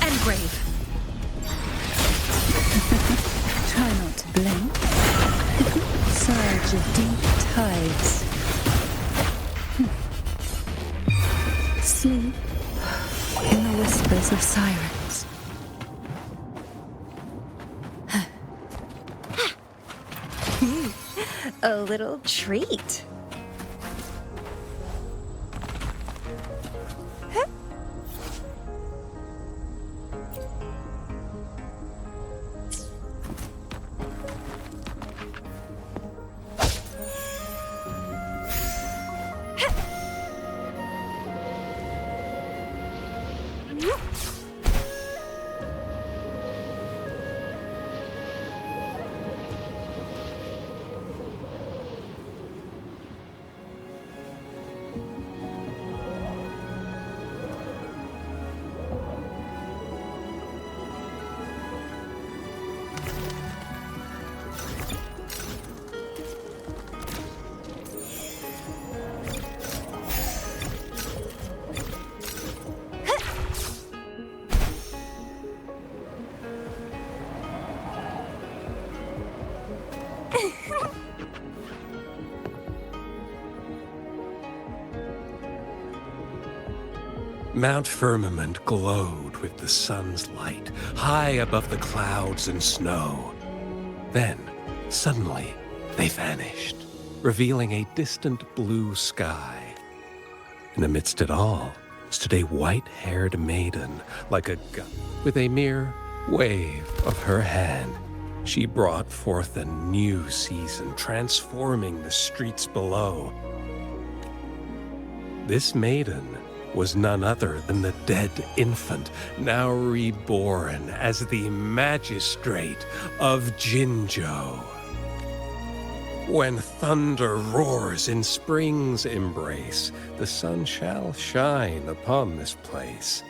Engrave! Try not to blink. Surge of deep tides. Sleep in the whispers of sirens. A little treat. Mount Firmament glowed with the sun's light, high above the clouds and snow. Then, suddenly, they vanished, revealing a distant blue sky. And amidst it all stood a white-haired maiden, like a god. With a mere wave of her hand, she brought forth a new season, transforming the streets below. This maiden was none other than the dead infant, now reborn as the magistrate of Jinzhou. When thunder roars in spring's embrace, the sun shall shine upon this place.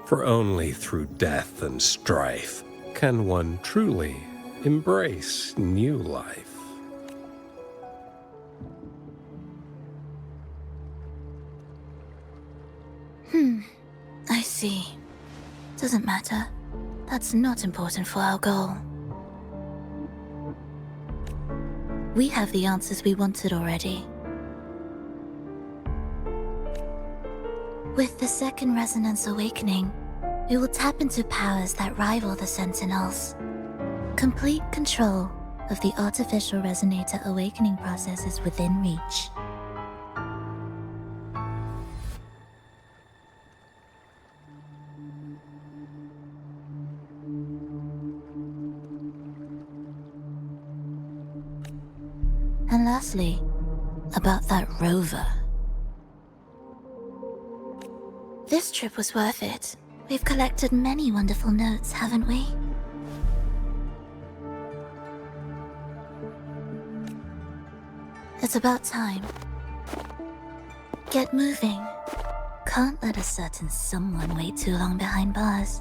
For only through death and strife can one truly embrace new life. I see. Doesn't matter. That's not important for our goal. We have the answers we wanted already. With the second resonance awakening, we will tap into powers that rival the Sentinels. Complete control of the artificial resonator awakening process is within reach. And lastly, about that rover. This trip was worth it. We've collected many wonderful notes, haven't we? It's about time. Get moving. Can't let a certain someone wait too long behind bars.